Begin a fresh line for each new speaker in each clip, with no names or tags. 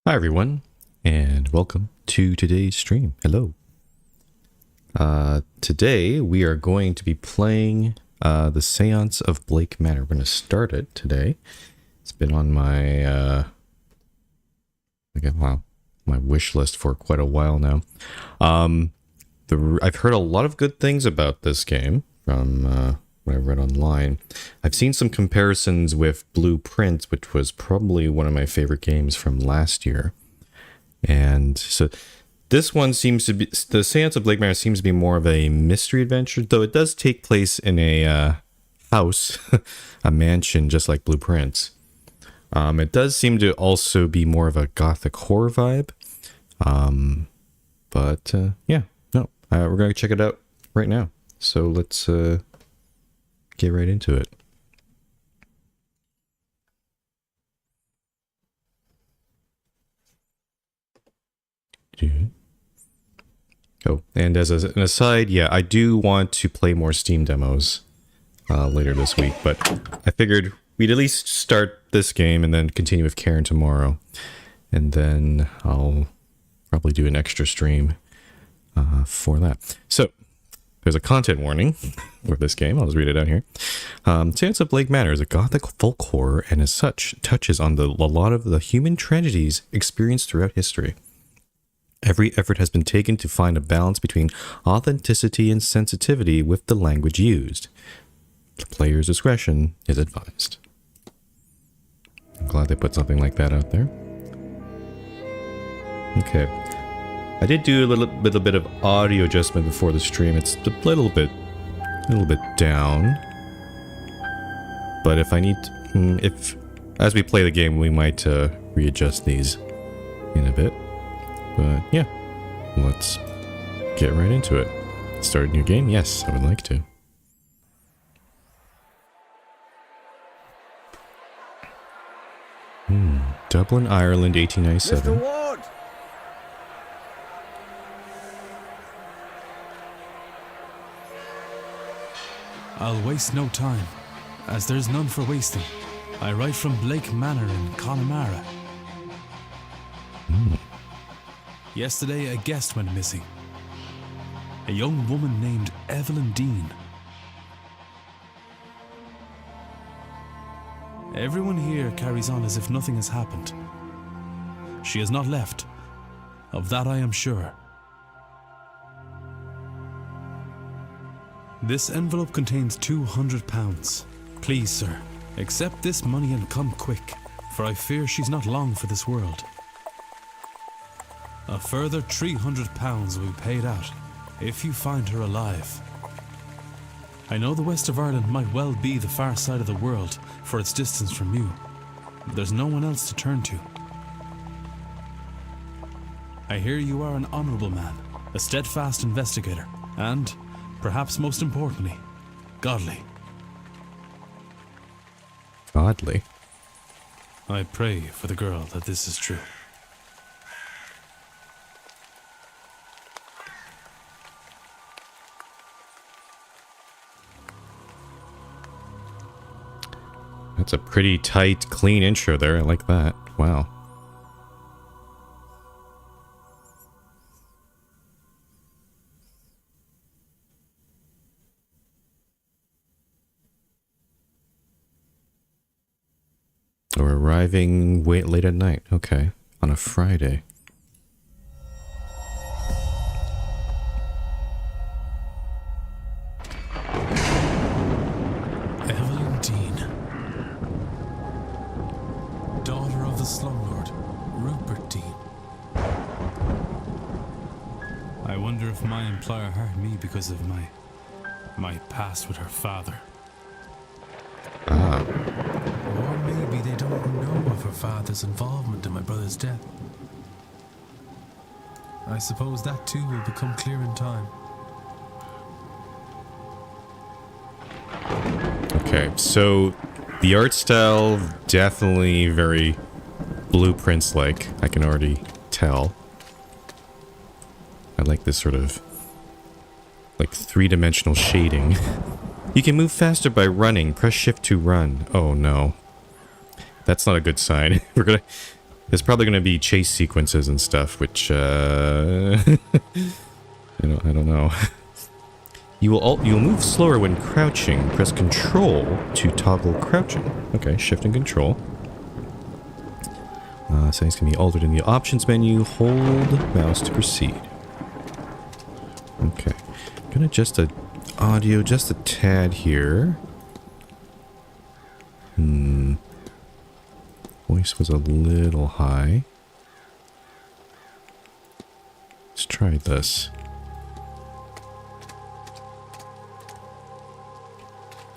Hi everyone, and welcome to today's stream. Hello. Today we are going to be playing the Séance of Blake Manor. We're going to start it today. It's been on my my wish list for quite a while now. I've heard a lot of good things about this game from what I read online. I've seen some comparisons with Blueprint, which was probably one of my favorite games from last year. And so this one seems to be, the Séance of Blake Manor seems to be more of a mystery adventure, though it does take place in a house, a mansion, just like Blueprints. It does seem to also be more of a gothic horror vibe. We're going to check it out right now. So let's get right into it. Oh, and as an aside, yeah, I do want to play more Steam demos later this week, but I figured we'd at least start this game and then continue with Karen tomorrow. And then I'll probably do an extra stream for that. So, there's a content warning for this game. I'll just read it out here. Séance of Blake Manor is a gothic folk horror, and as such, touches on a lot of the human tragedies experienced throughout history. Every effort has been taken to find a balance between authenticity and sensitivity with the language used. The player's discretion is advised. I'm glad they put something like that out there. Okay. I did do a little bit of audio adjustment before the stream. It's a little bit down. But if I need to, as we play the game, we might readjust these in a bit. But yeah, let's get right into it. Start a new game? Yes, I would like to. Dublin, Ireland, 1897.
Mr. Ward!
I'll waste no time, as there's none for wasting. I write from Blake Manor in Connemara. Yesterday, a guest went missing. A young woman named Evelyn Deane. Everyone here carries on as if nothing has happened. She has not left. Of that I am sure. This envelope contains £200. Please, sir, accept this money and come quick, for I fear she's not long for this world. A further £300 will be paid out if you find her alive. I know the west of Ireland might well be the far side of the world for its distance from you, but there's no one else to turn to. I hear you are an honourable man, a steadfast investigator, and, perhaps most importantly, godly.
Godly?
I pray for the girl that this is true.
That's a pretty tight, clean intro there. I like that. Wow. We're arriving late at night. Okay. On a Friday.
Evelyn Deane, daughter of the slumlord, Rupert Deane. I wonder if my employer hired me because of my past with her father. Or maybe they don't know of her father's involvement in my brother's death. I suppose that too will become clear in time.
Okay, so the art style definitely very Blueprints-like. I can already tell. I like this sort of like three-dimensional shading. You can move faster by running. Press shift to run. Oh no. That's not a good sign. There's probably going to be chase sequences and stuff, which, I don't know. You'll move slower when crouching. Press Control to toggle crouching. Okay, Shift and Control. Settings can be altered in the options menu. Hold mouse to proceed. Okay, I'm gonna adjust the audio just a tad here. Voice was a little high. Let's try this.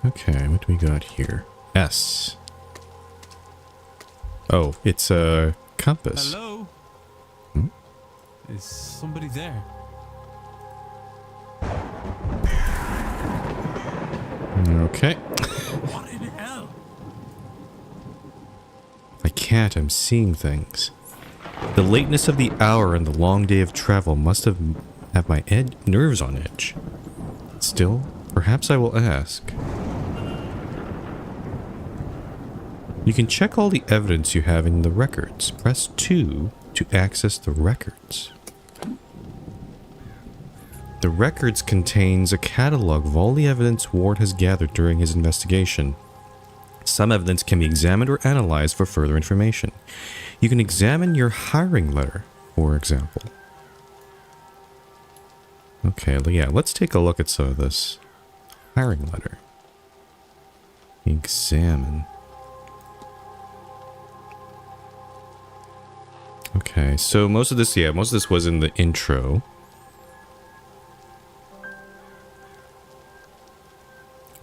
Okay, what do we got here? S. Oh, it's a compass.
Hello?
Hmm?
Is somebody there?
Okay.
What in hell?
I can't, I'm seeing things. The lateness of the hour and the long day of travel must have my nerves on edge. Still, perhaps I will ask. You can check all the evidence you have in the records. Press 2 to access the records. The records contains a catalog of all the evidence Ward has gathered during his investigation. Some evidence can be examined or analyzed for further information. You can examine your hiring letter, for example. Okay, yeah, let's take a look at some of this. Hiring letter. Examine. Okay, so most of this was in the intro.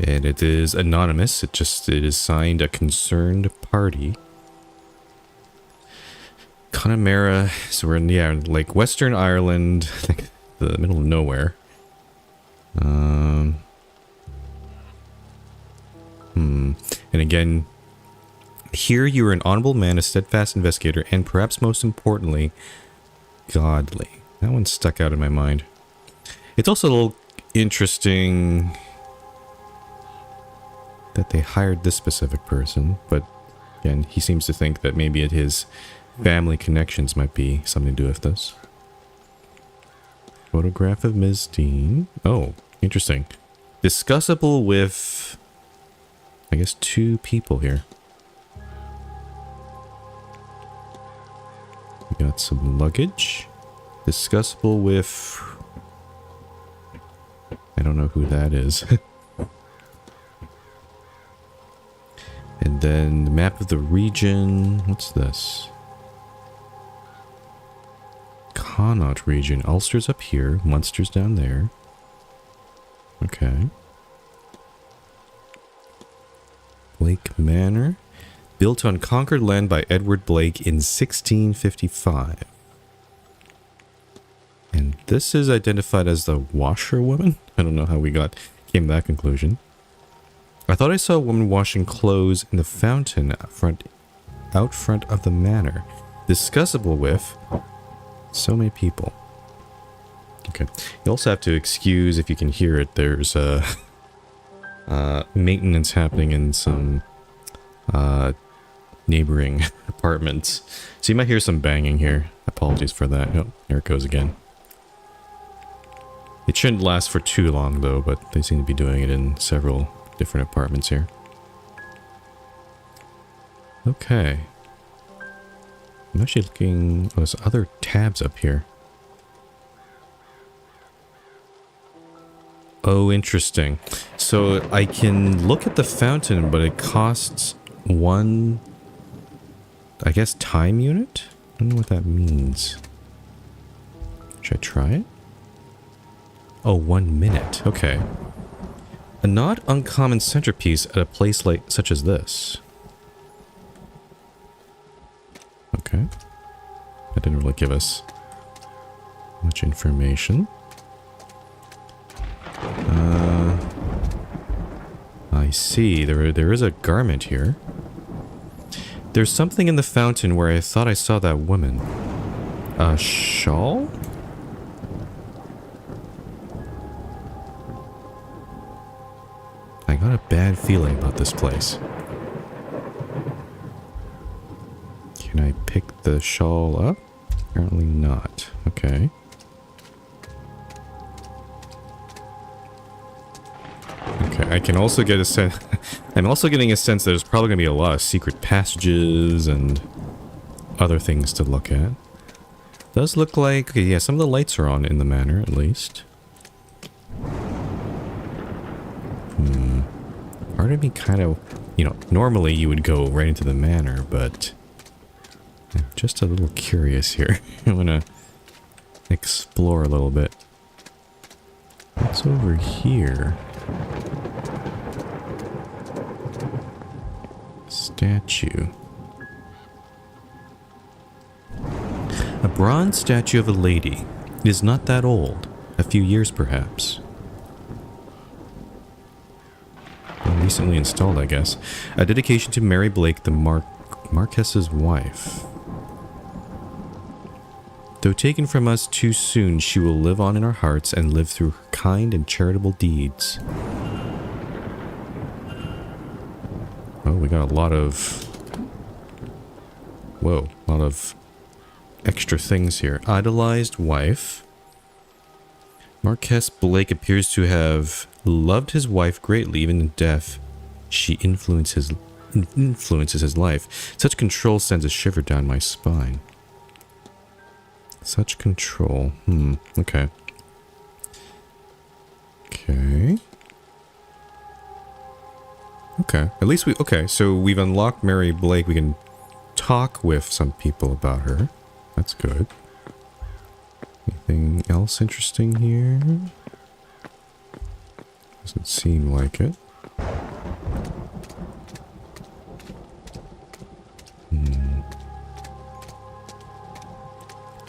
And it is anonymous. It is signed a concerned party. Connemara, so we're in, like Western Ireland, like the middle of nowhere. And again, here you are an honorable man, a steadfast investigator, and perhaps most importantly, godly. That one stuck out in my mind. It's also a little interesting that they hired this specific person, but again, he seems to think that maybe his family connections might be something to do with this. Photograph of Ms. Deane. Oh, interesting. Discussable with, I guess, 2 people here. We got some luggage. Discussable with, I don't know who that is. And then the map of the region. What's this? Connaught region. Ulster's up here. Munster's down there. Okay. Blake Manor. Built on conquered land by Edward Blake in 1655. And this is identified as the washerwoman? I don't know how we came to that conclusion. I thought I saw a woman washing clothes in the fountain out front of the manor. Discussable with so many people. Okay. You also have to excuse if you can hear it. There's maintenance happening in some neighboring apartments. So you might hear some banging here. Apologies for that. Oh, there it goes again. It shouldn't last for too long though, but they seem to be doing it in several different apartments here. Okay. I'm actually looking. Oh, there's other tabs up here. Oh, interesting. So I can look at the fountain, but it costs 1, I guess, time unit? I don't know what that means. Should I try it? Oh, 1 minute. Okay. A not uncommon centerpiece at a place such as this. Okay. That didn't really give us much information. I see. There is a garment here. There's something in the fountain where I thought I saw that woman. A shawl? I got a bad feeling about this place. Can I pick the shawl up? Apparently not. Okay. Okay, I can also get a sense... I'm also getting a sense that there's probably going to be a lot of secret passages and other things to look at. Does look like... Okay, yeah, some of the lights are on in the manor, at least. Part of me kind of... You know, normally you would go right into the manor, but... I'm just a little curious here. I want to explore a little bit. What's over here? Statue. A bronze statue of a lady. It is not that old. A few years, perhaps. Well, recently installed, I guess. A dedication to Mary Blake, the Marquess's wife. Though taken from us too soon, she will live on in our hearts and live through her kind and charitable deeds. Oh, we got a lot of... Whoa, a lot of extra things here. Idolized wife. Marquess Blake appears to have loved his wife greatly, even in death. She influences his life. Such control sends a shiver down my spine. Such control. Okay. Okay. Okay. At least we... Okay, so we've unlocked Mary Blake. We can talk with some people about her. That's good. Anything else interesting here? Doesn't seem like it.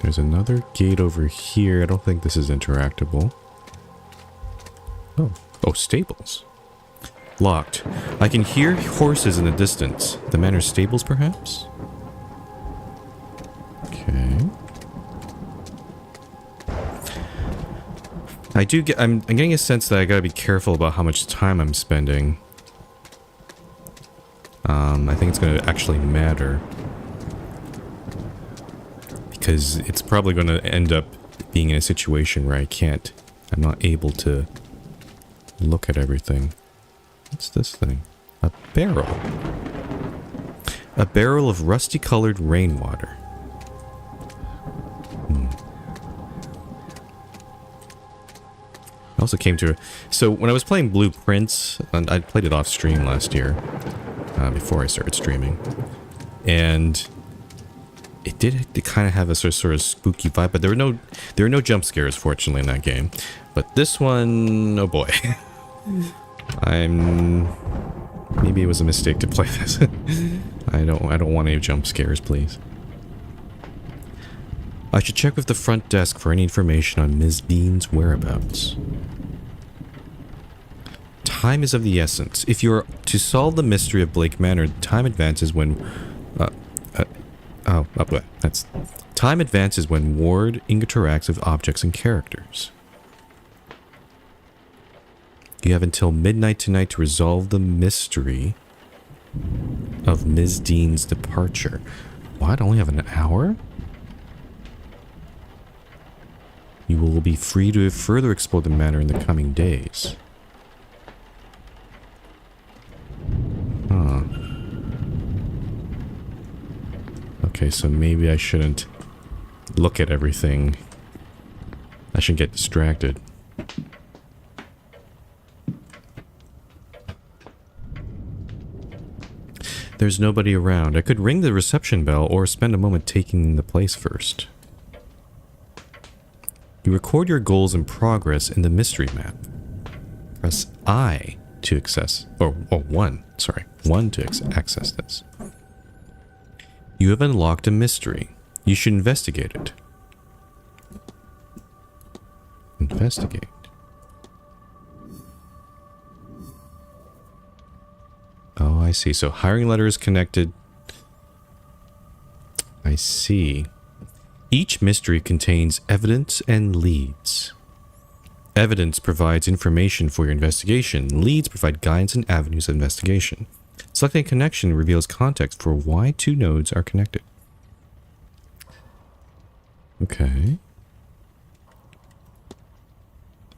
There's another gate over here. I don't think this is interactable. Oh, stables. Locked. I can hear horses in the distance. The manor stables, perhaps? Okay. I'm getting a sense that I gotta be careful about how much time I'm spending. I think it's gonna actually matter. Because it's probably gonna end up being in a situation where I'm not able to look at everything. What's this thing? A barrel. A barrel of rusty-colored rainwater. I also came to... So, when I was playing Blueprints, and I played it off stream last year, before I started streaming, and it did kind of have a sort of spooky vibe, but there were no jump scares, fortunately, in that game. But this one, oh boy. Maybe it was a mistake to play this. I don't want any jump scares, please. I should check with the front desk for any information on Ms. Deane's whereabouts. Time is of the essence. If you are to solve the mystery of Blake Manor, time advances when... Time advances when Ward interacts with objects and characters. You have until midnight tonight to resolve the mystery of Ms. Deane's departure. What? Only have an hour? You will be free to further explore the manor in the coming days. Huh. Okay, so maybe I shouldn't look at everything. I shouldn't get distracted. There's nobody around. I could ring the reception bell or spend a moment taking the place first. You record your goals and progress in the mystery map. Press I to access, or 1 to access this. You have unlocked a mystery. You should investigate it. Investigate. Oh, I see. So hiring letter is connected. I see. Each mystery contains evidence and leads. Evidence provides information for your investigation. Leads provide guidance and avenues of investigation. Selecting a connection reveals context for why two nodes are connected. Okay.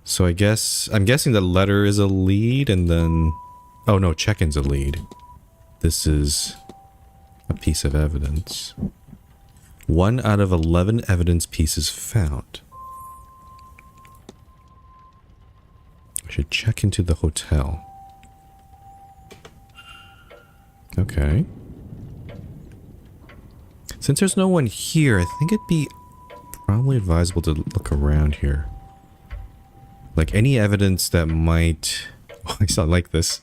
So I'm guessing the letter is a lead and then... Oh no, check-in's a lead. This is a piece of evidence. 1 out of 11 evidence pieces found. I should check into the hotel. Okay. Since there's no one here, I think it'd be probably advisable to look around here. Like any evidence that might... Oh, I saw like this.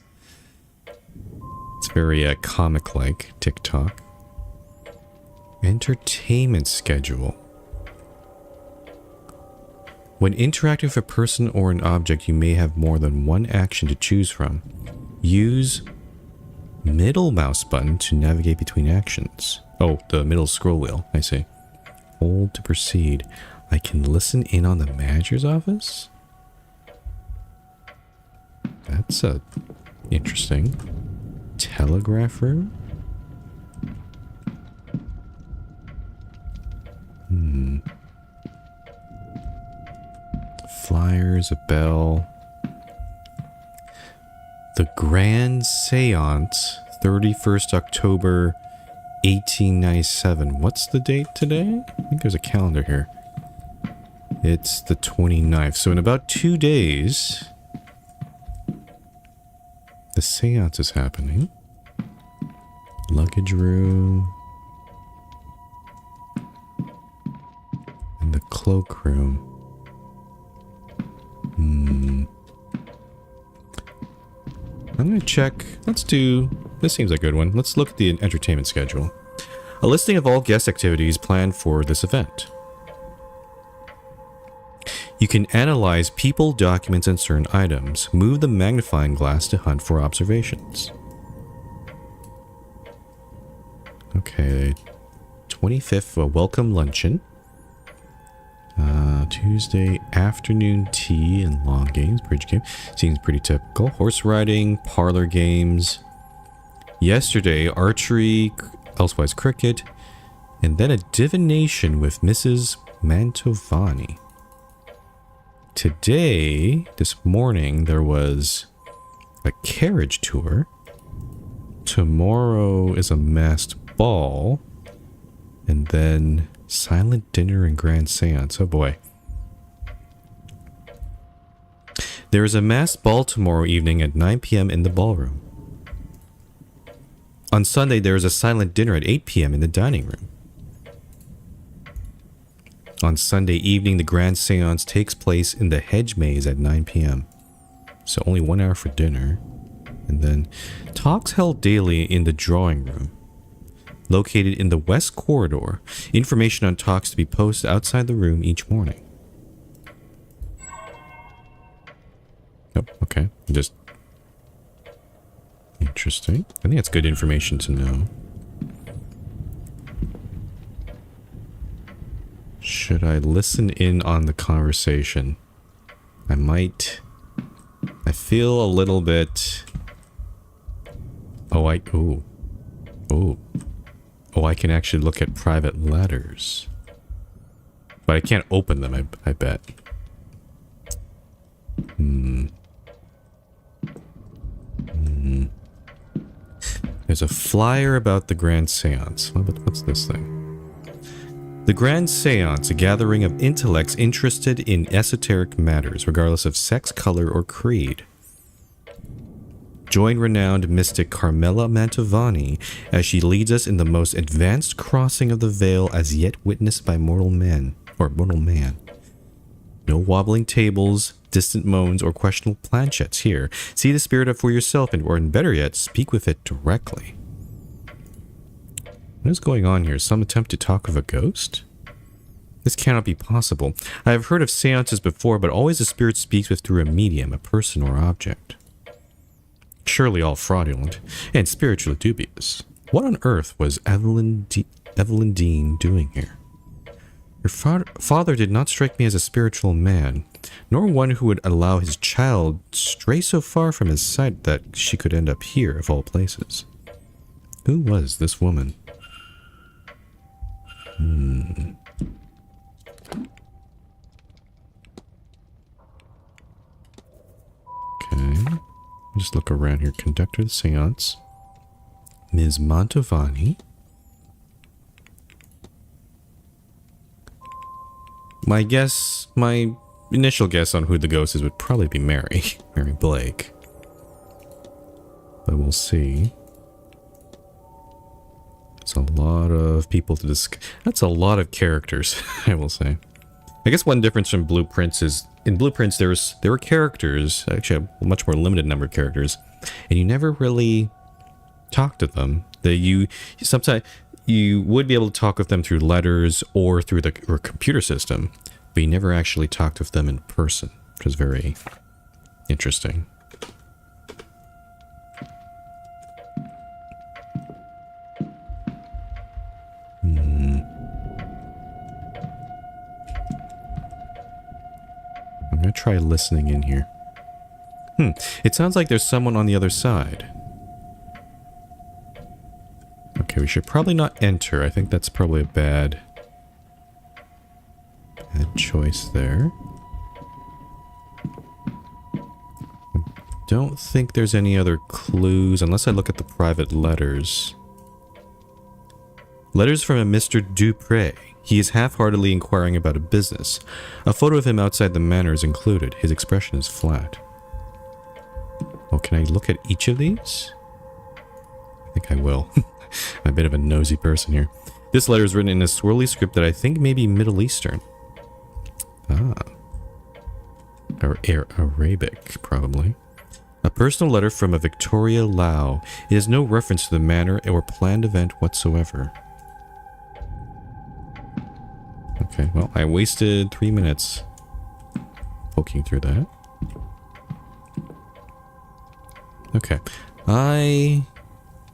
It's very comic-like. TikTok. Entertainment schedule. When interacting with a person or an object, you may have more than one action to choose from. Use middle mouse button to navigate between actions. Oh, the middle scroll wheel. I see. Hold to proceed. I can listen in on the manager's office? That's interesting. Telegraph room? Flyers, a bell. The Grand Séance, 31st October 1897. What's the date today? I think there's a calendar here. It's the 29th. So in about 2 days, the seance is happening. Luggage room. And the cloak room. I'm gonna check. Let's do... This seems like a good one. Let's look at the entertainment schedule. A listing of all guest activities planned for this event. You can analyze people, documents, and certain items. Move the magnifying glass to hunt for observations. Okay. 25th, a welcome luncheon. Tuesday, afternoon tea and long games. Bridge game. Seems pretty typical. Horse riding, parlor games. Yesterday, archery, elsewise cricket. And then a divination with Mrs. Mantovani. Today, this morning, there was a carriage tour. Tomorrow is a masked ball. And then silent dinner and grand seance. Oh boy. There is a masked ball tomorrow evening at 9 p.m. in the ballroom. On Sunday, there is a silent dinner at 8 p.m. in the dining room. On Sunday evening, the grand seance takes place in the hedge maze at 9 p.m. So only 1 hour for dinner. And then talks held daily in the drawing room, located in the west corridor. Information on talks to be posted outside the room each morning. Oh, okay. Just interesting. I think that's good information to know. Should I listen in on the conversation? I might. I feel a little bit. Oh, I can actually look at private letters. But I can't open them, I bet. There's a flyer about the Grand Séance. What's this thing? The Grand Séance, a gathering of intellects interested in esoteric matters, regardless of sex, color, or creed. Join renowned mystic Carmela Mantovani as she leads us in the most advanced crossing of the veil as yet witnessed by mortal man. No wobbling tables, distant moans, or questionable planchettes here. See the spirit for yourself, or better yet, speak with it directly. What is going on here? Some attempt to talk with a ghost? This cannot be possible. I have heard of seances before, but always the spirit speaks with through a medium, a person or object. Surely all fraudulent, and spiritually dubious. What on earth was Evelyn Deane doing here? Her father did not strike me as a spiritual man, nor one who would allow his child stray so far from his sight that she could end up here, of all places. Who was this woman? Just look around here. Conductor of the seance. Ms. Mantovani. My initial guess on who the ghost is would probably be Mary. Mary Blake. But we'll see. It's a lot of people to discuss. That's a lot of characters, I will say. I guess one difference from Blueprints is, in Blueprints there were characters, actually a much more limited number of characters, and you never really talked to them. Sometimes you would be able to talk with them through letters or through the computer system, but you never actually talked with them in person, which is very interesting. I'm gonna try listening in here. It sounds like there's someone on the other side. Okay, we should probably not enter. I think that's probably a bad choice there. Don't think there's any other clues unless I look at the private letters. Letters from a Mr. Dupre. He is half-heartedly inquiring about a business. A photo of him outside the manor is included. His expression is flat. Oh, can I look at each of these? I think I will. I'm a bit of a nosy person here. This letter is written in a swirly script that I think may be Middle Eastern. Or Arabic, probably. A personal letter from a Victoria Lau. It has no reference to the manor or planned event whatsoever. Okay, well, I wasted 3 minutes poking through that. Okay, I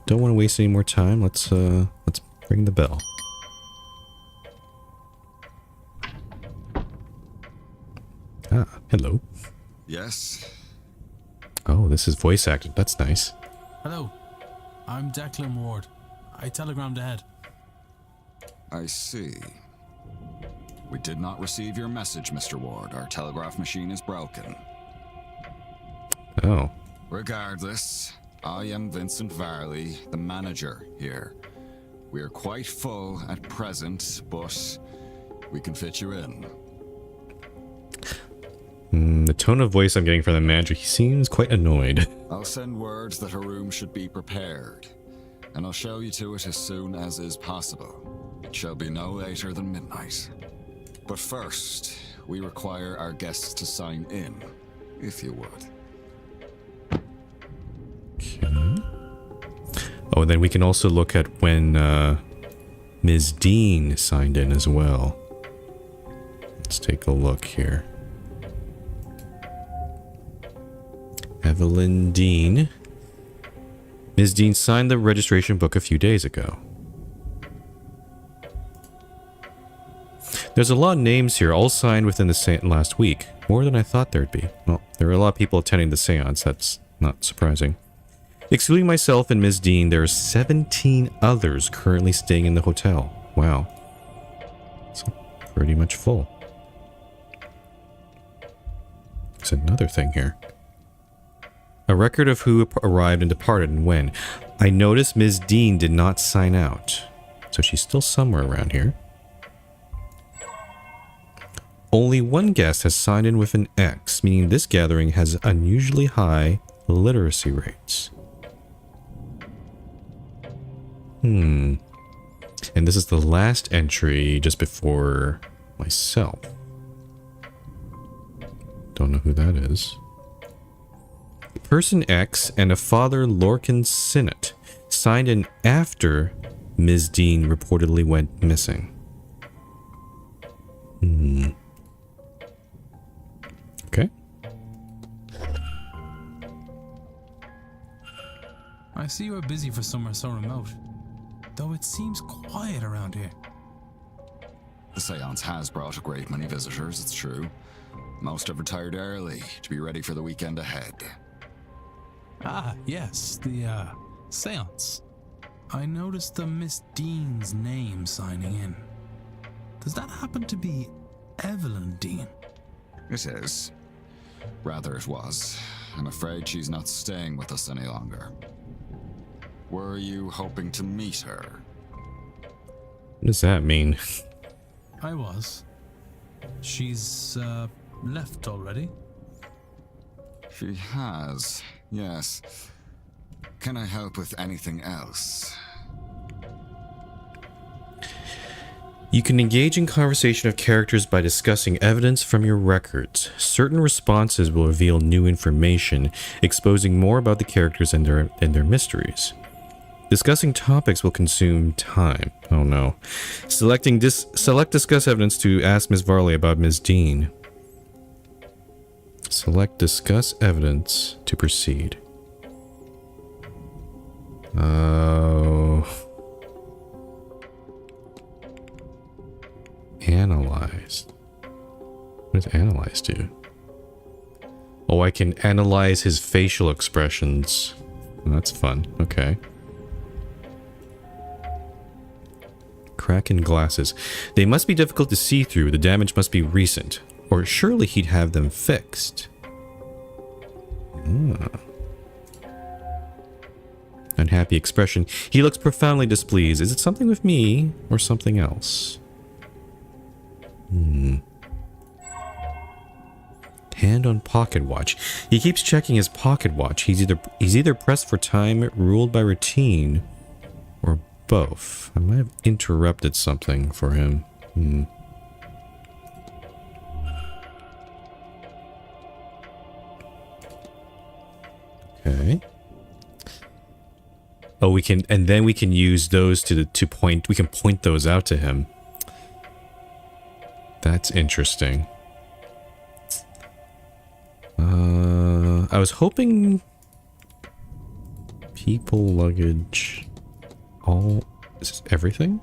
don't want to waste any more time. Let's ring the bell. Ah, hello.
Yes?
Oh, this is voice acted. That's nice.
Hello, I'm Declan Ward. I telegrammed ahead.
I see. We did not receive your message, Mr. Ward. Our telegraph machine is broken.
Oh.
Regardless, I am Vincent Varley, the manager here. We are quite full at present, but we can fit you in.
The tone of voice I'm getting from the manager, he seems quite annoyed.
I'll send words that a room should be prepared, and I'll show you to it as soon as is possible. It shall be no later than midnight. But first, we require our guests to sign in, if you would.
Okay. Oh, and then we can also look at when Ms. Deane signed in as well. Let's take a look here. Evelyn Deane. Ms. Deane signed the registration book a few days ago. There's a lot of names here, all signed within the last week. More than I thought there'd be. Well, there are a lot of people attending the seance, that's not surprising. Excluding myself and Ms. Deane, there are 17 others currently staying in the hotel. Wow. It's pretty much full. There's another thing here. A record of who arrived and departed and when. I noticed Ms. Deane did not sign out, so she's still somewhere around here. Only one guest has signed in with an X, meaning this gathering has unusually high literacy rates. And this is the last entry just before myself. Don't know who that is. Person X and a Father Lorcan Sinnott signed in after Ms. Deane reportedly went missing. Okay.
I see you are busy for somewhere so remote, though it seems quiet around here.
The seance has brought a great many visitors, it's true. Most have retired early to be ready for the weekend ahead.
Ah, yes, the, Séance. I noticed the Miss Deane's name signing in. Does that happen to be Evelyn Deane?
It is. Rather, it was. I'm afraid she's not staying with us any longer. Were you hoping to meet her?
What does that mean?
I was. She's, left already?
She has, yes. Can I help with anything else?
You can engage in conversation of characters by discussing evidence from your records. Certain responses will reveal new information, exposing more about the characters and their mysteries. Discussing topics will consume time. Oh no. Select discuss evidence to ask Ms. Varley about Ms. Deane. Select discuss evidence to proceed. Oh. Analyzed. What does analyze do? Oh, I can analyze his facial expressions. That's fun. Okay. Crack in glasses. They must be difficult to see through. The damage must be recent. Or surely he'd have them fixed. Unhappy expression. He looks profoundly displeased. Is it something with me or something else? Hand on pocket watch. He keeps checking his pocket watch. He's either pressed for time, ruled by routine, or both. I might have interrupted something for him. Okay. Oh, we can, and then we can use those to point. We can point those out to him. That's interesting. I was hoping people, luggage, all, is this everything?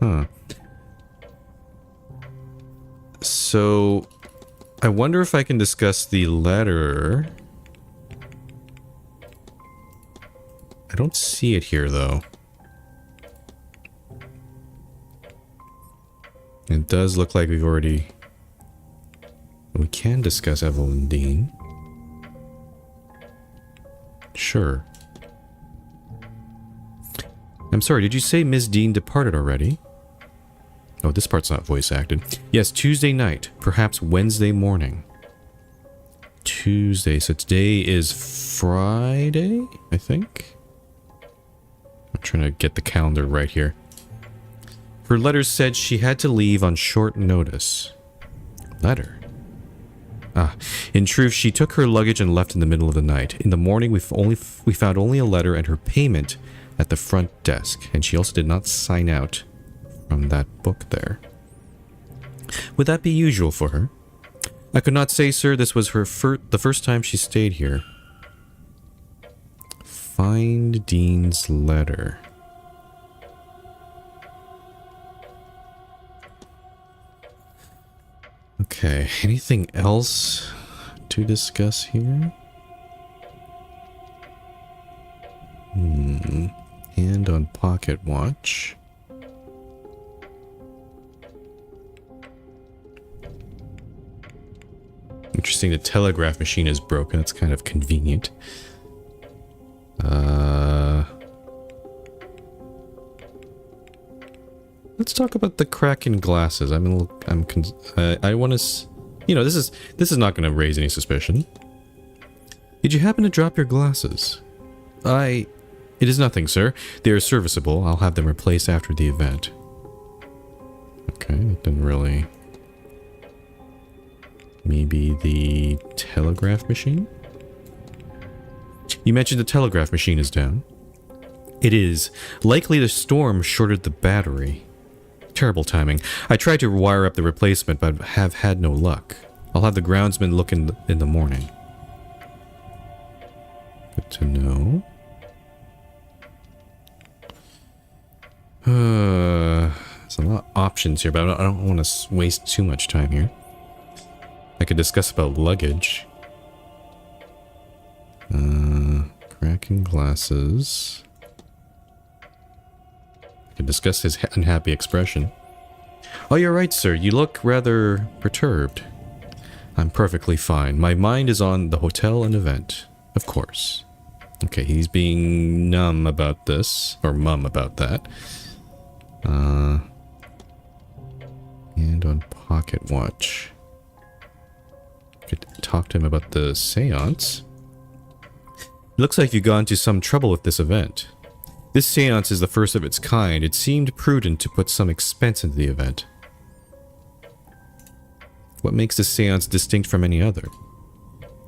Huh. So, I wonder if I can discuss the letter. I don't see it here, though. It does look like we've already... We can discuss Evelyn Deane. Sure. I'm sorry, did you say Ms. Deane departed already? Oh, this part's not voice acted. Yes, Tuesday night, perhaps Wednesday morning. Tuesday, so today is Friday, I think? I'm trying to get the calendar right here. Her letters said she had to leave on short notice. Letter? Ah, in truth, she took her luggage and left in the middle of the night. In the morning, we found only a letter and her payment at the front desk, and she also did not sign out from that book there. Would that be usual for her? I could not say, sir. This was the first time she stayed here. Find Deane's letter. Okay, anything else to discuss here? Hand on pocket watch. Interesting, the telegraph machine is broken. That's kind of convenient. Let's talk about the crack in glasses. I want to, you know, this is not going to raise any suspicion. Did you happen to drop your glasses? It is nothing, sir. They are serviceable. I'll have them replaced after the event. Okay, that didn't really... Maybe the telegraph machine? You mentioned the telegraph machine is down. It is. Likely the storm shorted the battery. Terrible timing. I tried to wire up the replacement, but have had no luck. I'll have the groundsman look in the morning. Good to know. There's a lot of options here, but I don't want to waste too much time here. I could discuss about luggage. Cracking glasses. I could discuss his unhappy expression. Oh, you're right, sir. You look rather perturbed. I'm perfectly fine. My mind is on the hotel and event. Of course. Okay, he's being numb about this. Or mum about that. And on pocket watch. Could talk to him about the seance. It looks like you've gone to some trouble with this event. This seance is the first of its kind. It seemed prudent to put some expense into the event. What makes this seance distinct from any other?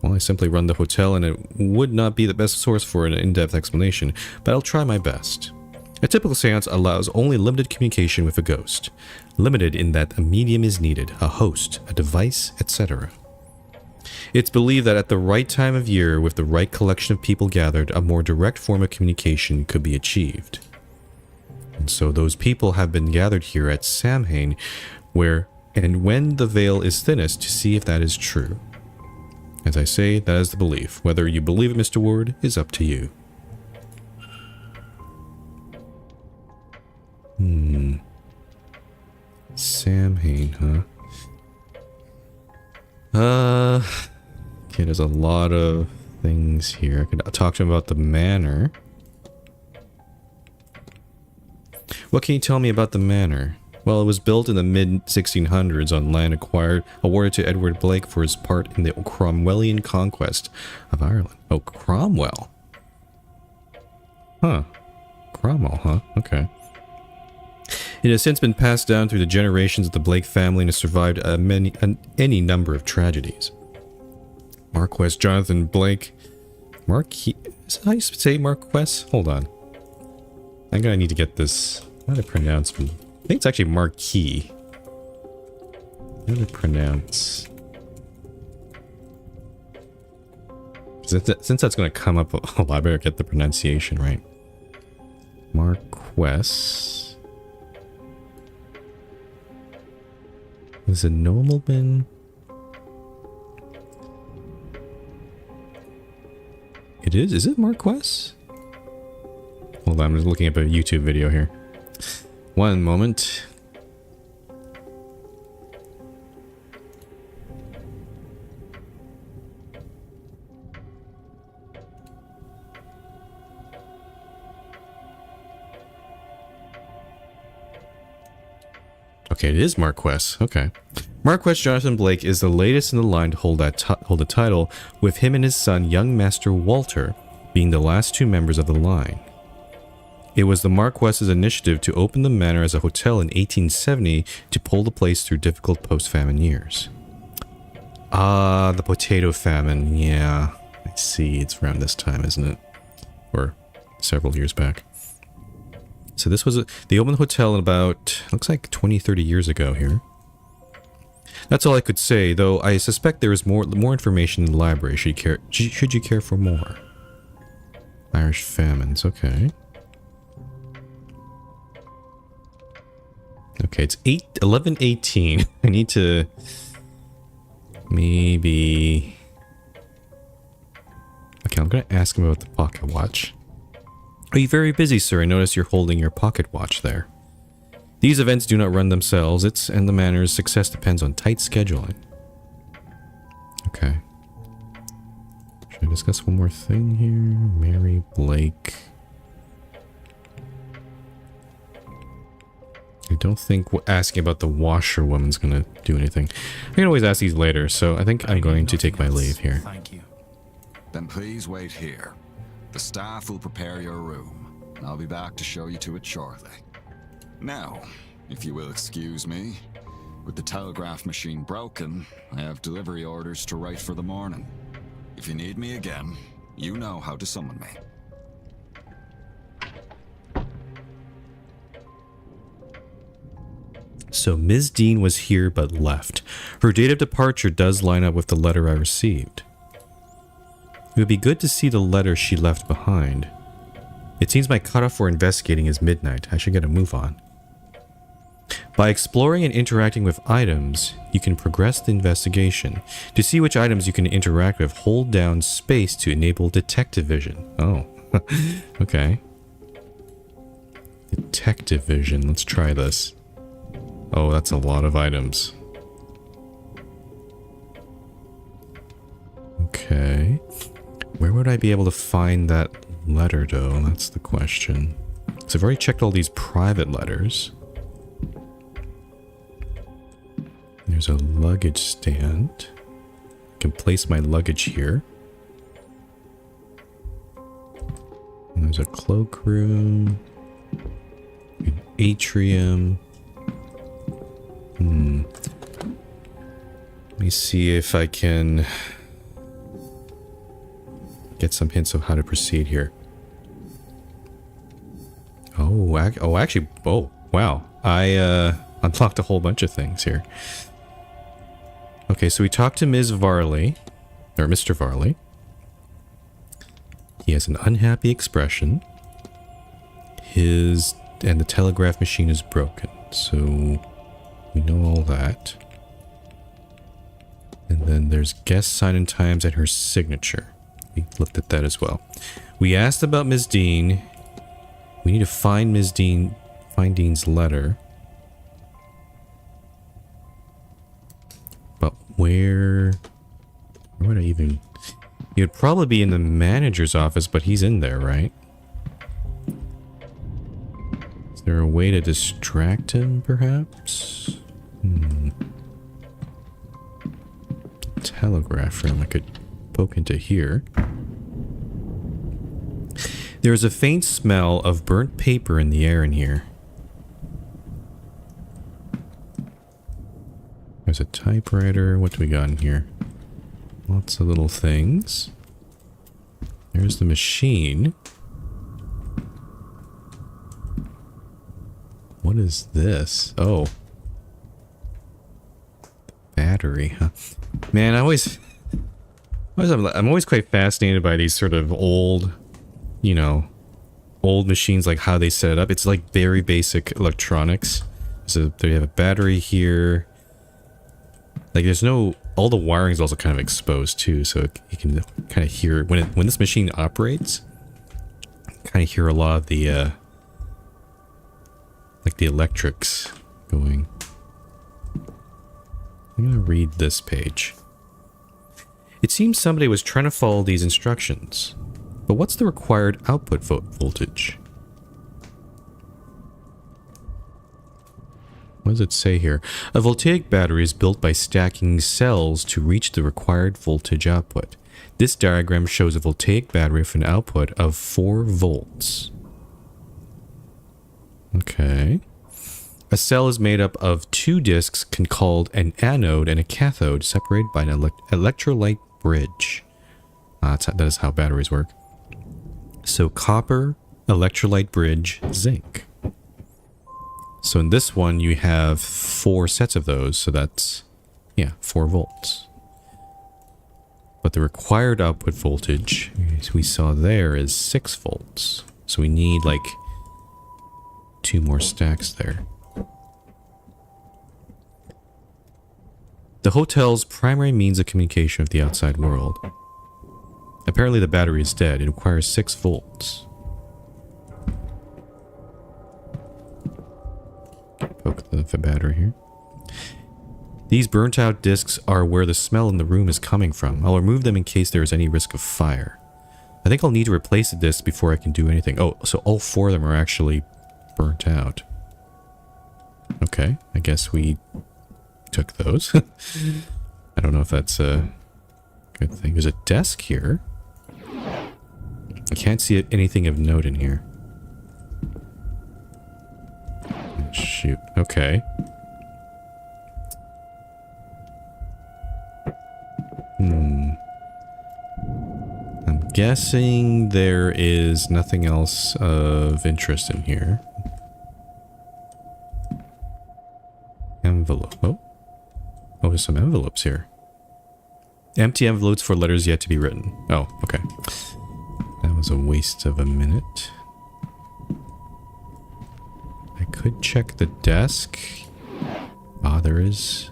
Well, I simply run the hotel and it would not be the best source for an in-depth explanation, but I'll try my best. A typical seance allows only limited communication with a ghost. Limited in that a medium is needed, a host, a device, etc. It's believed that at the right time of year, with the right collection of people gathered, a more direct form of communication could be achieved. And so those people have been gathered here at Samhain, where and when the veil is thinnest, to see if that is true. As I say, that is the belief. Whether you believe it, Mr. Ward, is up to you. Samhain, huh? Okay, there's a lot of things here. I could talk to him about the manor. What can you tell me about the manor? Well, it was built in the mid-1600s on land awarded to Edward Blake for his part in the Cromwellian conquest of Ireland. Oh, Cromwell. Huh. Cromwell, huh? Okay. It has since been passed down through the generations of the Blake family and has survived any number of tragedies. Marquess Jonathan Blake. Is that how you say Marquess? Hold on. I'm gonna need to get this. How do I pronounce it? I think it's actually Marquis. How do I pronounce? Since that's gonna come up a lot, I better get the pronunciation right. Marquess. Is it nobleman? It is? Is it Marquess? Hold on, I'm just looking up a YouTube video here. One moment. Okay, it is Marquess. Okay. Marquess Jonathan Blake is the latest in the line to hold the title, with him and his son, young Master Walter, being the last two members of the line. It was the Marquess's initiative to open the manor as a hotel in 1870 to pull the place through difficult post-famine years. Ah, the potato famine. Yeah, I see. It's around this time, isn't it? Or several years back. So this was they opened the hotel in about, looks like 20, 30 years ago here. That's all I could say, though I suspect there is more information in the library. Should you care for more? Irish famines, okay. Okay, it's 11:18. I need to maybe. Okay, I'm gonna ask him about the pocket watch. Are you very busy, sir? I notice you're holding your pocket watch there. These events do not run themselves. And the manor's success depends on tight scheduling. Okay. Should I discuss one more thing here? Mary Blake. I don't think asking about the washerwoman's gonna do anything. I can always ask these later, so I think I'm going to take my leave here.
Thank you.
Then please wait here. The staff will prepare your room, and I'll be back to show you to it shortly. Now, if you will excuse me, with the telegraph machine broken, I have delivery orders to write for the morning. If you need me again, you know how to summon me.
So Ms. Deane was here but left. Her date of departure does line up with the letter I received. It would be good to see the letter she left behind. It seems my cutoff for investigating is midnight. I should get a move on. By exploring and interacting with items, you can progress the investigation. To see which items you can interact with, hold down space to enable detective vision. Oh, okay. Detective vision. Let's try this. Oh, that's a lot of items. Okay. Where would I be able to find that letter, though? That's the question. So I've already checked all these private letters. There's a luggage stand. I can place my luggage here. And there's a cloakroom. An atrium. Let me see if I can get some hints of how to proceed here. Oh, actually, oh, wow. I unlocked a whole bunch of things here. Okay, so we talked to Ms. Varley, or Mr. Varley. He has an unhappy expression. And the telegraph machine is broken, so we know all that. And then there's guest sign-in times and her signature. We looked at that as well. We asked about Ms. Deane. We need to find Ms. Deane, find Deane's letter. But where would I even... He would probably be in the manager's office, but he's in there, right? Is there a way to distract him, perhaps? Telegraph room. I could poke into here. There is a faint smell of burnt paper in the air in here. There's a typewriter. What do we got in here? Lots of little things. There's the machine. What is this? Oh. Battery, huh? Man, I'm always quite fascinated by these sort of old, you know, old machines, like how they set it up. It's like very basic electronics. So they have a battery here. Like there's no, all the wiring is also kind of exposed too, so you can kind of hear when this machine operates. Kind of hear a lot of the like the electrics going. I'm gonna read this page. It seems somebody was trying to follow these instructions, but what's the required output voltage? What does it say here? A voltaic battery is built by stacking cells to reach the required voltage output. This diagram shows a voltaic battery with an output of 4 volts. Okay. A cell is made up of 2 discs called an anode and a cathode, separated by an electrolyte bridge. That is how batteries work. So copper, electrolyte bridge, zinc. So in this one you have 4 sets of those, so that's, yeah, 4 volts. But the required output voltage, as we saw there, is 6 volts. So we need like 2 more stacks there. The hotel's primary means of communication with the outside world. Apparently the battery is dead. It requires 6 volts. Poke the battery here. These burnt out discs are where the smell in the room is coming from. I'll remove them in case there is any risk of fire. I think I'll need to replace the discs before I can do anything. Oh, so all 4 of them are actually burnt out. Okay, I guess we took those. I don't know if that's a good thing. There's a desk here. I can't see anything of note in here. Shoot. Okay. I'm guessing there is nothing else of interest in here. Envelope. Oh, there's some envelopes here. Empty envelopes for letters yet to be written. Oh, okay. That was a waste of a minute. I could check the desk. Ah, there is.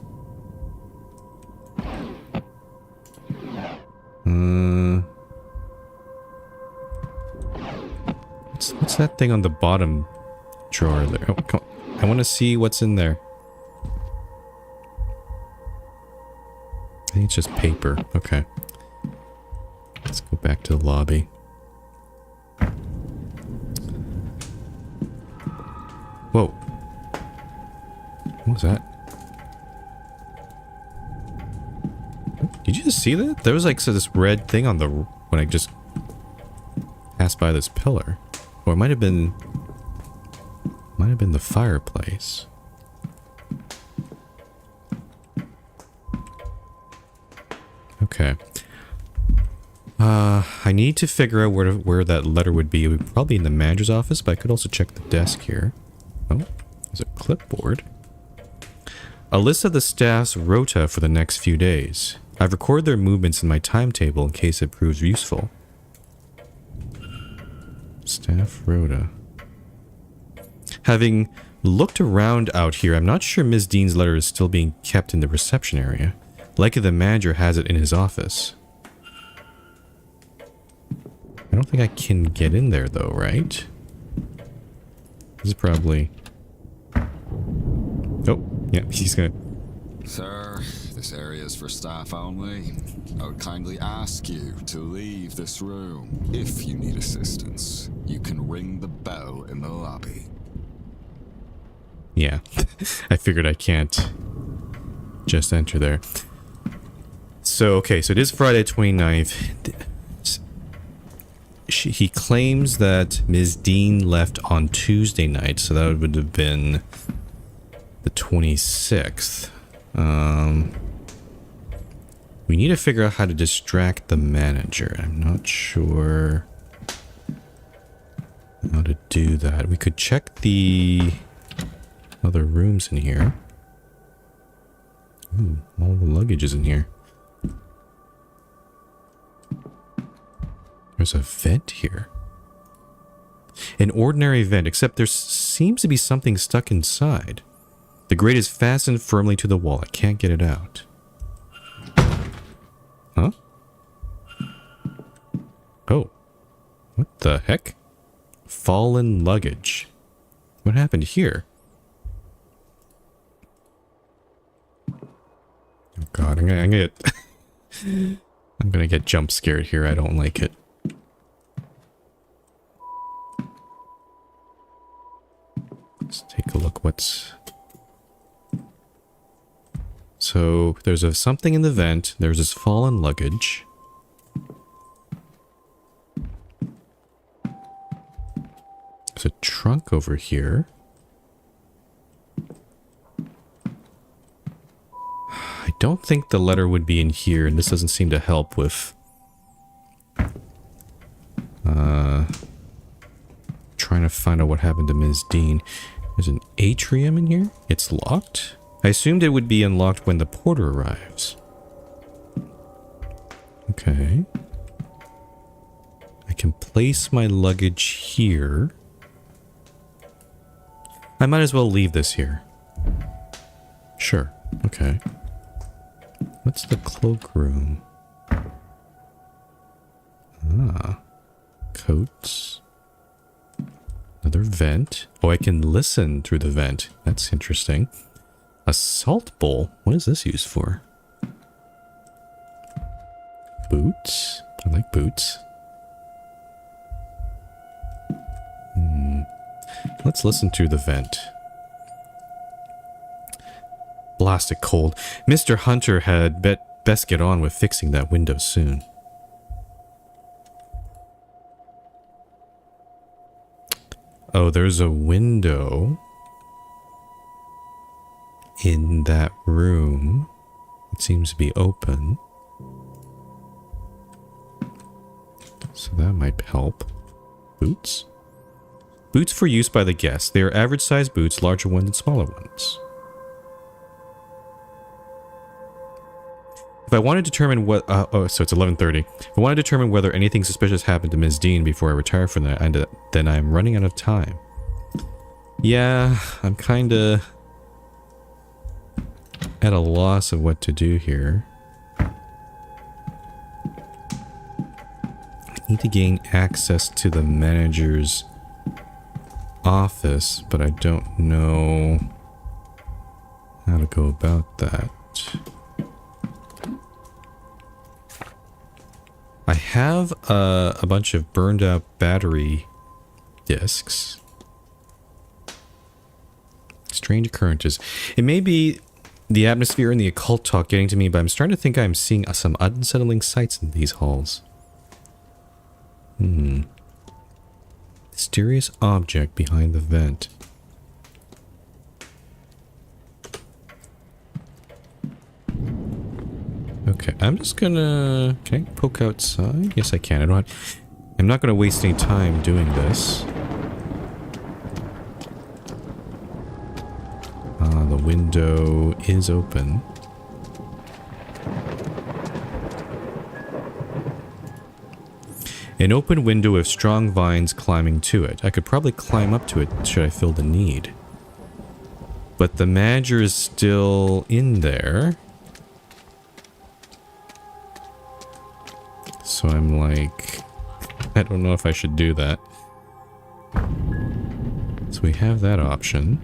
What's that thing on the bottom drawer there? Oh, come on. I want to see what's in there. just paper. Okay. Let's go back to the lobby. Whoa. What was that? Did you just see that? There was like this red thing on the... when I just passed by this pillar. Or it might have been... might have been the fireplace. Okay. I need to figure out where that letter would be. It would probably be in the manager's office, but I could also check the desk here. Oh, there's a clipboard. A list of the staff's rota for the next few days. I've recorded their movements in my timetable in case it proves useful. Staff rota. Having looked around out here, I'm not sure Ms. Deane's letter is still being kept in the reception area. Likely the manager has it in his office. I don't think I can get in there though, right? This is probably... Oh, yeah, he's gonna...
Sir, this area is for staff only. I would kindly ask you to leave this room. If you need assistance, you can ring the bell in the lobby.
Yeah, I figured I can't just enter there. So, okay, so it is Friday 29th. He claims that Ms. Deane left on Tuesday night, so that would have been the 26th. We need to figure out how to distract the manager. I'm not sure how to do that. We could check the other rooms in here. Ooh, all the luggage is in here. There's a vent here. An ordinary vent, except there seems to be something stuck inside. The grate is fastened firmly to the wall. I can't get it out. Huh? Oh. What the heck? Fallen luggage. What happened here? Oh god, I'm gonna get... I'm gonna get jump scared here. I don't like it. Let's take a look what's... So, there's something in the vent. There's this fallen luggage. There's a trunk over here. I don't think the letter would be in here, and this doesn't seem to help with... trying to find out what happened to Ms. Deane. There's an atrium in here? It's locked? I assumed it would be unlocked when the porter arrives. Okay. I can place my luggage here. I might as well leave this here. Sure. Okay. What's the cloakroom? Ah. Coats. Another vent. Oh, I can listen through the vent. That's interesting. A salt bowl? What is this used for? Boots? I like boots. Let's listen through the vent. Blasted cold. Mr. Hunter had best get on with fixing that window soon. Oh, there's a window in that room. It seems to be open. So that might help. Boots? Boots for use by the guests. They are average sized boots, larger ones and smaller ones. If I want to determine what... oh, so it's 11:30. If I want to determine whether anything suspicious happened to Ms. Deane before I retire from that, then I'm running out of time. Yeah, I'm kind of at a loss of what to do here. I need to gain access to the manager's office, but I don't know how to go about that. have a bunch of burned out battery discs. Strange occurrences. It may be the atmosphere and the occult talk getting to me, but I'm starting to think I'm seeing some unsettling sights in these halls. Mysterious object behind the vent. Okay, I'm just gonna... Can I poke outside? Yes, I can. I'm not gonna waste any time doing this. The window is open. An open window with strong vines climbing to it. I could probably climb up to it should I feel the need. But the Madger is still in there. So I'm like, I don't know if I should do that. So we have that option.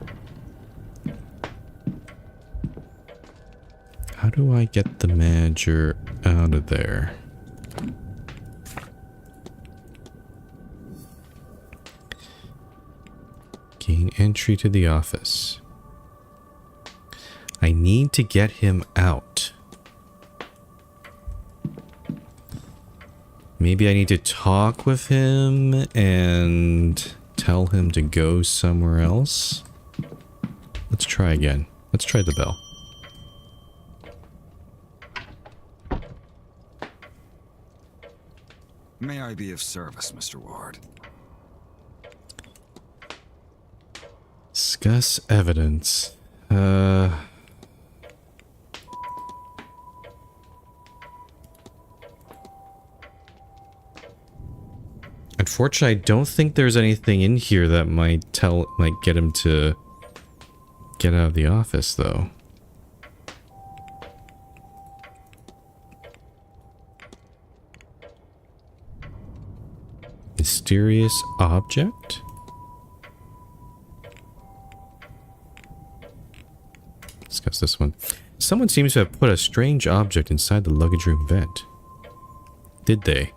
How do I get the Madger out of there? Gain entry to the office. I need to get him out. Maybe I need to talk with him and tell him to go somewhere else. Let's try again. Let's try the bell.
May I be of service, Mr. Ward?
Discuss evidence. Unfortunately, I don't think there's anything in here that might get him to get out of the office, though. Mysterious object? Discuss this one. Someone seems to have put a strange object inside the luggage room vent. Did they?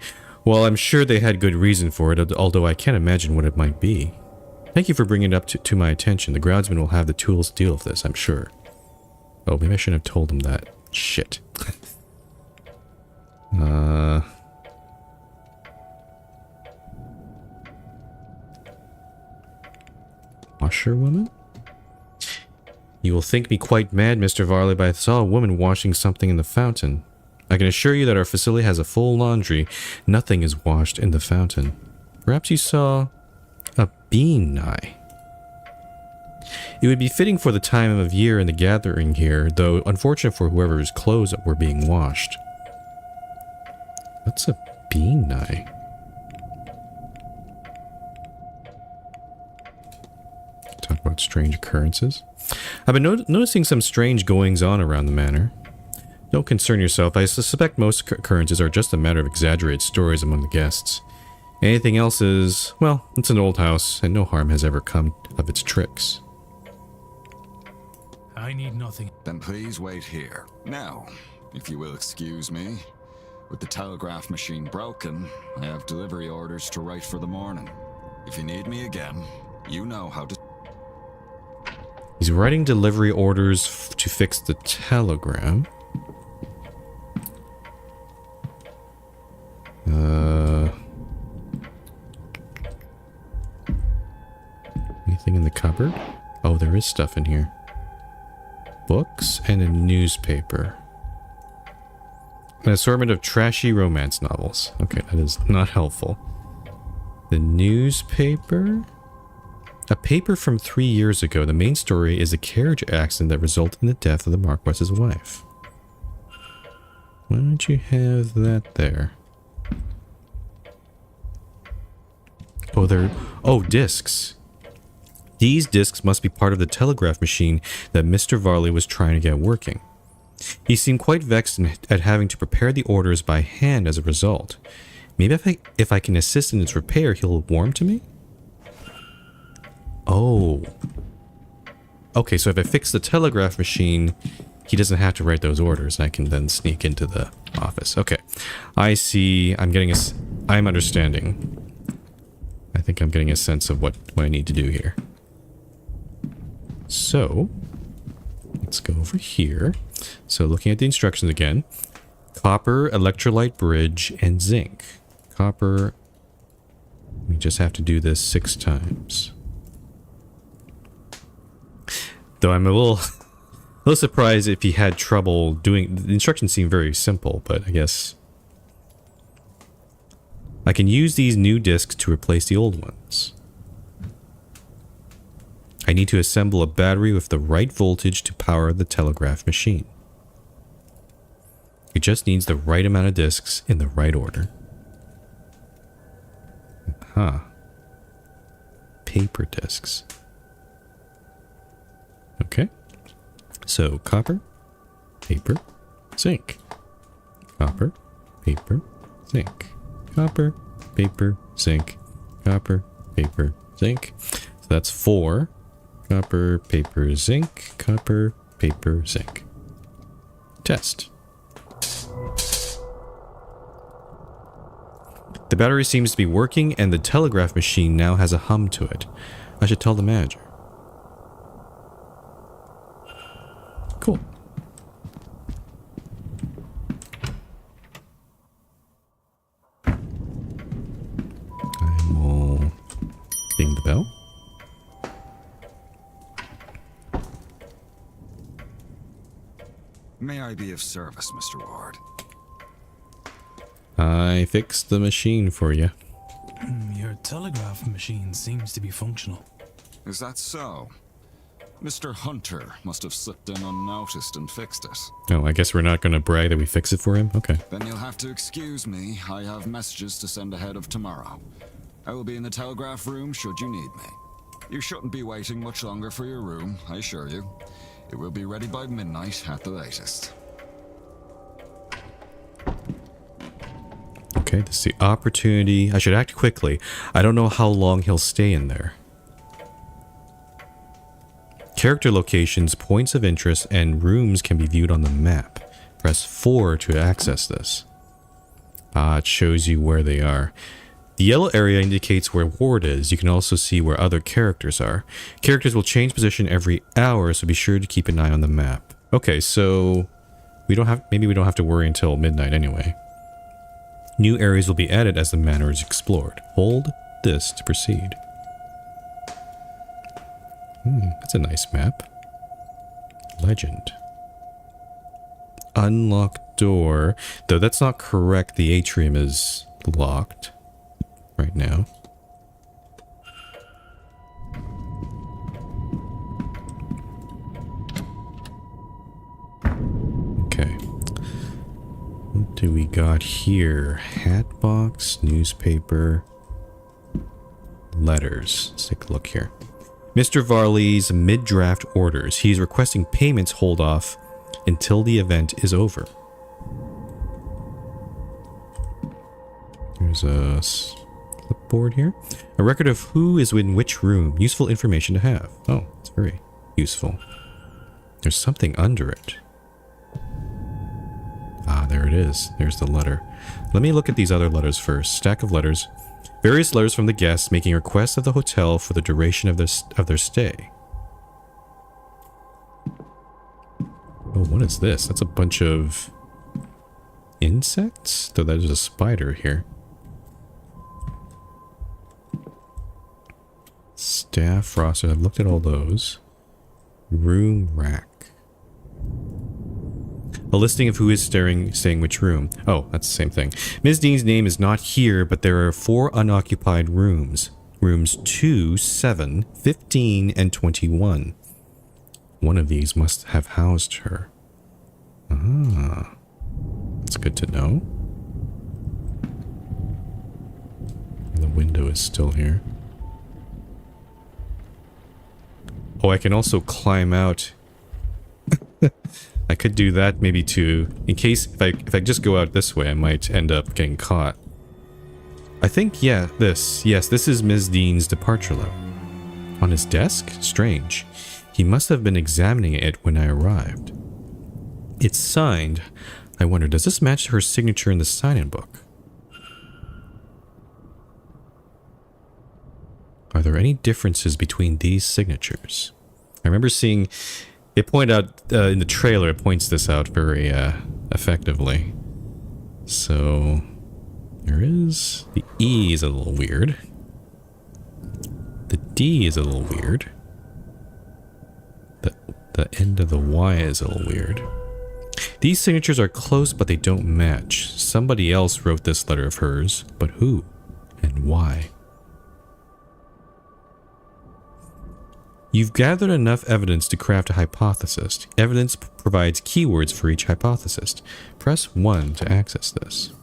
Well, I'm sure they had good reason for it, although I can't imagine what it might be. Thank you for bringing it up to my attention. The groundsman will have the tools to deal with this, I'm sure. Oh, maybe I shouldn't have told him that. Shit. Washerwoman? You will think me quite mad, Mr. Varley, but I saw a woman washing something in the fountain. I can assure you that our facility has a full laundry. Nothing is washed in the fountain. Perhaps you saw a bean eye. It would be fitting for the time of year and the gathering here, though unfortunate for whoever's clothes were being washed. What's a bean eye? Talk about strange occurrences. I've been noticing some strange goings on around the manor. Don't concern yourself. I suspect most occurrences are just a matter of exaggerated stories among the guests. Anything else is, well, it's an old house, and no harm has ever come of its tricks.
I need nothing.
Then please wait here. Now, if you will excuse me, with the telegraph machine broken, I have delivery orders to write for the morning. If you need me again, you know how to...
He's writing delivery orders to fix the telegram. Anything in the cupboard? Oh, there is stuff in here. Books and a newspaper. An assortment of trashy romance novels. Okay, that is not helpful. The newspaper? A paper from 3 years ago. The main story is a carriage accident that resulted in the death of the Marquess's wife. Why don't you have that there? Oh, discs. These discs must be part of the telegraph machine that Mr. Varley was trying to get working. He seemed quite vexed at having to prepare the orders by hand as a result. Maybe if I can assist in its repair, he'll warm to me? Oh. Okay, so if I fix the telegraph machine, he doesn't have to write those orders, and I can then sneak into the office. Okay. I see. I'm understanding. I think I'm getting a sense of what I need to do here. So, let's go over here. So, looking at the instructions again. Copper, electrolyte bridge, and zinc. Copper. We just have to do this 6 times. Though I'm a little surprised if he had trouble doing... The instructions seem very simple, but I guess... I can use these new discs to replace the old ones. I need to assemble a battery with the right voltage to power the telegraph machine. It just needs the right amount of discs in the right order. Huh. Paper discs. Okay. So, copper, paper, zinc. Copper, paper, zinc. Copper, paper, zinc. Copper, paper, zinc. So that's 4. Copper, paper, zinc. Copper, paper, zinc. Test. The battery seems to be working, and the telegraph machine now has a hum to it. I should tell the manager. Cool. I will ding the bell.
May I be of service, Mr. Ward?
I fixed the machine for you.
Your telegraph machine seems to be functional.
Is that so? Mr. Hunter must have slipped in unnoticed and fixed it.
Oh, I guess we're not going to brag that we fix it for him? Okay.
Then you'll have to excuse me. I have messages to send ahead of tomorrow. I will be in the telegraph room should you need me. You shouldn't be waiting much longer for your room, I assure you. It will be ready by midnight at the latest.
Okay, this is the opportunity. I should act quickly. I don't know how long he'll stay in there. Character locations, points of interest, and rooms can be viewed on the map. Press 4 to access this. It shows you where they are. The yellow area indicates where Ward is. You can also see where other characters are. Characters will change position every hour, so be sure to keep an eye on the map. Okay, so maybe we don't have to worry until midnight anyway. New areas will be added as the manor is explored. Hold this to proceed. That's a nice map. Legend. Unlocked door. Though that's not correct. The atrium is locked right now. Okay. What do we got here? Hat box, newspaper, letters. Let's take a look here. Mr. Varley's mid-draft orders. He's requesting payments hold off until the event is over. There's a clipboard here. A record of who is in which room. Useful information to have. Oh, it's very useful. There's something under it. Ah, there it is. There's the letter. Let me look at these other letters first. Stack of letters. Various letters from the guests making requests of the hotel for the duration of their stay. Oh, what is this? That's a bunch of insects? Though there's a spider here. Staff roster. I've looked at all those. Room rack. A listing of who is staying which room. Oh, that's the same thing. Ms. Deane's name is not here, but there are 4 unoccupied rooms. Rooms 2, 7, 15, and 21. One of these must have housed her. Ah. That's good to know. The window is still here. Oh, I can also climb out. I could do that maybe too, in case if I just go out this way, I might end up getting caught. I think, yeah, this is Ms. Deane's departure letter. On his desk? Strange. He must have been examining it when I arrived. It's signed. I wonder, does this match her signature in the sign-in book? Are there any differences between these signatures? I remember seeing it pointed out in the trailer. It points this out very effectively. So there is the E is a little weird. The D is a little weird. The end of the Y is a little weird. These signatures are close, but they don't match. Somebody else wrote this letter of hers, but who and why? You've gathered enough evidence to craft a hypothesis. Evidence provides keywords for each hypothesis. Press 1 to access this.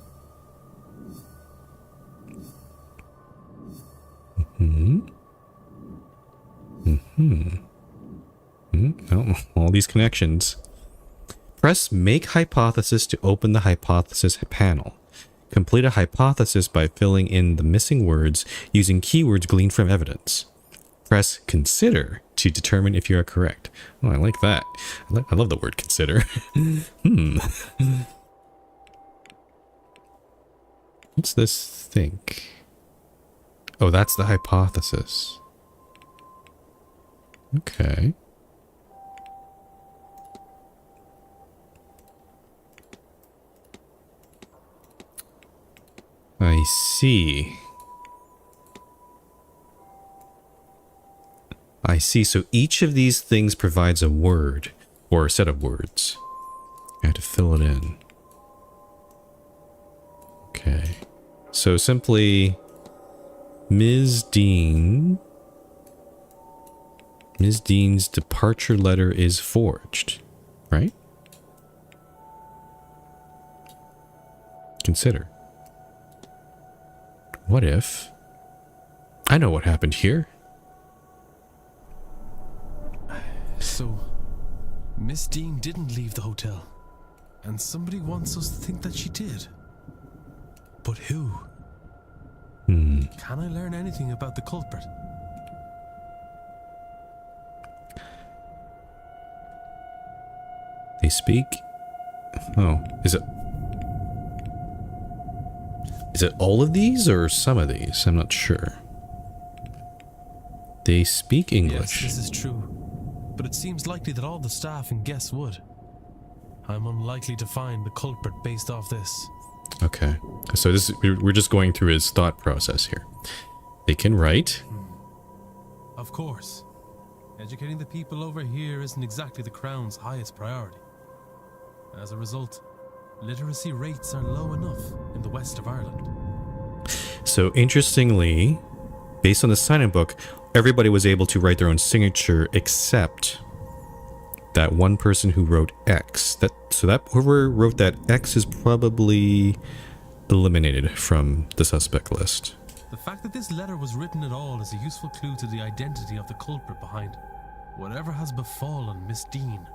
Oh, all these connections. Press Make Hypothesis to open the hypothesis panel. Complete a hypothesis by filling in the missing words using keywords gleaned from evidence. Press Consider to determine if you are correct. Oh, I like that. I love the word consider. What's this think? Oh, that's the hypothesis. Okay. I see. I see. So each of these things provides a word or a set of words. I have to fill it in. Okay. So simply Ms. Deane. Ms. Deane's departure letter is forged, right? Consider. What if? I know what happened here.
So, Miss Deane didn't leave the hotel, and somebody wants us to think that she did. But who? Can I learn anything about the culprit?
They speak. Oh, is it all of these or some of these? I'm not sure. They speak English.
Yes, this is true. But it seems likely that all the staff and guests would. I'm unlikely to find the culprit based off this.
Okay. So we're just going through his thought process here. They can write.
Of course. Educating the people over here isn't exactly the Crown's highest priority. As a result, literacy rates are low enough in the west of Ireland.
So interestingly, based on the sign-in book, everybody was able to write their own signature except that one person who wrote X. So whoever wrote that X is probably eliminated from the suspect list.
The fact that this letter was written at all is a useful clue to the identity of the culprit behind whatever has befallen Miss Deane.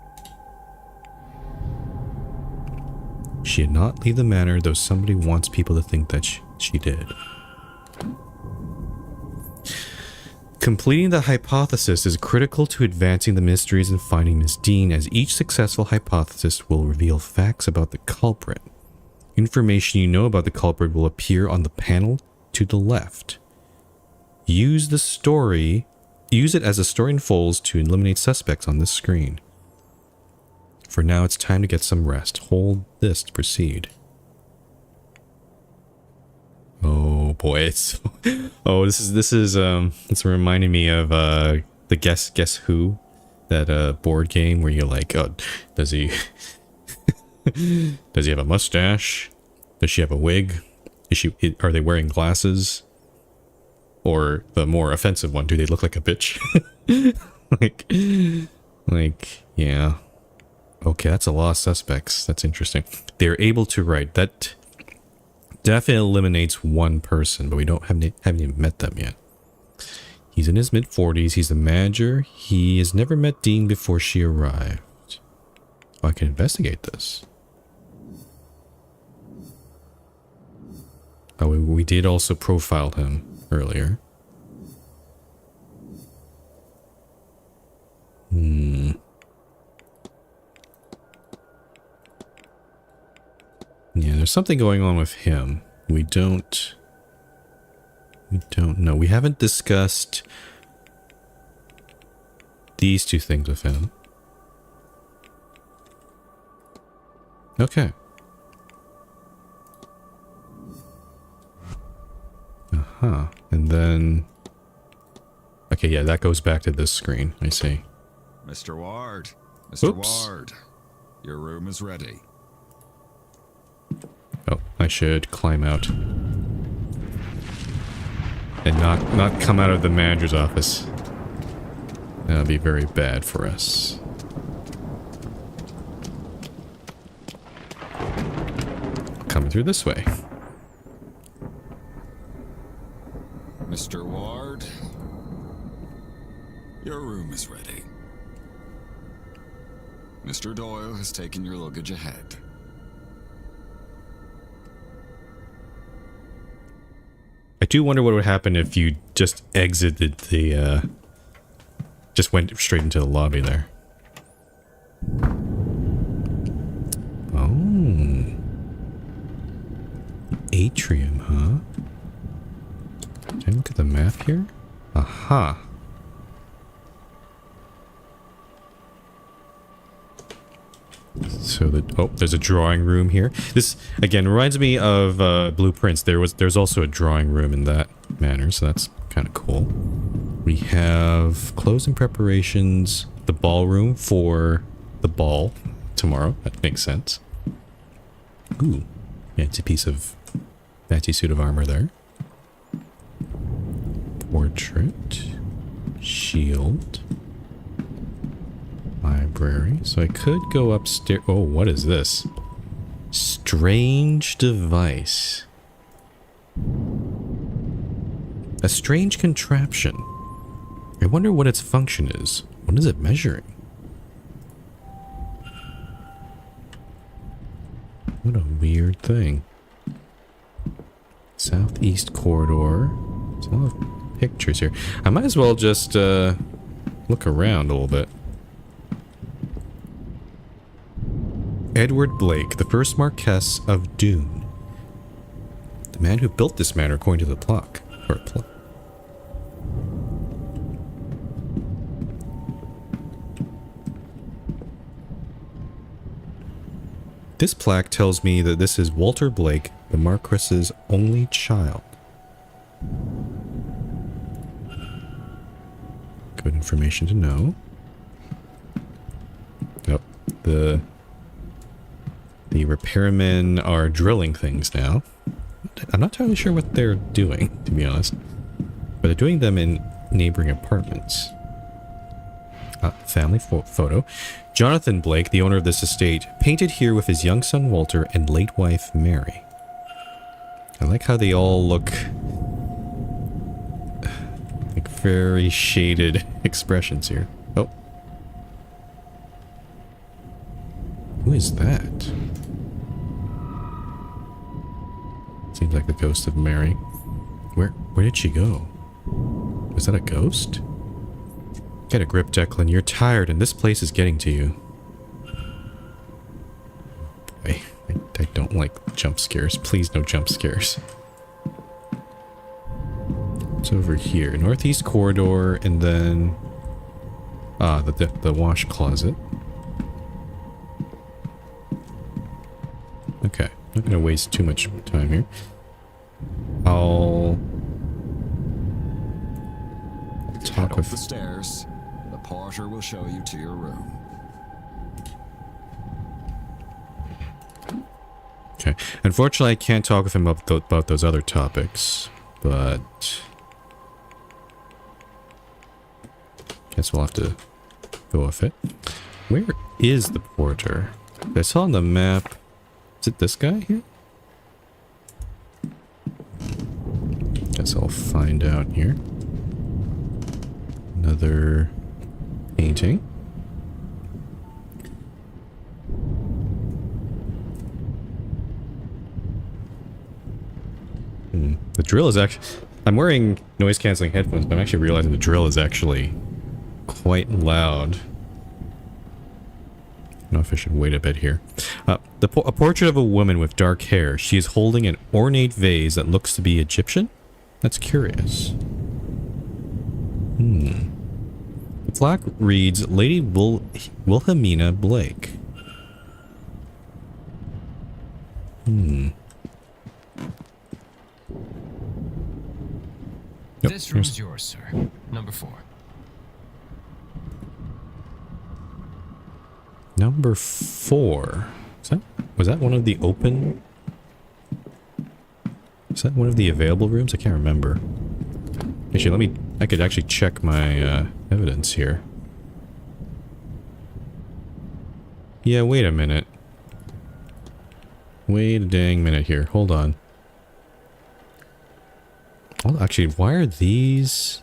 She did not leave the manor, though somebody wants people to think that she did. Completing the hypothesis is critical to advancing the mysteries and finding Miss Deane, as each successful hypothesis will reveal facts about the culprit. Information you know about the culprit will appear on the panel to the left. Use it as the story unfolds to eliminate suspects on this screen. For now, it's time to get some rest. Hold this to proceed. Oh boy, it's it's reminding me of the Guess Who, that board game where you're like, oh, does he have a mustache? Does she have a wig? Are they wearing glasses? Or the more offensive one, do they look like a bitch? like yeah. Okay, that's a lot of suspects. That's interesting. They're able to write. That definitely eliminates one person, but we haven't even met them yet. He's in his mid-40s. He's the manager. He has never met Deane before she arrived. Oh, I can investigate this. Oh, we did also profile him earlier. there's something going on with him. We don't know. We haven't discussed these two things with him. Okay. And then... Okay, yeah, that goes back to this screen. I see.
Mr. Ward. Mr.
Oops.
Ward. Your room is ready.
Oh, I should climb out. And not come out of the manager's office. That would be very bad for us. Coming through this way.
Mr. Ward. Your room is ready. Mr. Doyle has taken your luggage ahead.
I do wonder what would happen if you just exited the, just went straight into the lobby there. Oh. Atrium, huh? Can I look at the map here? Aha. So there's a drawing room here. This again reminds me of Blueprints. There's also a drawing room in that manner, so that's kind of cool. We have closing preparations, the ballroom for the ball tomorrow. That makes sense. Ooh, yeah, it's a piece of fancy suit of armor there. Portrait, shield. Library. So I could go upstairs. Oh, what is this? Strange device. A strange contraption. I wonder what its function is. What is it measuring? What a weird thing. Southeast corridor. There's a lot of pictures here. I might as well just look around a little bit. Edward Blake, the first Marquess of Deane. The man who built this manor according to the plaque. This plaque tells me that this is Walter Blake, the Marquess's only child. Good information to know. Oh, the repairmen are drilling things now. I'm not entirely sure what they're doing, to be honest. But they're doing them in neighboring apartments. Family photo. Jonathan Blake, the owner of this estate, painted here with his young son Walter and late wife Mary. I like how they all look like very shaded expressions here. Oh. Who is that? Seems like the ghost of Mary. Where did she go? Was that a ghost? Get a grip, Declan. You're tired and this place is getting to you. Boy, I don't like jump scares. Please no jump scares. It's over here. Northeast corridor and then... the wash closet. Okay. Not gonna waste too much time here. I'll talk
Head
with
up the stairs. The porter will show you to your room.
Okay. Unfortunately, I can't talk with him about those other topics, but guess we'll have to go with it. Where is the porter? I saw on the map. Is it this guy here? Guess I'll find out here. Another painting. The drill is actually... I'm wearing noise-canceling headphones, but I'm actually realizing the drill is actually quite loud. I don't know if I should wait a bit here. A portrait of a woman with dark hair. She is holding an ornate vase that looks to be Egyptian? That's curious. The plaque reads, Lady Wilhelmina Blake. Yep,
This room's yours, sir. Number 4.
Number 4. Was that one of the open? Is that one of the available rooms? I can't remember. Actually, I could actually check my evidence here. Yeah, wait a minute. Wait a dang minute here. Hold on. Well, actually, why are these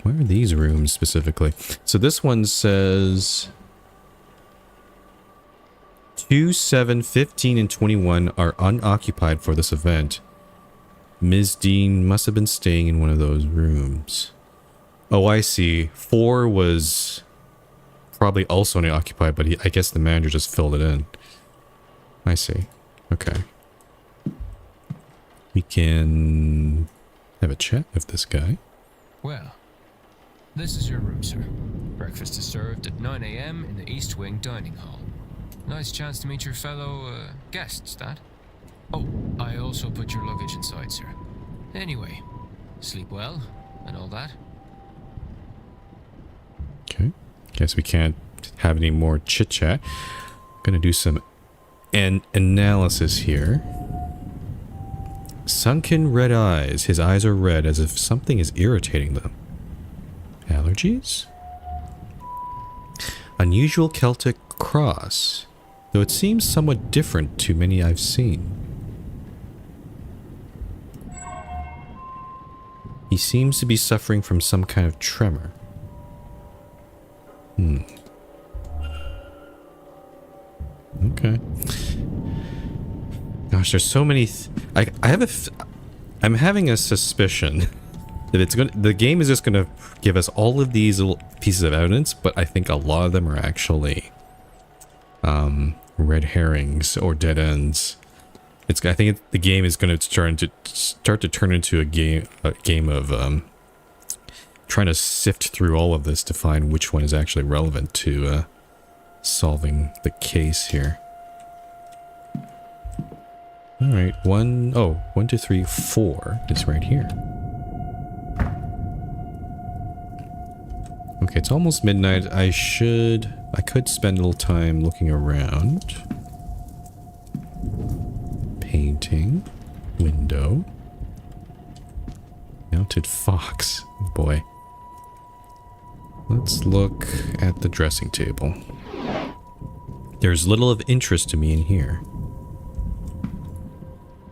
rooms specifically? So this one says 2, 7, 15, and 21 are unoccupied for this event. Ms. Deane must have been staying in one of those rooms. Oh, I see. 4 was probably also unoccupied, but I guess the manager just filled it in. I see. Okay. We can have a chat with this guy.
Well, this is your room, sir. Breakfast is served at 9 a.m. in the East Wing Dining Hall. Nice chance to meet your fellow guests, that. Oh, I also put your luggage inside, sir. Anyway, sleep well and all that.
Okay. Guess we can't have any more chit-chat. Gonna do some analysis here. Sunken red eyes. His eyes are red as if something is irritating them. Allergies? Unusual Celtic cross. Though it seems somewhat different to many I've seen. He seems to be suffering from some kind of tremor. Okay. Gosh, there's so many. I'm having a suspicion that the game is just gonna give us all of these little pieces of evidence, but I think a lot of them are actually red herrings or dead ends. I think the game is going to start to turn into a game of trying to sift through all of this to find which one is actually relevant to solving the case here. All right, 1, 2, 3, 4 is right here. Okay, it's almost midnight. I could spend a little time looking around. Painting. Window. Mounted fox. Boy. Let's look at the dressing table. There's little of interest to me in here.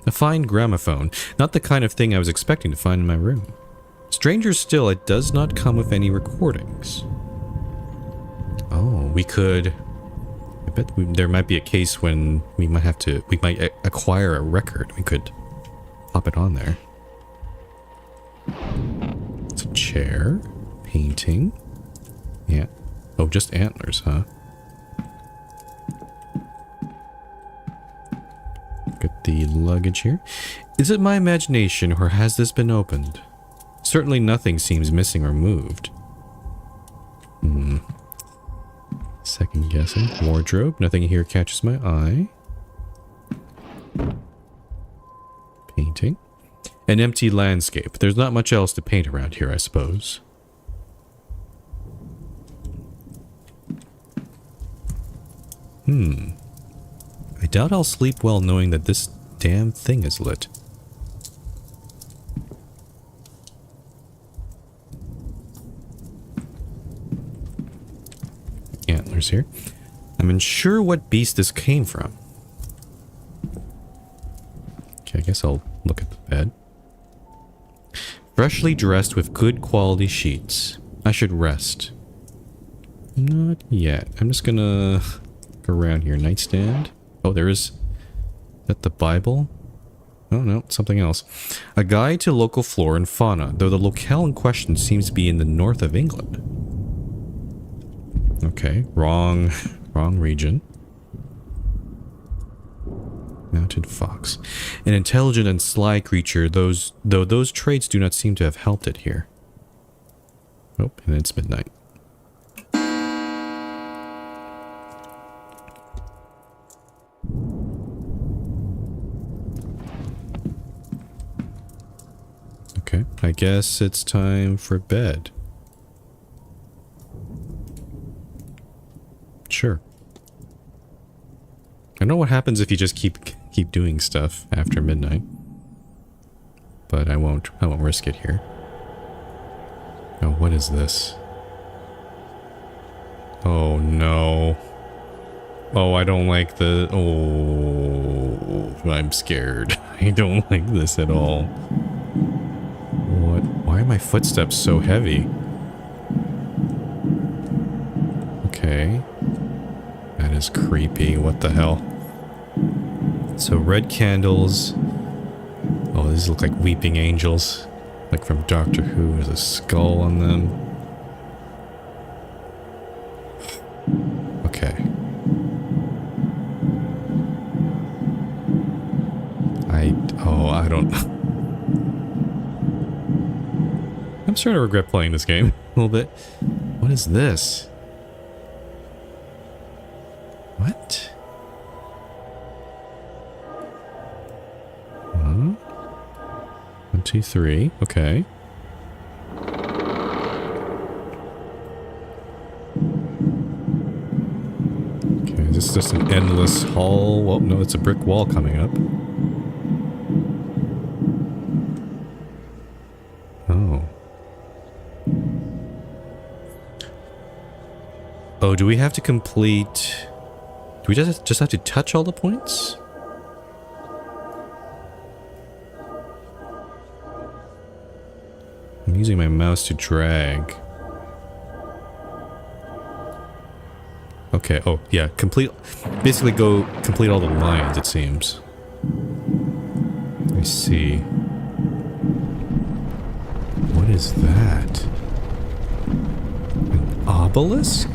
A fine gramophone. Not the kind of thing I was expecting to find in my room. Stranger still, it does not come with any recordings. Oh, we could... I bet there might be a case when we might acquire a record. We could pop it on there. It's a chair. Painting. Yeah. Oh, just antlers, huh? Got the luggage here. Is it my imagination or has this been opened? Certainly nothing seems missing or moved. Second guessing. Wardrobe. Nothing here catches my eye. Painting. An empty landscape. There's not much else to paint around here, I suppose. I doubt I'll sleep well knowing that this damn thing is lit. Antlers here. I'm unsure what beast this came from. Okay, I guess I'll look at the bed. Freshly dressed with good quality sheets. I should rest. Not yet. I'm just gonna go around here. Nightstand. Oh, there is... Is that the Bible? Oh, no, something else. A guide to local flora and fauna, though the locale in question seems to be in the north of England. Okay, wrong region. Mounted fox. An intelligent and sly creature, though those traits do not seem to have helped it here. Oh, and it's midnight. Okay, I guess it's time for bed. Sure. I don't know what happens if you just keep doing stuff after midnight. But I won't risk it here. Oh, what is this? Oh no. Oh, I don't like the... Oh, I'm scared. I don't like this at all. What? Why are my footsteps so heavy? Okay. That is creepy. What the hell? So red candles. Oh, these look like weeping angels. Like from Doctor Who. There's a skull on them. Okay. I don't... I'm starting to regret playing this game a little bit. What is this? What? Huh? 1, 2, 3. Okay. Okay, is this just an endless hall? Well, no, it's a brick wall coming up. Oh. Oh, do we have to complete... Do we just have to touch all the points? I'm using my mouse to drag. Okay, oh, yeah, complete... Basically complete all the lines, it seems. Let me see. What is that? An obelisk?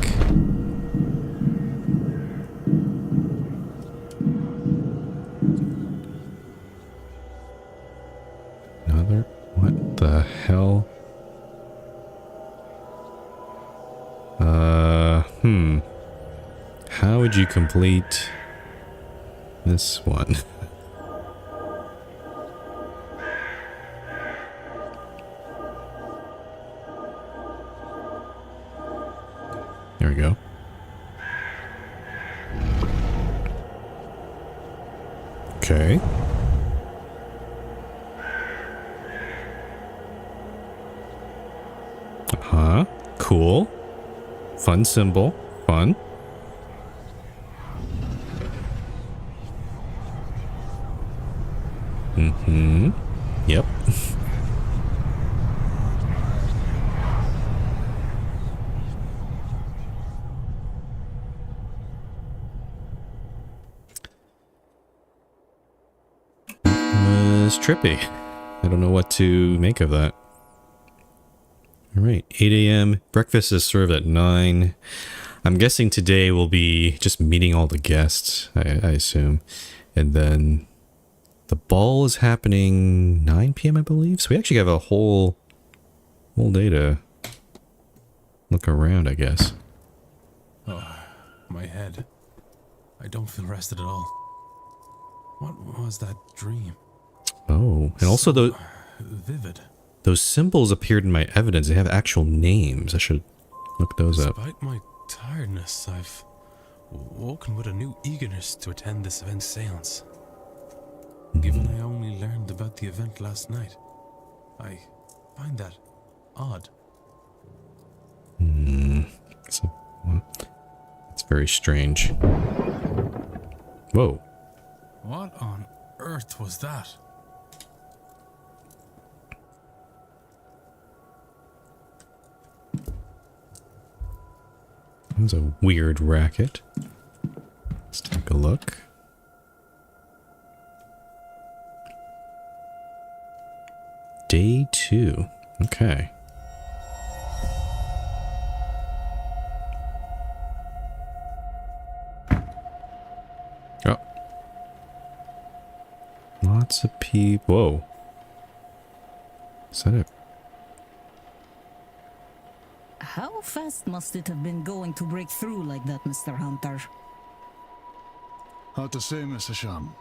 Another? What the hell? How would you complete this one? There we go. Okay. Uh-huh. Cool. Fun symbol. Fun. Mm-hmm. Yep. Was trippy. I don't know what to make of that. Alright, 8 a.m. Breakfast is served at 9. I'm guessing today will be just meeting all the guests, I assume. And then the ball is happening 9 p.m. I believe. So we actually have a whole day to look around, I guess.
Oh, my head. I don't feel rested at all. What was that dream?
Oh, and also
So vivid.
those symbols appeared in my evidence. They have actual names. I should look those up.
Despite my tiredness, I've woken with a new eagerness to attend this event's seance. Given I only learned about the event last night, I find that odd.
So, it's very strange. Whoa.
What on earth was that?
That was a weird racket. Let's take a look. Day 2. Okay. Oh. Whoa. Is that it?
How fast must it have been going to break through like that, Mr. Hunter?
Hard to say, Mr. Sham.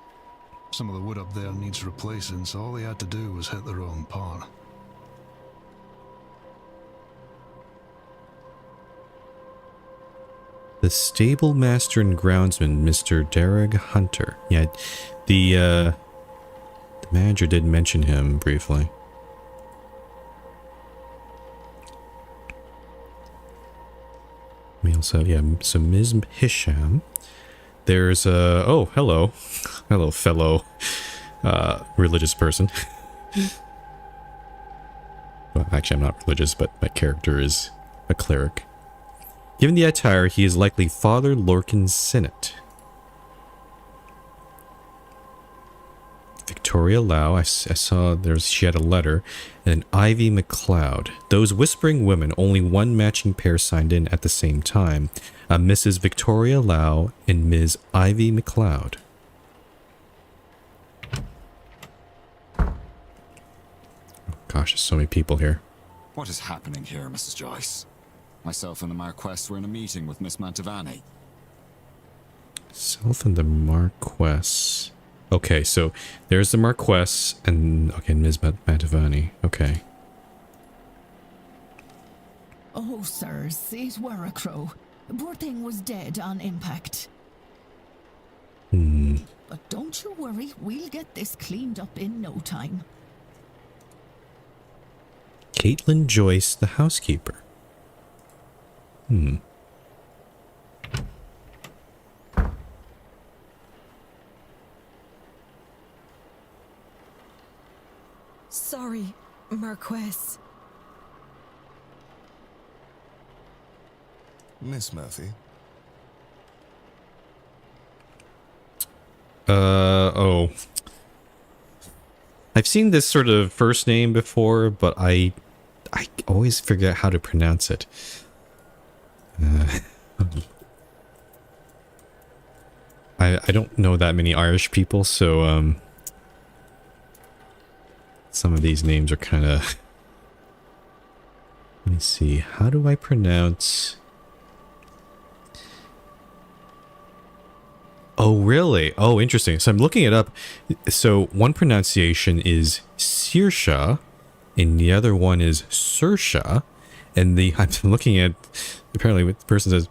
Some of the wood up there needs replacing, so all they had to do was hit the wrong part.
The stable master and groundsman, Mr. Derek Hunter. Yeah, the manager did mention him briefly. We also, yeah, so Ms. Hisham. There's oh, hello. Hello, fellow religious person. Well, actually, I'm not religious, but my character is a cleric. Given the attire, he is likely Father Lorcan Sinnott. Victoria Lau, I saw she had a letter, and an Ivy McLeod. Those whispering women, only one matching pair signed in at the same time. Mrs. Victoria Lau and Ms. Ivy McLeod. Oh, gosh, there's so many people here.
What is happening here, Mrs. Joyce? Myself and the Marquess were in a meeting with Miss Mantovani.
Self and the Marquess. Okay, so there's the Marquess and okay, Ms. Mantovani. Okay.
Oh, sirs, it were a crow. Poor thing was dead on impact. But don't you worry, we'll get this cleaned up in no time.
Caitlin Joyce, the housekeeper.
Sorry, Marquess.
Miss Murphy.
Oh. I've seen this sort of first name before, but I always forget how to pronounce it. I don't know that many Irish people, so some of these names are kind of. Let me see. How do I pronounce? Oh, really? Oh, interesting. So I'm looking it up. So one pronunciation is Saoirse, and the other one is Saoirse. And I'm looking at, apparently what the person says,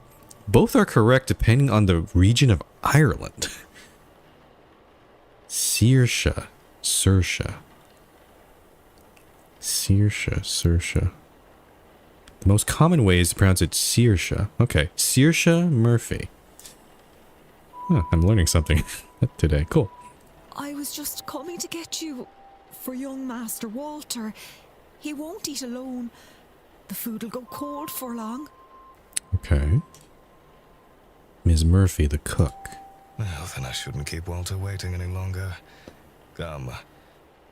both are correct depending on the region of Ireland. Saoirse, Saoirse. Saoirse, Saoirse. The most common way is to pronounce it Saoirse. Okay, Saoirse Murphy. Huh, I'm learning something today. Cool.
I was just coming to get you for young Master Walter. He won't eat alone. The food'll go cold for long.
Okay. Ms. Murphy, the cook.
Well, then I shouldn't keep Walter waiting any longer. Come,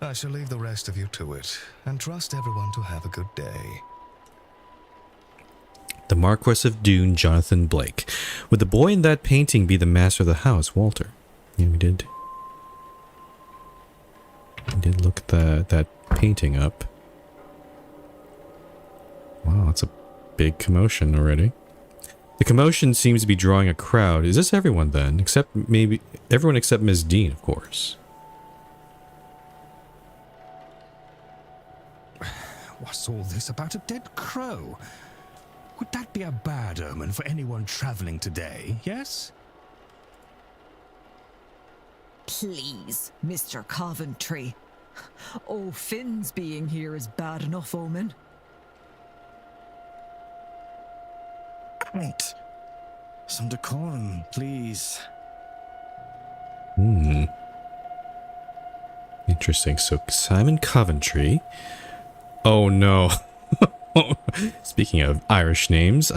I shall leave the rest of you to it, and trust everyone to have a good day.
The Marquess of Doone, Jonathan Blake. Would the boy in that painting be the master of the house, Walter? Yeah, we did. We did look at that painting up. Wow, it's a big commotion already. The commotion seems to be drawing a crowd. Is this everyone then? Except maybe everyone except Ms. Deane, of course.
What's all this about a dead crow? Would that be a bad omen for anyone traveling today, yes?
Please, Mr. Coventry. Oh, Finn's being here is bad enough omen.
Wait. Some decorum, please.
Interesting. So Simon Coventry. Oh no. Speaking of Irish names,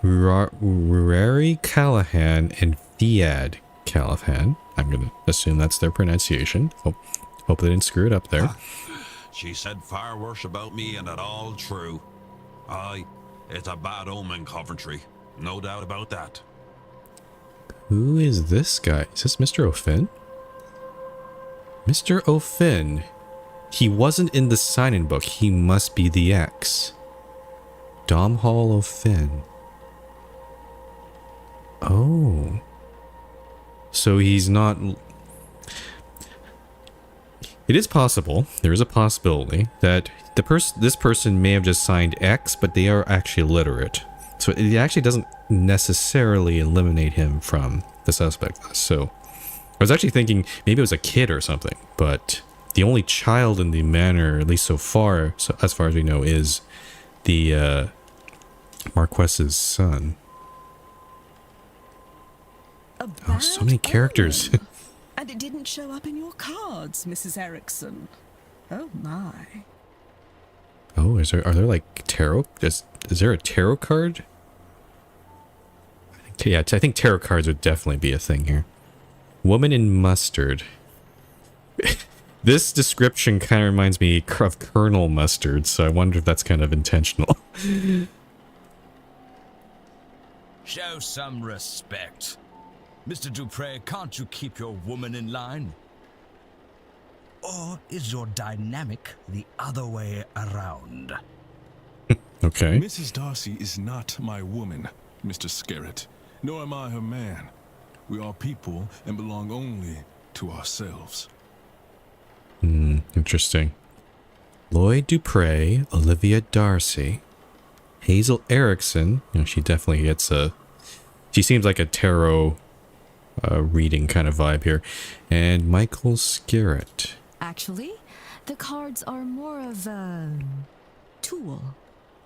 Rory Callahan and Fiad Callahan. I'm gonna assume that's their pronunciation. Hope they didn't screw it up there.
She said far worse about me, and it all true. Aye, it's a bad omen, Coventry. No doubt about that.
Who is this guy? Is this Mr. O'Finn? Mr. O'Finn. He wasn't in the sign-in book. He must be the X. Domhall O'Finn. Oh. So he's not... It is possible, there is a possibility, that this person may have just signed X, but they are actually illiterate. So it actually doesn't necessarily eliminate him from the suspect list. So I was actually thinking maybe it was a kid or something, but the only child in the manor, at least so far, as far as we know, is the Marquess's son. Oh, so many characters.
And it didn't show up in your cards, Mrs. Erickson. Oh my.
Oh, are there like tarot? Is there a tarot card? I think tarot cards would definitely be a thing here. Woman in mustard. This description kind of reminds me of Colonel Mustard, so I wonder if that's kind of intentional.
Show some respect. Mr. Dupre, can't you keep your woman in line? Or is your dynamic the other way around?
Okay.
Mrs. Darcy is not my woman, Mr. Scarrett, nor am I her man. We are people and belong only to ourselves.
Interesting. Lloyd Dupre, Olivia Darcy, Hazel Erickson. You know, she definitely gets a... She seems like a tarot reading kind of vibe here. And Michael Scarrett.
Actually, the cards are more of a tool,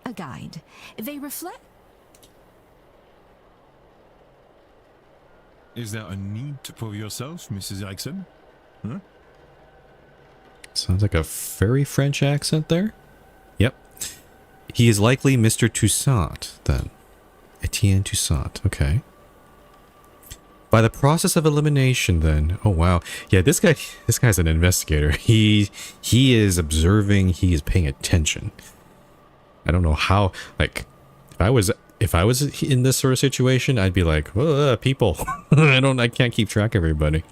a guide. They reflect...
Is there a need for yourself, Mrs. Erickson? Huh?
Sounds like a very French accent there. Yep. He is likely Mr. Toussaint, then. Etienne Toussaint, okay. By the process of elimination, then. Oh, wow. Yeah, this guy's an investigator. He is observing, he is paying attention. I don't know how, like, if I was in this sort of situation, I'd be like, oh, people. I can't keep track of everybody.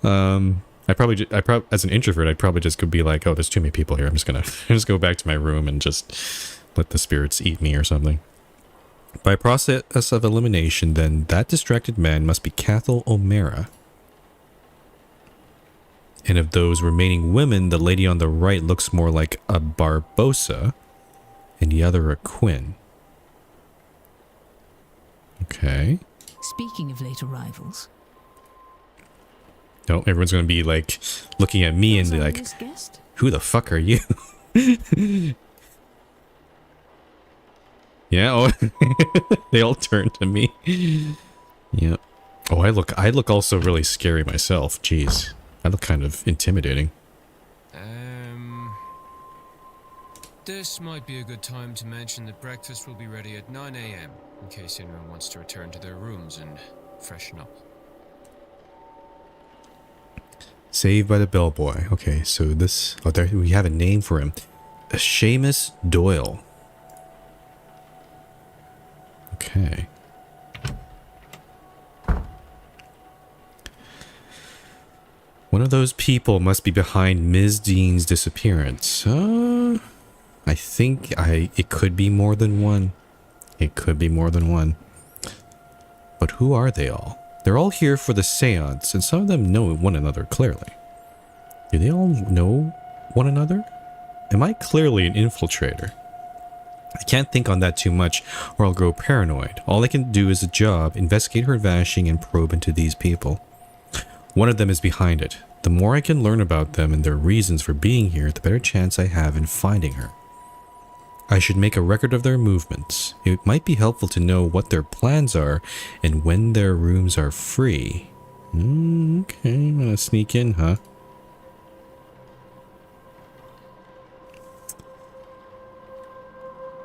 As an introvert, I'd probably just be like, oh, there's too many people here. I'm just gonna just go back to my room and just let the spirits eat me or something. By process of elimination, then, that distracted man must be Cathal O'Mara. And of those remaining women, the lady on the right looks more like a Barbosa, and the other a Quinn. Okay.
Speaking of late arrivals.
No, everyone's gonna be like looking at me and be like, who the fuck are you? Yeah, oh, they all turn to me. Yeah. Oh, I look also really scary myself. Jeez. I look kind of intimidating.
This might be a good time to mention that breakfast will be ready at 9 AM, in case anyone wants to return to their rooms and freshen up.
Saved by the bellboy. Okay, so this... Oh, there, we have a name for him. Seamus Doyle. Okay. One of those people must be behind Ms. Deane's disappearance. I think it could be more than one. It could be more than one. But who are they all? They're all here for the séance, and some of them know one another clearly. Do they all know one another? Am I clearly an infiltrator? I can't think on that too much, or I'll grow paranoid. All I can do is a job, investigate her vanishing, and probe into these people. One of them is behind it. The more I can learn about them and their reasons for being here, the better chance I have in finding her. I should make a record of their movements. It might be helpful to know what their plans are and when their rooms are free. Okay, I'm gonna sneak in, huh?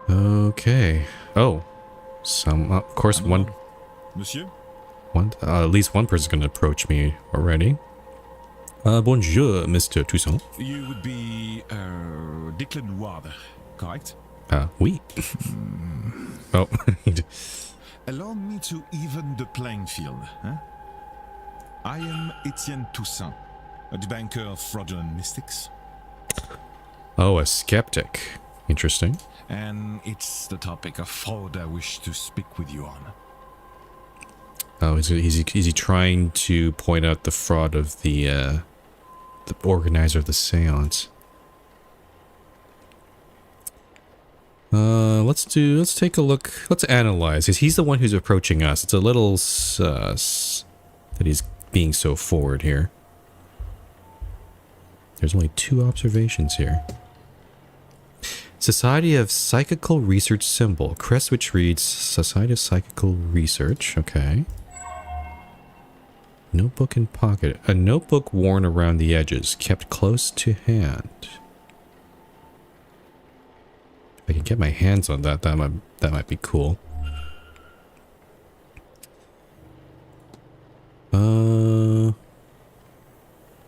Okay. Oh. Of course, one...
Monsieur?
At least one person's gonna approach me already. Bonjour, Mr. Toussaint.
You would be, Declan Water, correct?
Oui. Oh.
Allow me to even the playing field, huh? I am Etienne Toussaint, a debunker of fraudulent mystics.
Oh, a skeptic. Interesting.
And it's the topic of fraud I wish to speak with you on.
Oh, is he trying to point out the fraud of the organizer of the séance? Let's take a look. Let's analyze. He's the one who's approaching us. It's a little sus that he's being so forward here. There's only 2 observations here. Society of Psychical Research symbol. Crest which reads Society of Psychical Research. Okay. Notebook in pocket. A notebook worn around the edges, kept close to hand. If I can get my hands on that, that might be cool.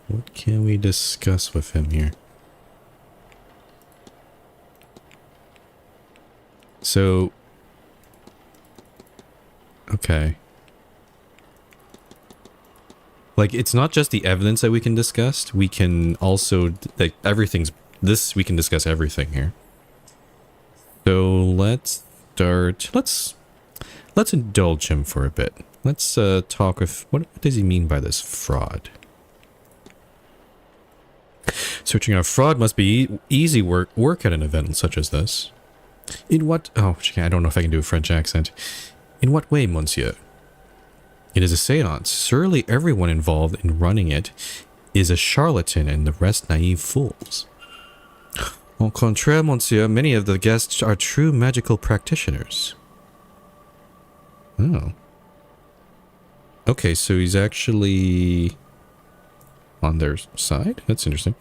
What can we discuss with him here? So, okay. Like, it's not just the evidence that we can discuss. We can also, like, we can discuss everything here. So let's start, let's indulge him for a bit. Let's talk with, what does he mean by this fraud? Searching out fraud must be easy work at an event such as this. In what, oh, I don't know if I can do a French accent. In what way, monsieur? It is a seance. Surely everyone involved in running it is a charlatan and the rest naive fools. Au contraire, monsieur, many of the guests are true magical practitioners. Oh. Okay, so he's actually on their side? That's interesting.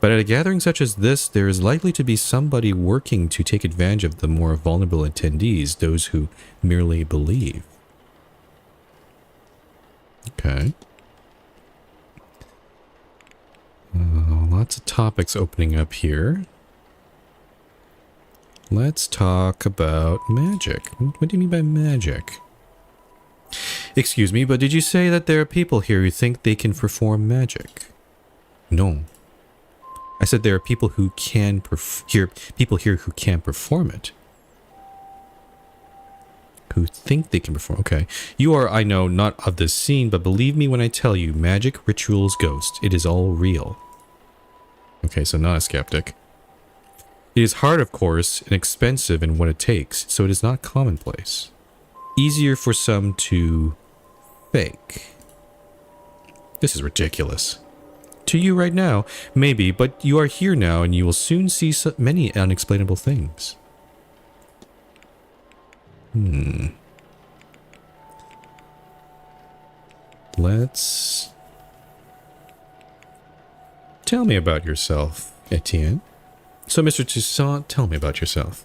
But at a gathering such as this, there is likely to be somebody working to take advantage of the more vulnerable attendees, those who merely believe. Okay. Lots of topics opening up here. Let's talk about magic. What do you mean by magic? Excuse me, but did you say that there are people here who think they can perform magic? No. I said there are people who can people here who can perform it. Who think they can perform. Okay. You are, I know, not of this scene, but believe me when I tell you, magic, rituals, ghosts, it is all real. Okay, so not a skeptic. It is hard, of course, and expensive in what it takes, so it is not commonplace. Easier for some to fake. This is ridiculous. To you right now, maybe, but you are here now and you will soon see so many unexplainable things. Let's... Tell me about yourself, Etienne. So, Mr. Toussaint, tell me about yourself.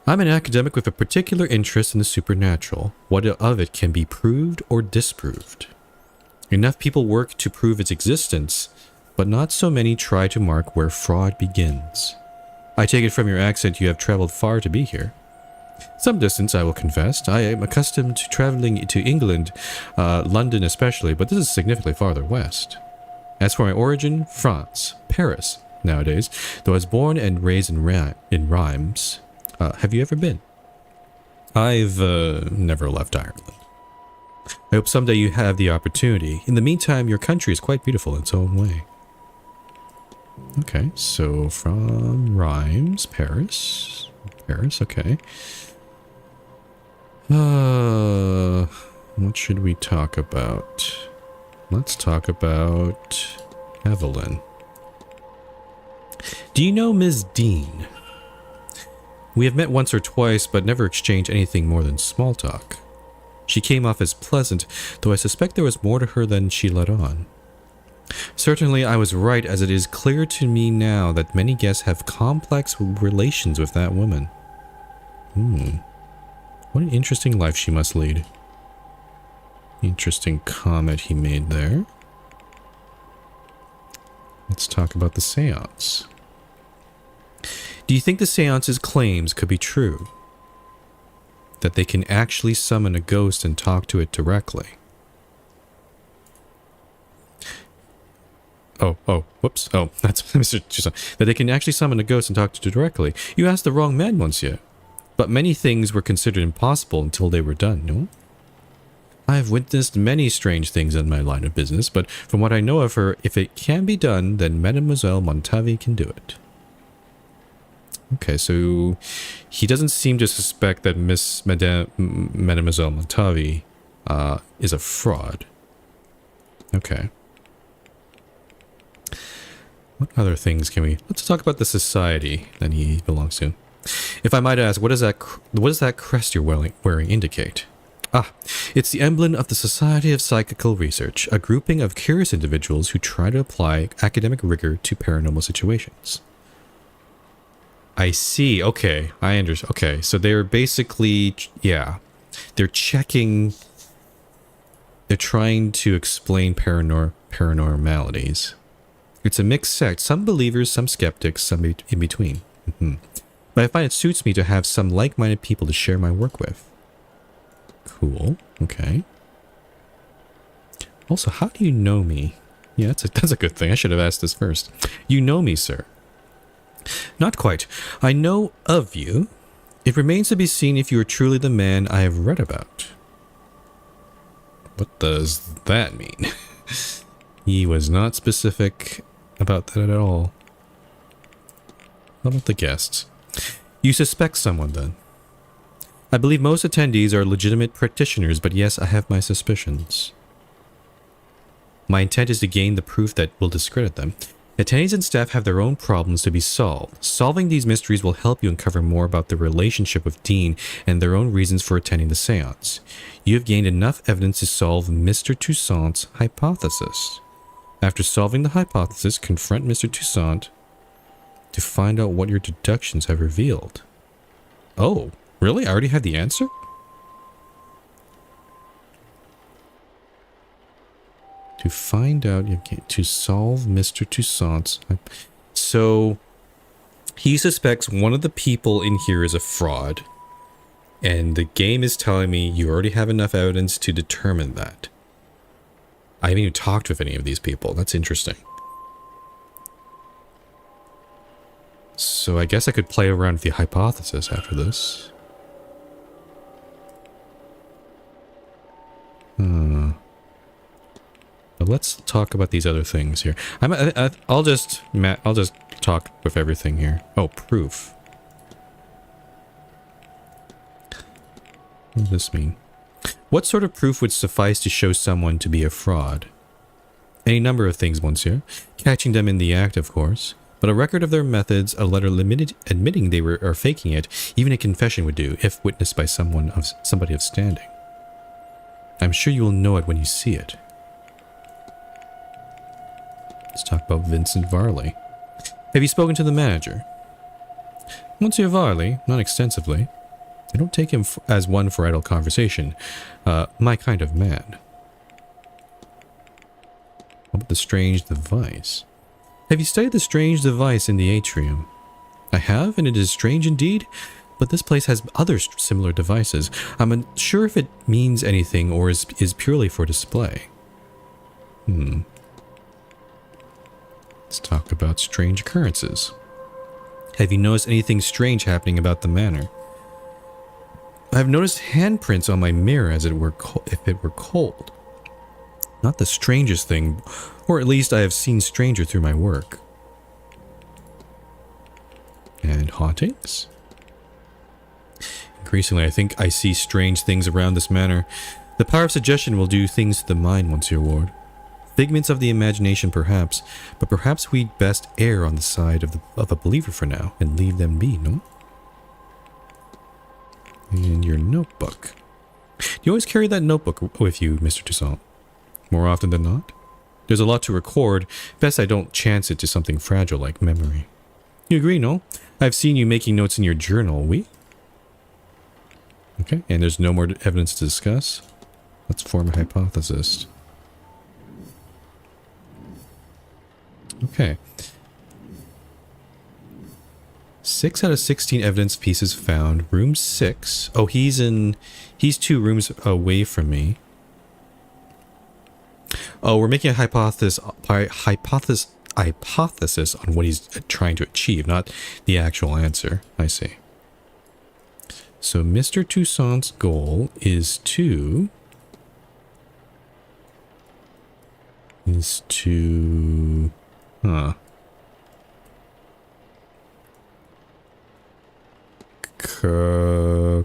I'm an academic with a particular interest in the supernatural. What of it can be proved or disproved? Enough people work to prove its existence, but not so many try to mark where fraud begins. I take it from your accent you have traveled far to be here. Some distance, I will confess. I am accustomed to traveling to England, London especially, but this is significantly farther west. As for my origin, France, Paris, nowadays, though I was born and raised in Reims. Have you ever been? I've never left Ireland. I hope someday you have the opportunity. In the meantime, your country is quite beautiful in its own way. Okay, so from Reims, Paris, okay. What should we talk about? Let's talk about Evelyn. Do you know Ms. Deane? We have met once or twice, but never exchanged anything more than small talk. She came off as pleasant, though I suspect there was more to her than she let on. Certainly I was right, as it is clear to me now that many guests have complex relations with that woman. What an interesting life she must lead. Interesting comment he made there. Let's talk about the séance. Do you think the séance's claims could be true? That they can actually summon a ghost and talk to it directly? Whoops. Oh, that's Mr. Toussaint. That they can actually summon a ghost and talk to directly. You asked the wrong man, monsieur. But many things were considered impossible until they were done, no? I have witnessed many strange things in my line of business, but from what I know of her, if it can be done, then Mademoiselle Montavi can do it. Okay, so he doesn't seem to suspect that Mademoiselle Montavi is a fraud. Okay. What other things can we... Let's talk about the society that he belongs to. If I might ask, what does that crest you're wearing indicate? Ah, it's the emblem of the Society of Psychical Research, a grouping of curious individuals who try to apply academic rigor to paranormal situations. I see. Okay, I understand. Okay, so they're basically... Yeah. They're checking... They're trying to explain paranormalities. It's a mixed sect. Some believers, some skeptics, some in between. But I find it suits me to have some like-minded people to share my work with. Cool. Okay. Also, how do you know me? Yeah, that's a good thing. I should have asked this first. You know me, sir. Not quite. I know of you. It remains to be seen if you are truly the man I have read about. What does that mean? He was not specific about that at all. How about the guests? You suspect someone, then? I believe most attendees are legitimate practitioners, but yes, I have my suspicions. My intent is to gain the proof that will discredit them. Attendees and staff have their own problems to be solved. Solving these mysteries will help you uncover more about the relationship with Deane and their own reasons for attending the séance. You have gained enough evidence to solve Mr. Toussaint's hypothesis. After solving the hypothesis, confront Mr. Toussaint to find out what your deductions have revealed. Oh, really? I already had the answer? To find out, to solve Mr. Toussaint's... So, he suspects one of the people in here is a fraud. And the game is telling me you already have enough evidence to determine that. I haven't even talked with any of these people. That's interesting. So I guess I could play around with the hypothesis after this. But let's talk about these other things here. I'll just talk with everything here. Oh, proof. What does this mean? What sort of proof would suffice to show someone to be a fraud? Any number of things, monsieur. Catching them in the act, of course. But a record of their methods, a letter admitting they are faking it, even a confession would do, if witnessed by somebody of standing. I'm sure you will know it when you see it. Let's talk about Vincent Varley. Have you spoken to the manager? Monsieur Varley, not extensively. I don't take him as one for idle conversation. My kind of man. What about the strange device? Have you studied the strange device in the atrium? I have, and it is strange indeed, but this place has other similar devices. I'm unsure if it means anything or is purely for display. Let's talk about strange occurrences. Have you noticed anything strange happening about the manor? I've noticed handprints on my mirror as if it were cold. Not the strangest thing, or at least I have seen stranger through my work. And hauntings? Increasingly, I think I see strange things around this manor. The power of suggestion will do things to the mind, Monsieur Ward. Figments of the imagination, perhaps, but perhaps we'd best err on the side of a believer for now and leave them be, no? And your notebook. You always carry that notebook with you, Mr. Toussaint. More often than not? There's a lot to record. Best I don't chance it to something fragile like memory. You agree, no? I've seen you making notes in your journal, oui? Okay, and there's no more evidence to discuss. Let's form a hypothesis. Okay. 6 out of 16 evidence pieces found. Room 6. Oh, he's 2 rooms away from me. Oh, we're making a hypothesis on what he's trying to achieve, not the actual answer. I see. So Mr. Toussaint's goal is to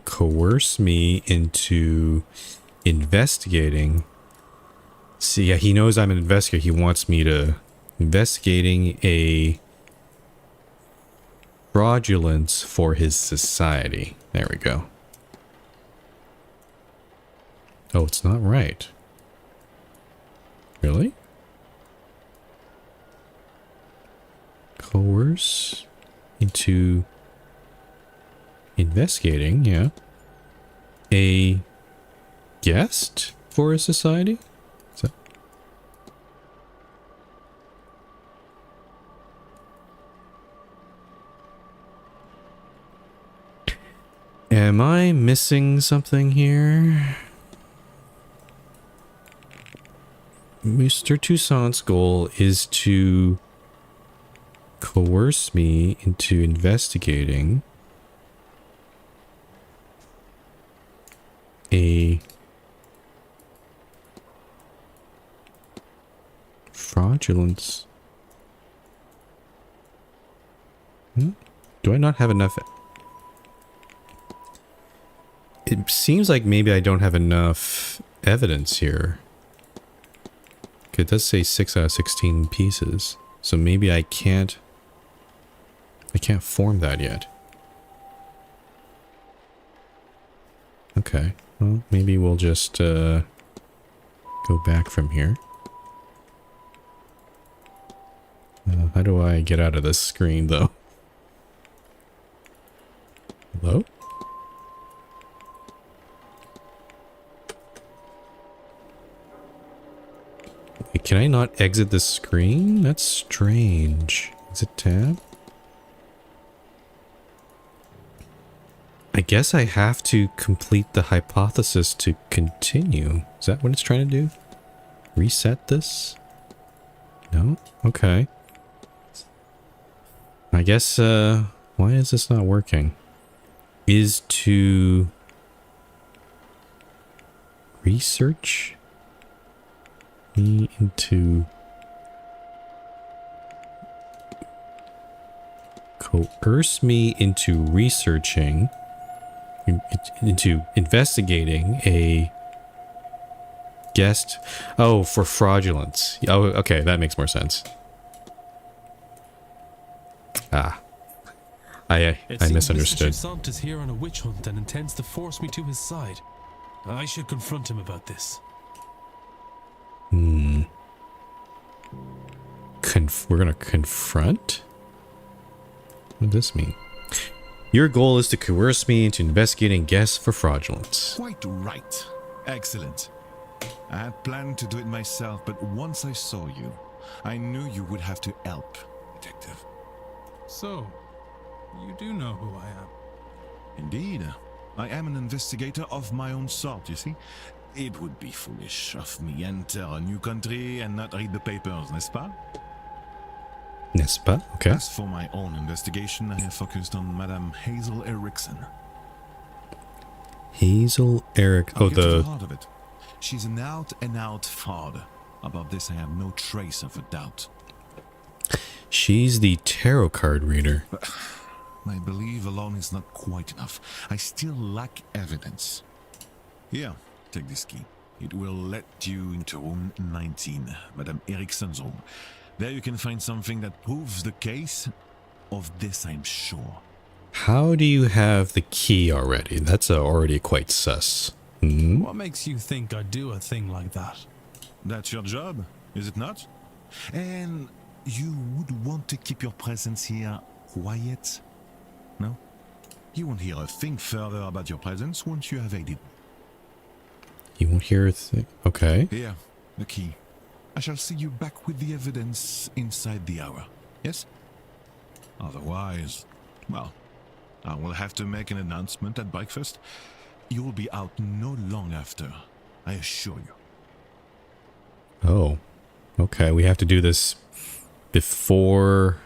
coerce me into investigating. See, yeah, he knows I'm an investigator. He wants me to investigating a fraudulence for his society. There we go. Oh, it's not right. Really? Coerce into investigating, yeah. A guest for a society? Is that... Am I missing something here? Mr. Toussaint's goal is to coerce me into investigating a fraudulence. Do I not have enough? It seems like maybe I don't have enough evidence here. It does say 6 out of 16 pieces, so maybe I can't form that yet. Okay, well, maybe we'll just go back from here. How do I get out of this screen, though? Hello? Wait, can I not exit this screen? That's strange. Exit tab? I guess I have to complete the hypothesis to continue. Is that what it's trying to do? Reset this? No? Okay. I guess, why is this not working? Is to research me into coerce me into researching into investigating a guest. Oh, for fraudulence. Oh, okay, that makes more sense. I misunderstood.
Mr. Toussaint is here on a witch hunt and intends to force me to his side. I should confront him about this.
We're gonna confront? What does this mean? Your goal is to coerce me into investigating guests for fraudulence.
Quite right. Excellent. I had planned to do it myself, but once I saw you, I knew you would have to help, Detective.
So, you do know who I am?
Indeed. I am an investigator of my own sort, you see. It would be foolish of me enter a new country and not read the papers, n'est-ce pas?
N'est-ce pas? Okay.
As for my own investigation, I have focused on Madame Hazel Erickson.
Hazel Eric.
I'll get to the heart of it. She's an out-and-out fraud. About this, I have no trace of a doubt.
She's the tarot card reader.
But my belief alone is not quite enough. I still lack evidence. Here, take this key. It will let you into room 19, Madame Erickson's room. There you can find something that proves the case. Of this, I'm sure.
How do you have the key already? That's already quite sus.
What makes you think I'd do a thing like that?
That's your job, is it not? And you would want to keep your presence here quiet? No? You won't hear a thing further about your presence once you have aided.
You won't hear a thing? Okay.
Here, the key. I shall see you back with the evidence inside the hour, yes? Otherwise, well, I will have to make an announcement at breakfast. You will be out no long after, I assure you.
Oh, Okay, we have to do this before...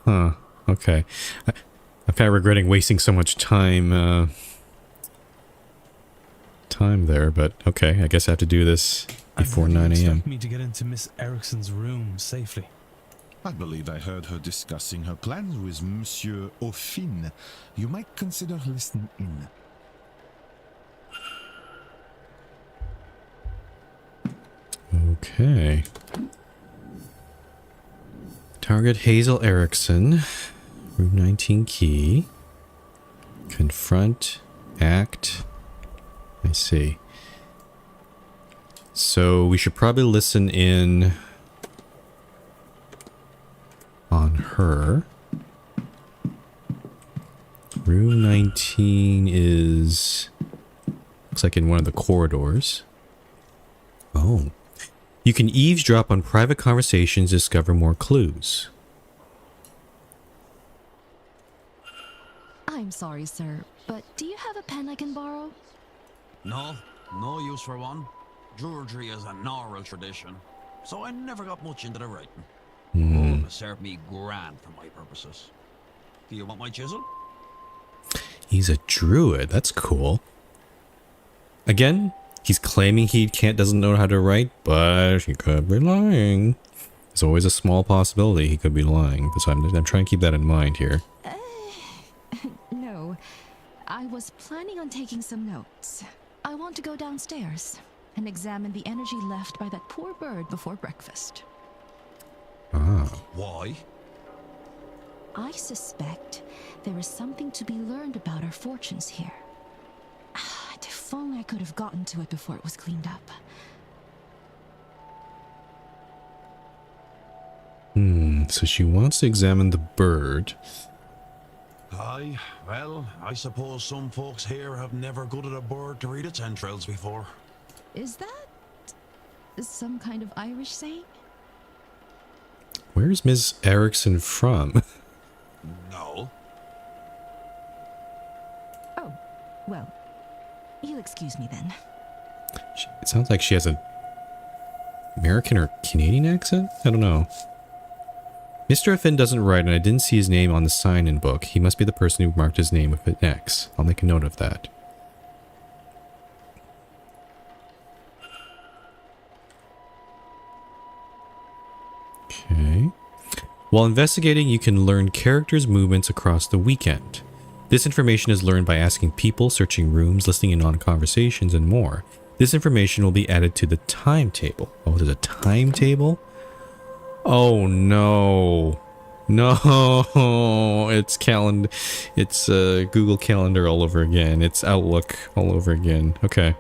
Huh, okay. I'm kind of regretting wasting so much time, time there, but okay, I guess I have to do this before 9 a.m.
Expect me to get into Miss Erickson's room safely.
I believe I heard her discussing her plans with Monsieur Aufin. You might consider listening in.
Okay. Target Hazel Erickson. Room 19 key. Confront. Act. I see. So we should probably listen in on her. Room 19 is... looks like in one of the corridors. Oh. You can eavesdrop on private conversations to discover more clues.
I'm sorry, sir, but do you have a pen I can borrow?
No, no use for one. Druidry is an oral tradition, so I never got much into the writing. Oh, it served me grand for my purposes. Do you want my chisel?
He's a druid. That's cool. Again, he's claiming he doesn't know how to write, but he could be lying. There's always a small possibility he could be lying, so I'm trying to keep that in mind here.
No, I was planning on taking some notes. I want to go downstairs and examine the energy left by that poor bird before breakfast.
Ah.
Why?
I suspect there is something to be learned about our fortunes here. If only I could have gotten to it before it was cleaned up.
So she wants to examine the bird.
Aye, well, I suppose some folks here have never gutted a bird to read its entrails before.
Is that some kind of Irish saying?
Where's Miss Erickson from?
No.
Oh, well, you'll excuse me then.
It sounds like she has an American or Canadian accent? I don't know. Mr. Affin doesn't write, and I didn't see his name on the sign-in book. He must be the person who marked his name with an X. I'll make a note of that. Okay. While investigating, you can learn characters' movements across the weekend. This information is learned by asking people, searching rooms, listening in on conversations, and more. This information will be added to the timetable. Oh, there's a timetable? Oh no. No, it's calendar. It's Google Calendar all over again. It's Outlook all over again. Okay.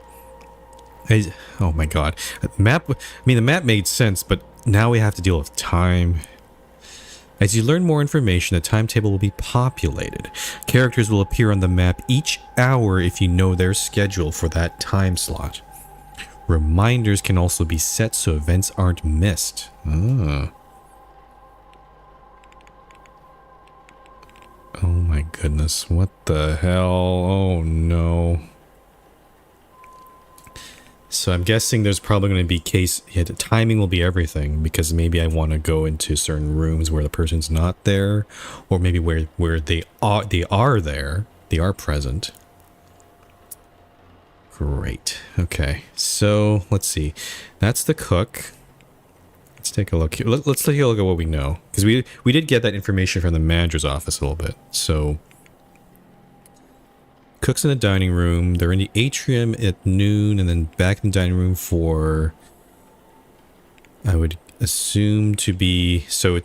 Oh my god. Map, the map made sense, but now we have to deal with time. As you learn more information, the timetable will be populated. Characters will appear on the map each hour if you know their schedule for that time slot. Reminders can also be set so events aren't missed. Ah. Oh my goodness, what the hell? Oh no. So I'm guessing there's probably going to be the timing will be everything, because maybe I want to go into certain rooms where the person's not there, or maybe where they are there, they are present. Great. Okay, so let's see. That's the cook. Let's take a look here. Let's take a look at what we know, because we did get that information from the manager's office a little bit. So cooks in the dining room. They're in the atrium at noon, and then back in the dining room for, I would assume to be, so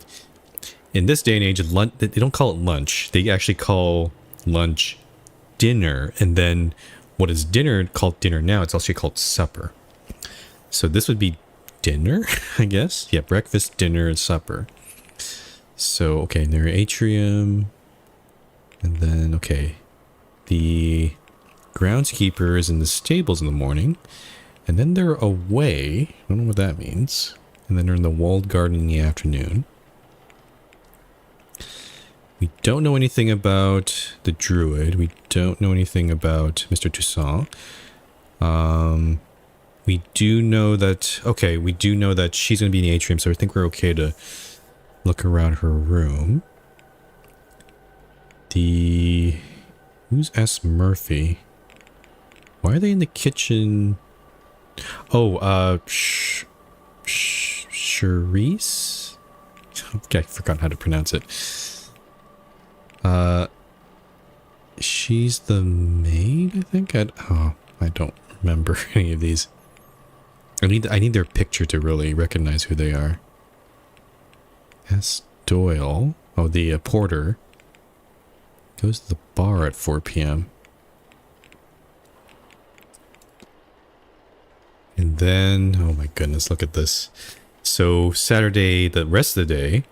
in this day and age, lunch, they don't call it lunch. They actually call lunch dinner, and then what is dinner called dinner now, it's actually called supper. So this would be dinner, I guess. Yeah, breakfast, dinner, and supper. So, okay, their atrium, and then, okay, the groundskeeper is in the stables in the morning, and then they're away. I don't know what that means. And then they're in the walled garden in the afternoon. We don't know anything about the druid. We don't know anything about Mr. Toussaint. We do know that... Okay, we do know that she's going to be in the atrium, so I think we're okay to look around her room. Who's S. Murphy? Why are they in the kitchen? Oh, Charisse? Okay, I forgot how to pronounce it. She's the maid, I think? I don't remember any of these. I need their picture to really recognize who they are. S. Doyle. Oh, the porter. Goes to the bar at 4 p.m. And then, oh my goodness, look at this. So Saturday, the rest of the day.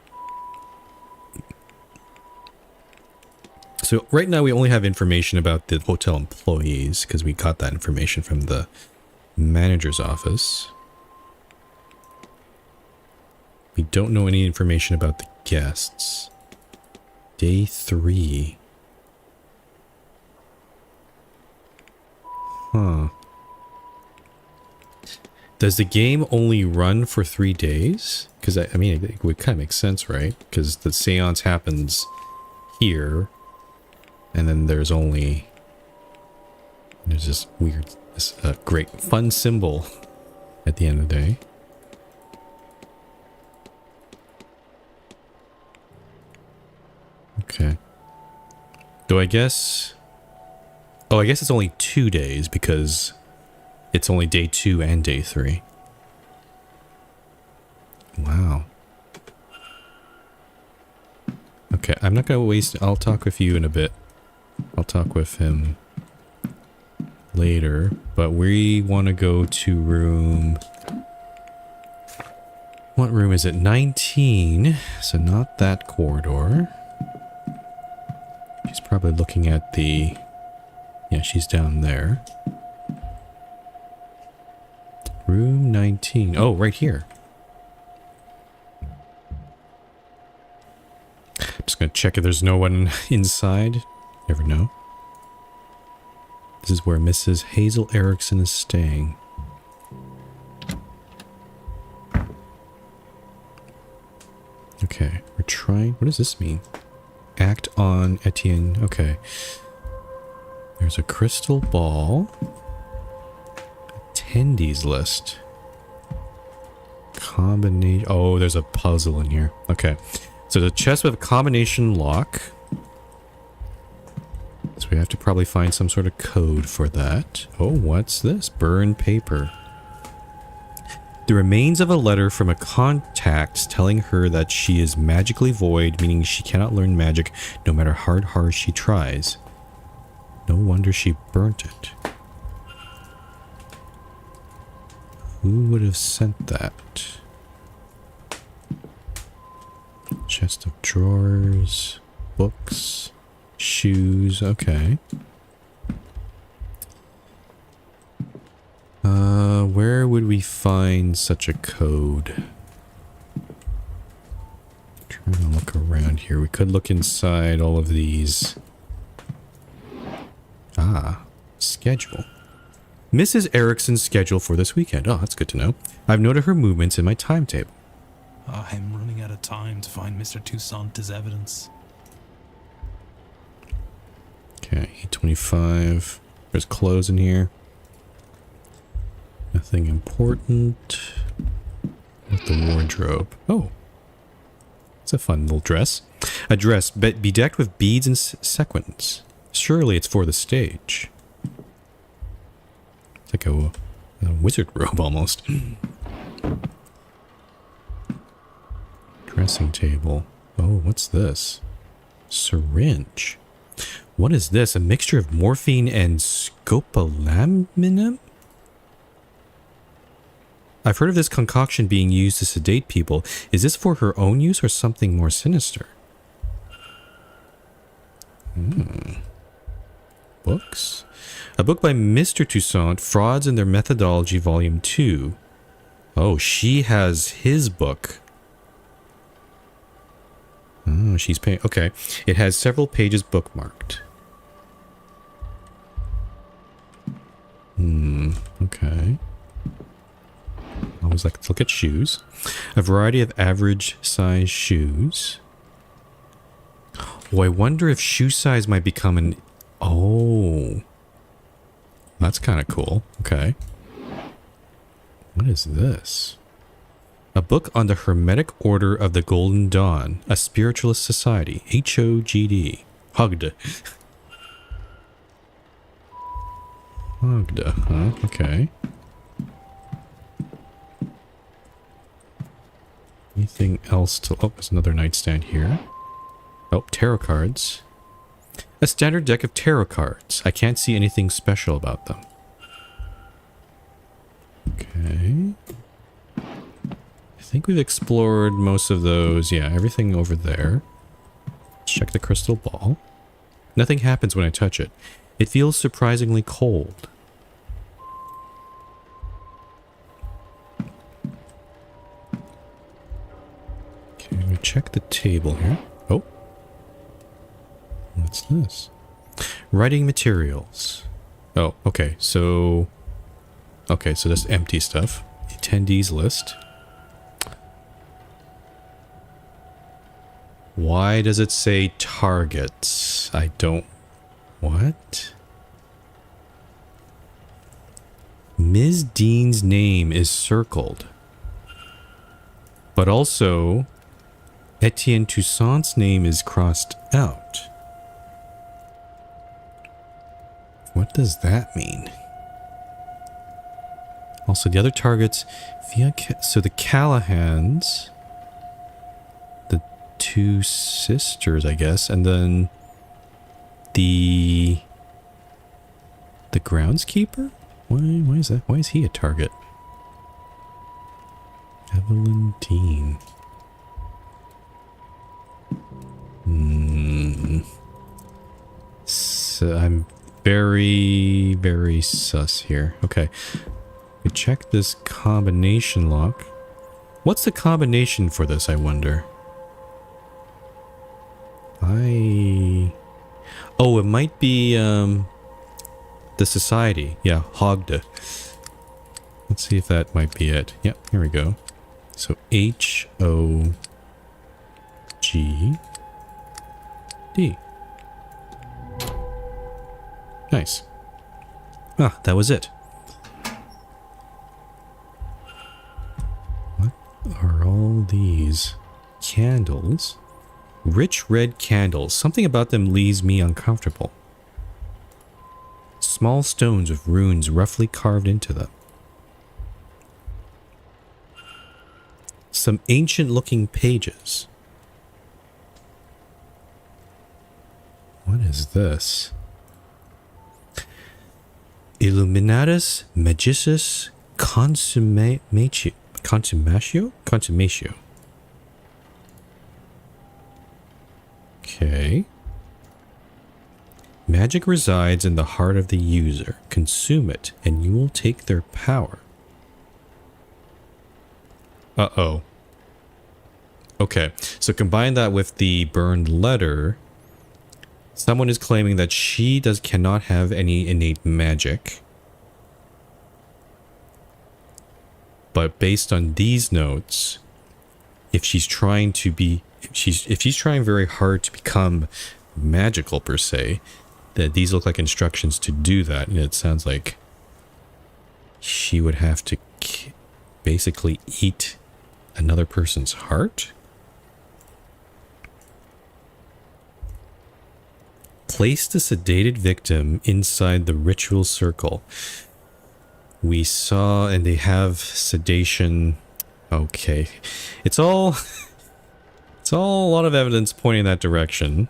So right now we only have information about the hotel employees because we got that information from the manager's office. We don't know any information about the guests. Day 3. Huh. Does the game only run for 3 days? Because, I mean, it would kind of make sense, right? Because the seance happens here. And then there's this weird, this great fun symbol at the end of the day. Okay. So I guess... Oh, I guess it's only 2 days because it's only day 2 and day 3. Wow. Okay, I'm not gonna waste... I'll talk with you in a bit. I'll talk with him later, but we want to go to room... What room is it? 19. So not that corridor. She's probably looking at the... Yeah, she's down there. Room 19. Oh, right here. I'm just gonna check if there's no one inside. Never know. This is where Mrs. Hazel Erickson is staying. Okay, we're trying... What does this mean? Act on Etienne. Okay. There's a crystal ball. Attendees list. Combination... Oh, there's a puzzle in here. Okay. So the chest with a combination lock. So we have to probably find some sort of code for that. Oh, what's this? Burned paper. The remains of a letter from a contact telling her that she is magically void, meaning she cannot learn magic no matter how hard she tries. No wonder she burnt it. Who would have sent that? Chest of drawers, books, shoes, okay. Where would we find such a code? Trying to look around here. We could look inside all of these. Ah, schedule. Mrs. Erickson's schedule for this weekend. Oh, that's good to know. I've noted her movements in my timetable.
I'm running out of time to find Mr. Toussaint as evidence.
Okay, 8:25. There's clothes in here. Nothing important. With the wardrobe. Oh. It's a fun little dress. A dress bedecked with beads and sequins. Surely it's for the stage. It's like a wizard robe almost. Dressing table. Oh, what's this? Syringe. What is this? A mixture of morphine and scopolamine? I've heard of this concoction being used to sedate people. Is this for her own use or something more sinister? Books? A book by Mr. Toussaint, Frauds and Their Methodology, Volume 2. Oh, she has his book. Oh, she's paying... Okay. It has several pages bookmarked. Okay. let's look at shoes. A variety of average size shoes. Oh, I wonder if shoe size might become an... Oh. That's kind of cool. Okay. What is this? A book on the Hermetic Order of the Golden Dawn, a spiritualist society. HOGD. Hogda. Hogda, huh? Okay. Anything else to... Oh, there's another nightstand here. Oh, tarot cards. A standard deck of tarot cards. I can't see anything special about them. Okay. I think we've explored most of those. Yeah, everything over there. Check the crystal ball. Nothing happens when I touch it. It feels surprisingly cold. Okay, we check the table here. Oh. What's this? Writing materials. Oh, okay, so... Okay, so that's empty stuff. Attendees list. Why does it say targets? I don't... What? Ms. Deane's name is circled. But also, Etienne Toussaint's name is crossed out. What does that mean? Also, the other targets... So the Callahans... The two sisters, I guess, and then... The groundskeeper? Why is that? Why is he a target? Evelyn Deane. So I'm very, very sus here. Okay. We check this combination lock. What's the combination for this, I wonder? Oh, it might be, the society. Yeah, Hogda. Let's see if that might be it. Yep, here we go. So, H-O-G-D. Nice. Ah, that was it. What are all these? Candles? Rich red candles. Something about them leaves me uncomfortable. Small stones with runes roughly carved into them. Some ancient-looking pages. What is this? Illuminatus Magicis Consummatio? Consummatio. Okay. Magic resides in the heart of the user. Consume it, and you will take their power. Uh-oh. Okay, so combine that with the burned letter. Someone is claiming that she cannot have any innate magic. But based on these notes, if she's trying to be... If she's trying very hard to become magical per se, that these look like instructions to do that, and it sounds like she would have to basically eat another person's heart? Place the sedated victim inside the ritual circle. We saw, and they have sedation. Okay. It's all a lot of evidence pointing in that direction,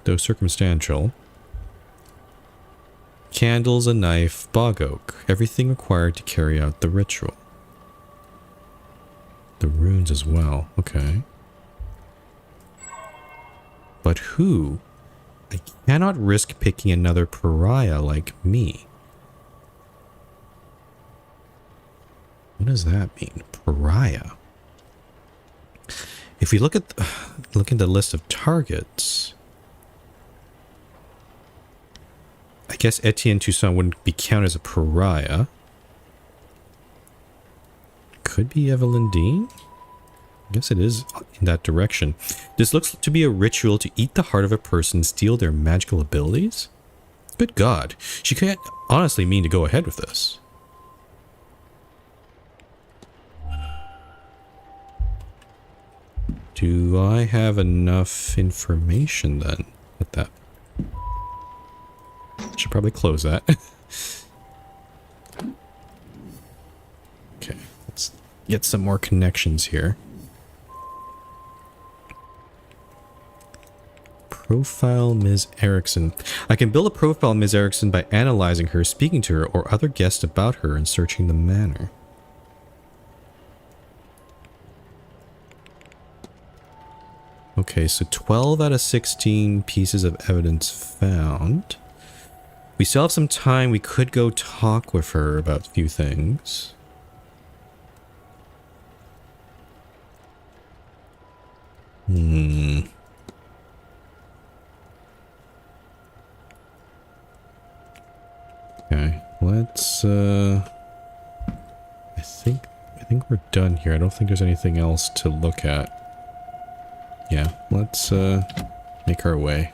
though circumstantial. Candles, a knife, bog oak, everything required to carry out the ritual. The runes as well, okay. But who? I cannot risk picking another pariah like me. What does that mean? Pariah? If we look at the list of targets, I guess Etienne Toussaint wouldn't be counted as a pariah. could be Evelyn Deane? I guess it is in that direction. This looks to be a ritual to eat the heart of a person and steal their magical abilities? Good God, she can't honestly mean to go ahead with this. Do I have enough information then at that? Should probably close that. Okay, let's get some more connections here. Profile Ms. Erickson. I can build a profile of Ms. Erickson by analyzing her, speaking to her, or other guests about her, and searching the manor. Okay, so 12 out of 16 pieces of evidence found. We still have some time. We could go talk with her about a few things. Okay, let's I think we're done here. I don't think there's anything else to look at. Yeah, let's make our way.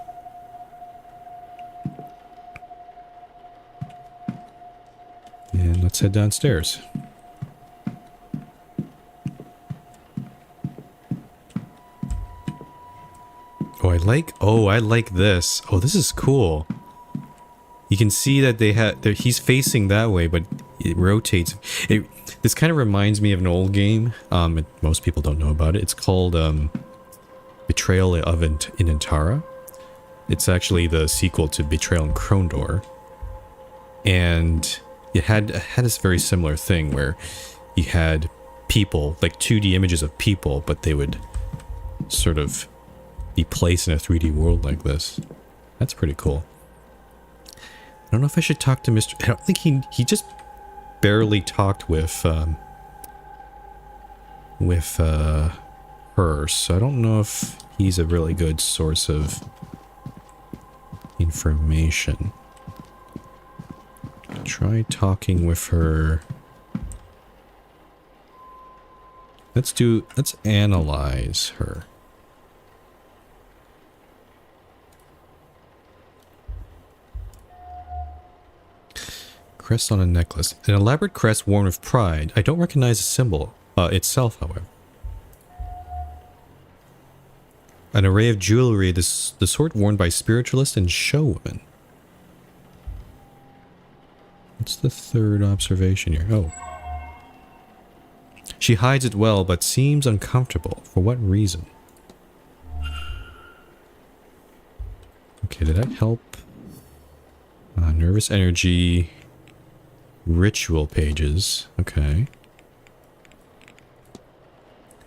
And let's head downstairs. Oh, I like this. Oh, this is cool. You can see that he's facing that way, but it rotates. This kind of reminds me of an old game. Most people don't know about it. It's called Betrayal in Intara. It's actually the sequel to Betrayal in Krondor. And it had this very similar thing where you had people, like 2D images of people, but they would sort of be placed in a 3D world like this. That's pretty cool. I don't know if I should talk to Mr. I don't think he just barely talked with her, so I don't know if he's a really good source of information. Try talking with her. Let's analyze her. Crest on a necklace. An elaborate crest worn with pride. I don't recognize the symbol itself, however. An array of jewelry, the sort worn by spiritualists and showwomen. What's the third observation here? Oh. She hides it well, but seems uncomfortable. For what reason? Okay, did that help? Nervous energy. Ritual pages. Okay.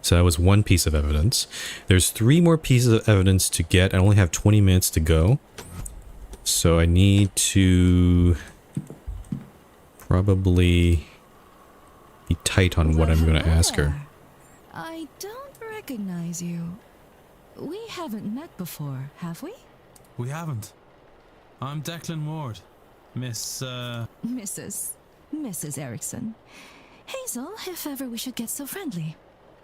So that was one piece of evidence. There's 3 more pieces of evidence to get. I only have 20 minutes to go. So I need to probably be tight on what I'm going to ask her.
I don't recognize you. We haven't met before, have we?
We haven't. I'm Declan Ward.
Mrs. Erickson. Hazel, if ever we should get so friendly.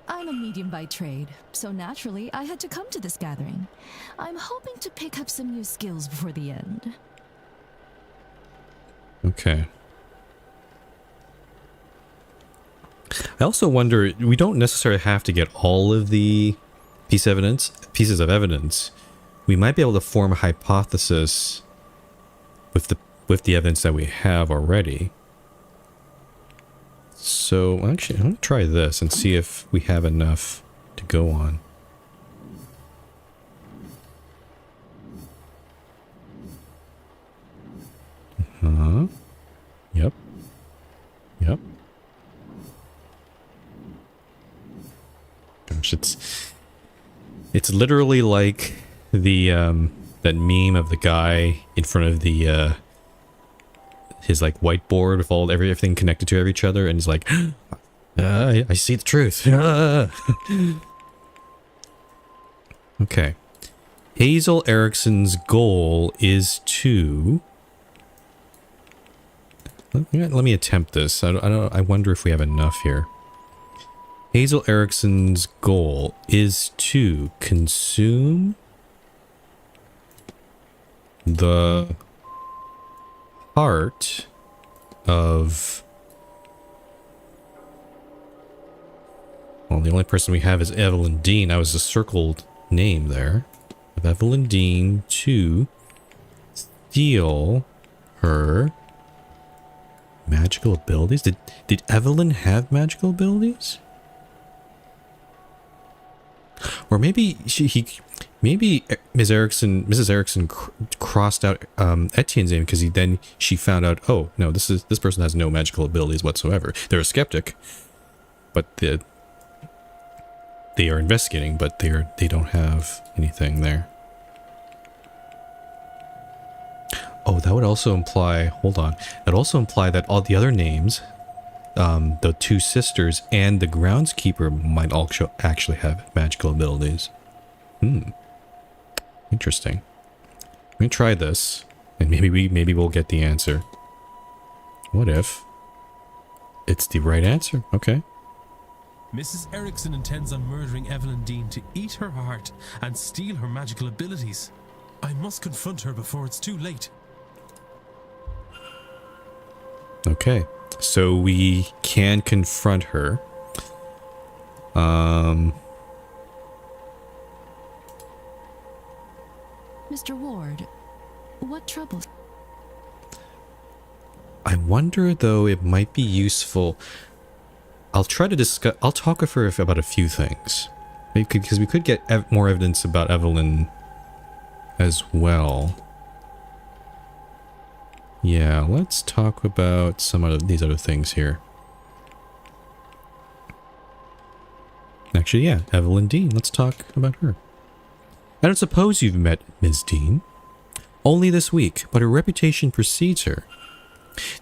I'm a medium by trade, so naturally I had to come to this gathering. I'm hoping to pick up some new skills before the end.
Okay. I also wonder, we don't necessarily have to get all of the pieces of evidence. We might be able to form a hypothesis with the evidence that we have already. So actually, I'm going to try this and see if we have enough to go on. Yep. Gosh, it's literally like the that meme of the guy in front of the his like whiteboard with everything connected to each other, and he's like, I see the truth. Okay. Hazel Erickson's goal is to... Let me attempt this. I wonder if we have enough here. Hazel Erickson's goal is to consume the heart of... Well, the only person we have is Evelyn Deane. I was a circled name there. Of Evelyn Deane to steal her magical abilities. Did Evelyn have magical abilities? Or maybe maybe Mrs. Erickson crossed out Etienne's name because she found out, oh no, this person has no magical abilities whatsoever. They're a skeptic, but they are investigating, but they don't have anything there. Oh, that would also imply, hold on, that also imply that all the other names, the two sisters and the groundskeeper might also actually have magical abilities. Interesting. I'm gonna try this, and maybe we'll get the answer. What if it's the right answer? Okay.
Mrs. Erickson intends on murdering Evelyn Deane to eat her heart and steal her magical abilities. I must confront her before it's too late.
Okay, so we can confront her.
Mr. Ward, what troubles?
I wonder though, it might be useful. I'll talk with her about a few things. Because we could get more evidence about Evelyn as well. Yeah, let's talk about some of these other things here. Actually, yeah, Evelyn Deane. Let's talk about her. I don't suppose you've met Ms. Deane. Only this week, but her reputation precedes her.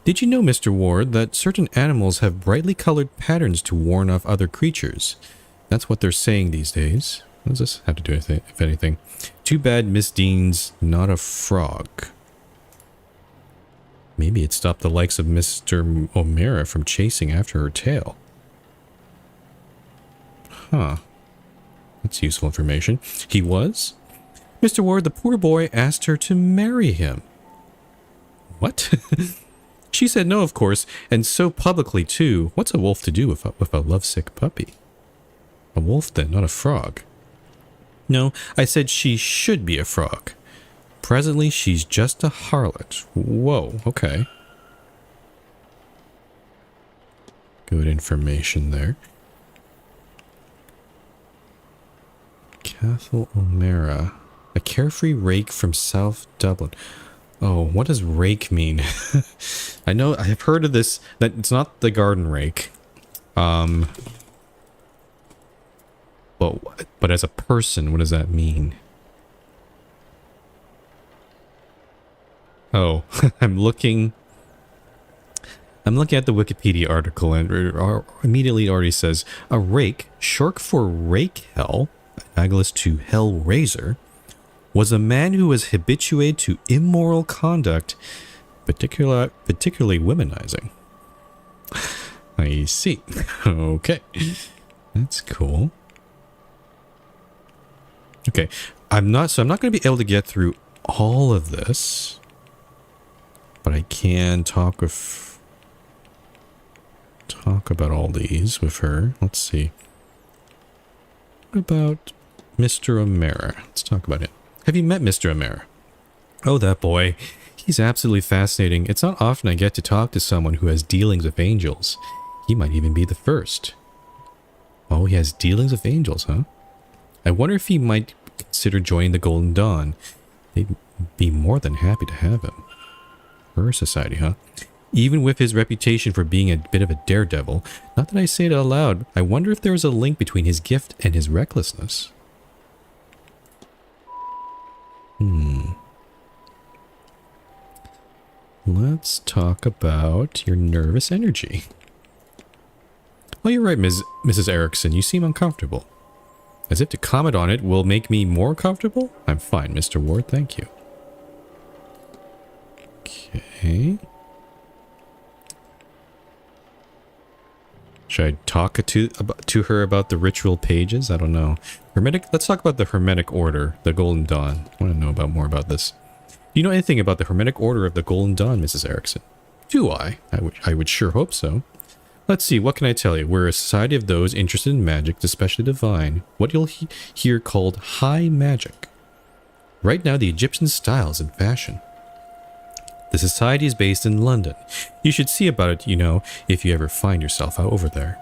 Did you know, Mr. Ward, that certain animals have brightly colored patterns to warn off other creatures? That's what they're saying these days. What does this have to do with it, if anything? Too bad Miss Deane's not a frog. Maybe it stopped the likes of Mr. O'Mara from chasing after her tail. Huh. That's useful information. He was? Mr. Ward, the poor boy asked her to marry him. What? She said no, of course, and so publicly, too. What's a wolf to do with a lovesick puppy? A wolf, then, not a frog. No, I said she should be a frog. Presently, she's just a harlot. Whoa, okay. Good information there. Cathal O'Mara. A carefree rake from South Dublin. Oh, what does rake mean? I know, I have heard of this, that it's not the garden rake. But as a person, what does that mean? Oh, I'm looking at the Wikipedia article, and it immediately already says, a rake, short for rake hell, analogous to hell raiser, was a man who was habituated to immoral conduct, particularly womanizing. I see. Okay. That's cool. Okay. I'm not going to be able to get through all of this, but I can talk about all these with her. Let's see. What about Mr. O'Mara? Let's talk about him. Have you met Mr. O'Mara? Oh, that boy. He's absolutely fascinating. It's not often I get to talk to someone who has dealings with angels. He might even be the first. Oh, he has dealings with angels, huh? I wonder if he might consider joining the Golden Dawn. They'd be more than happy to have him. Her society, huh? Even with his reputation for being a bit of a daredevil, not that I say it out loud, I wonder if there is a link between his gift and his recklessness. Let's talk about your nervous energy. Oh, you're right, Mrs. Erickson. You seem uncomfortable. As if to comment on it will make me more comfortable? I'm fine, Mr. Ward, thank you. Okay. Should I talk to her about the ritual pages? I don't know. Hermetic. Let's talk about the Hermetic Order, the Golden Dawn. I want to know more about this. Do you know anything about the Hermetic Order of the Golden Dawn, Mrs. Erickson? Do I? I would sure hope so. Let's see, what can I tell you? We're a society of those interested in magic, especially divine, what you'll hear called high magic. Right now, the Egyptian style is in fashion. The society is based in London. You should see about it, you know, if you ever find yourself out over there.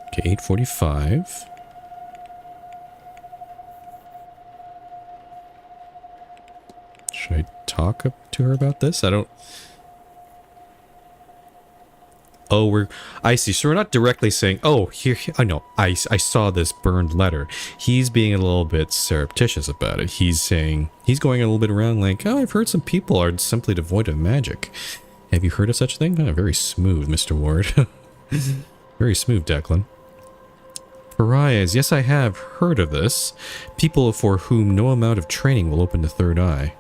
Okay, 8:45. Should I talk to her about this? I don't... Oh, I see. So we're not directly saying, oh, here, I know, I saw this burned letter. He's being a little bit surreptitious about it. He's saying, he's going a little bit around like, oh, I've heard some people are simply devoid of magic. Have you heard of such a thing? Oh, very smooth, Mr. Ward. Very smooth, Declan. Pariahs, yes, I have heard of this. People for whom no amount of training will open the third eye.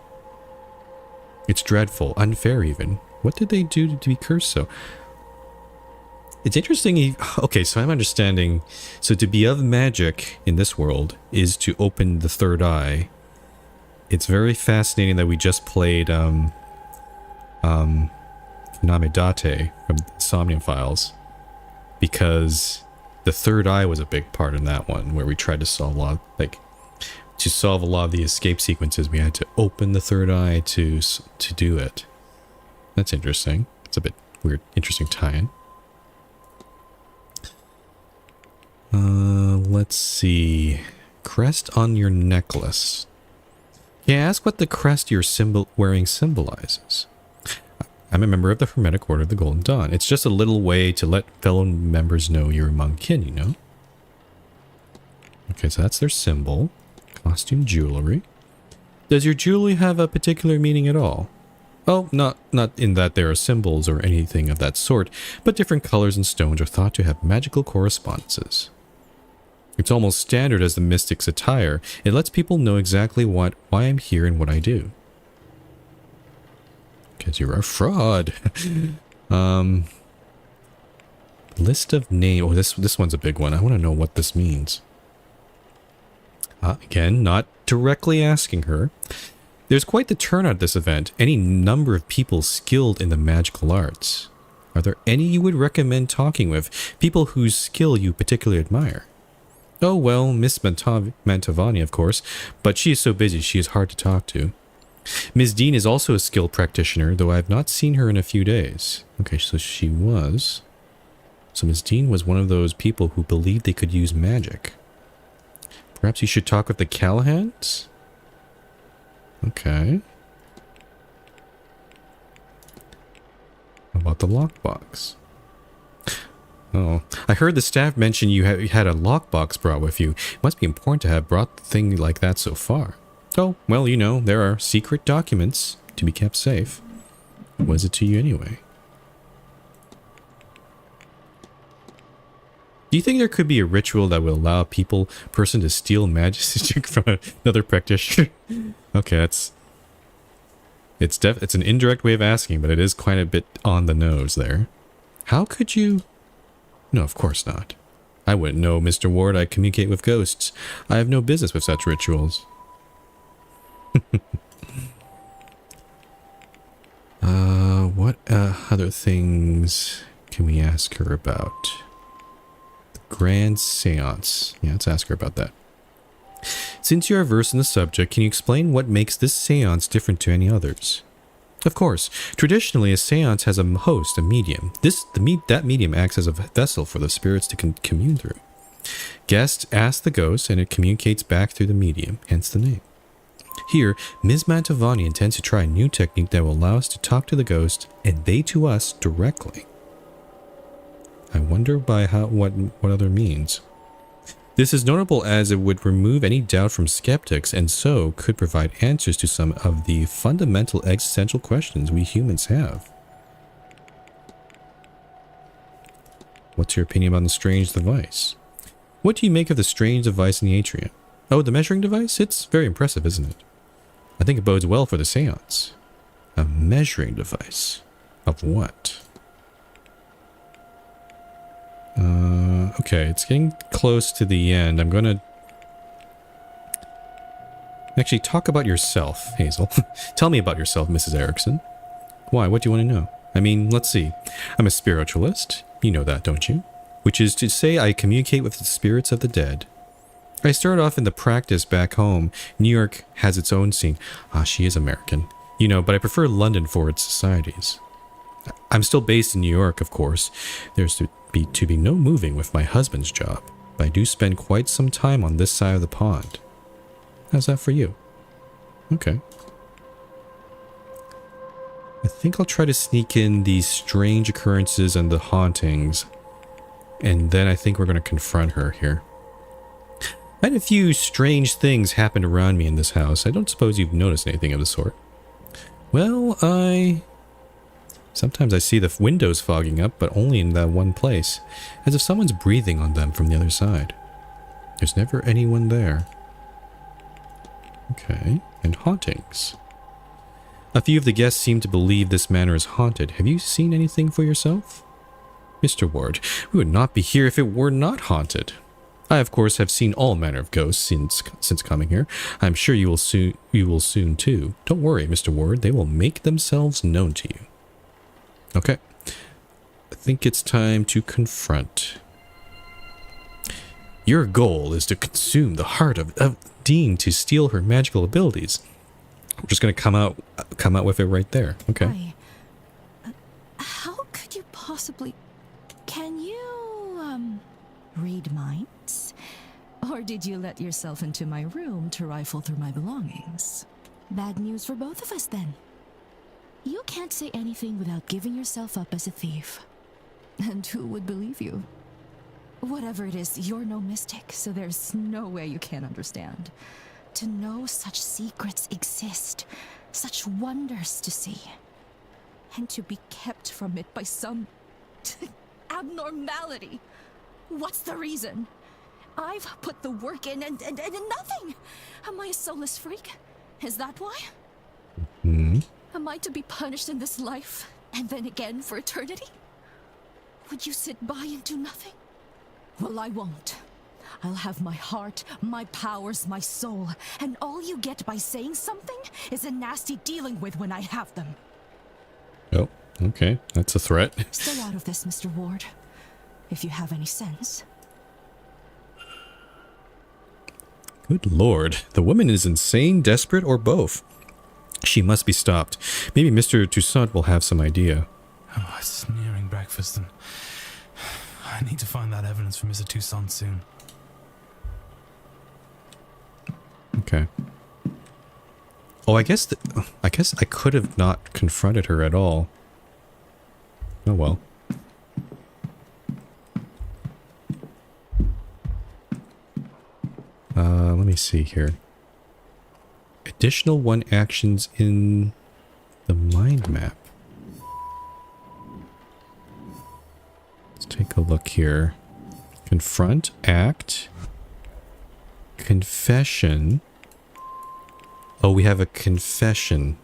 It's dreadful, unfair even. What did they do to be cursed so? It's interesting. Okay, so I'm understanding. So to be of magic in this world is to open the third eye. It's very fascinating that we just played Namedate from the Somnium Files, because the third eye was a big part in that one, where we tried to solve a lot, to solve a lot of the escape sequences. We had to open the third eye to do it. That's interesting. It's a bit weird, interesting tie-in. Let's see. Crest on your necklace. Can I ask what the crest you're wearing symbolizes? I'm a member of the Hermetic Order of the Golden Dawn. It's just a little way to let fellow members know you're among kin, you know? Okay, so that's their symbol. Costume jewelry. Does your jewelry have a particular meaning at all? Oh, not in that there are symbols or anything of that sort, but different colors and stones are thought to have magical correspondences. It's almost standard as the mystic's attire. It lets people know exactly why I'm here and what I do. Because you're a fraud. List of names. Oh, this one's a big one. I want to know what this means. Again, not directly asking her. There's quite the turnout at this event. Any number of people skilled in the magical arts. Are there any you would recommend talking with? People whose skill you particularly admire? Oh, well, Miss Mantovani, of course, but she is so busy she is hard to talk to. Ms. Deane is also a skilled practitioner, though I have not seen her in a few days. Okay, so she was. So Ms. Deane was one of those people who believed they could use magic. Perhaps you should talk with the Callahans? Okay. How about the lockbox? Oh, I heard the staff mention you had a lockbox brought with you. It must be important to have brought the thing like that so far. Oh, well, you know, there are secret documents to be kept safe. What is it to you anyway? Do you think there could be a ritual that will allow a person to steal magic from another practitioner? Okay, it's an indirect way of asking, but it is quite a bit on the nose there. How could you? No, of course not. I wouldn't know, Mr. Ward. I communicate with ghosts. I have no business with such rituals. What other things can we ask her about? The Grand Séance. Yeah, let's ask her about that. Since you are versed in the subject, can you explain what makes this séance different to any others? Of course. Traditionally, a séance has a host, a medium. That medium acts as a vessel for the spirits to commune through. Guests ask the ghost, and it communicates back through the medium, hence the name. Here, Ms. Mantovani intends to try a new technique that will allow us to talk to the ghost, and they to us directly. I wonder by what other means. This is notable as it would remove any doubt from skeptics and so could provide answers to some of the fundamental existential questions we humans have. What's your opinion on the strange device? What do you make of the strange device in the atrium? Oh, the measuring device? It's very impressive, isn't it? I think it bodes well for the séance. A measuring device? Of what? Okay, it's getting close to the end. I'm gonna... Actually, talk about yourself, Hazel. Tell me about yourself, Mrs. Erickson. Why? What do you want to know? I mean, let's see. I'm a spiritualist. You know that, don't you? Which is to say I communicate with the spirits of the dead. I started off in the practice back home. New York has its own scene. Ah, she is American. You know, but I prefer London for its societies. I'm still based in New York, of course. There's to be no moving with my husband's job. But I do spend quite some time on this side of the pond. How's that for you? Okay. I think I'll try to sneak in these strange occurrences and the hauntings. And then I think we're going to confront her here. I had a few strange things happen around me in this house. I don't suppose you've noticed anything of the sort. Well, sometimes I see the windows fogging up, but only in that one place. As if someone's breathing on them from the other side. There's never anyone there. Okay, and hauntings. A few of the guests seem to believe this manor is haunted. Have you seen anything for yourself? Mr. Ward, we would not be here if it were not haunted. I, of course, have seen all manner of ghosts since coming here. I'm sure you will soon too. Don't worry, Mr. Ward, they will make themselves known to you. Okay. I think it's time to confront. Your goal is to consume the heart of Deane to steal her magical abilities. I'm just going to come out with it right there. Okay.
How could you possibly... Can you, read minds? Or did you let yourself into my room to rifle through my belongings? Bad news for both of us, then. You can't say anything without giving yourself up as a thief. And who would believe you? Whatever it is, you're no mystic, so there's no way you can't understand. To know such secrets exist, such wonders to see, and to be kept from it by some abnormality. What's the reason? I've put the work in and nothing. Am I a soulless freak? Is that why? Am I to be punished in this life and then again for eternity? Would you sit by and do nothing? Well, I won't. I'll have my heart, my powers, my soul, and all you get by saying something is a nasty dealing with when I have them.
Oh, okay. That's a threat.
Stay out of this, Mr. Ward, if you have any sense.
Good lord. The woman is insane, desperate, or both. She must be stopped. Maybe Mr. Toussaint will have some idea.
Oh, it's nearing breakfast and I need to find that evidence for Mr. Toussaint soon.
Okay. Oh, I guess I could have not confronted her at all. Oh well. Let me see here. Additional 1 actions in the mind map. Let's take a look here. Confront, act, confession. Oh, we have a confession.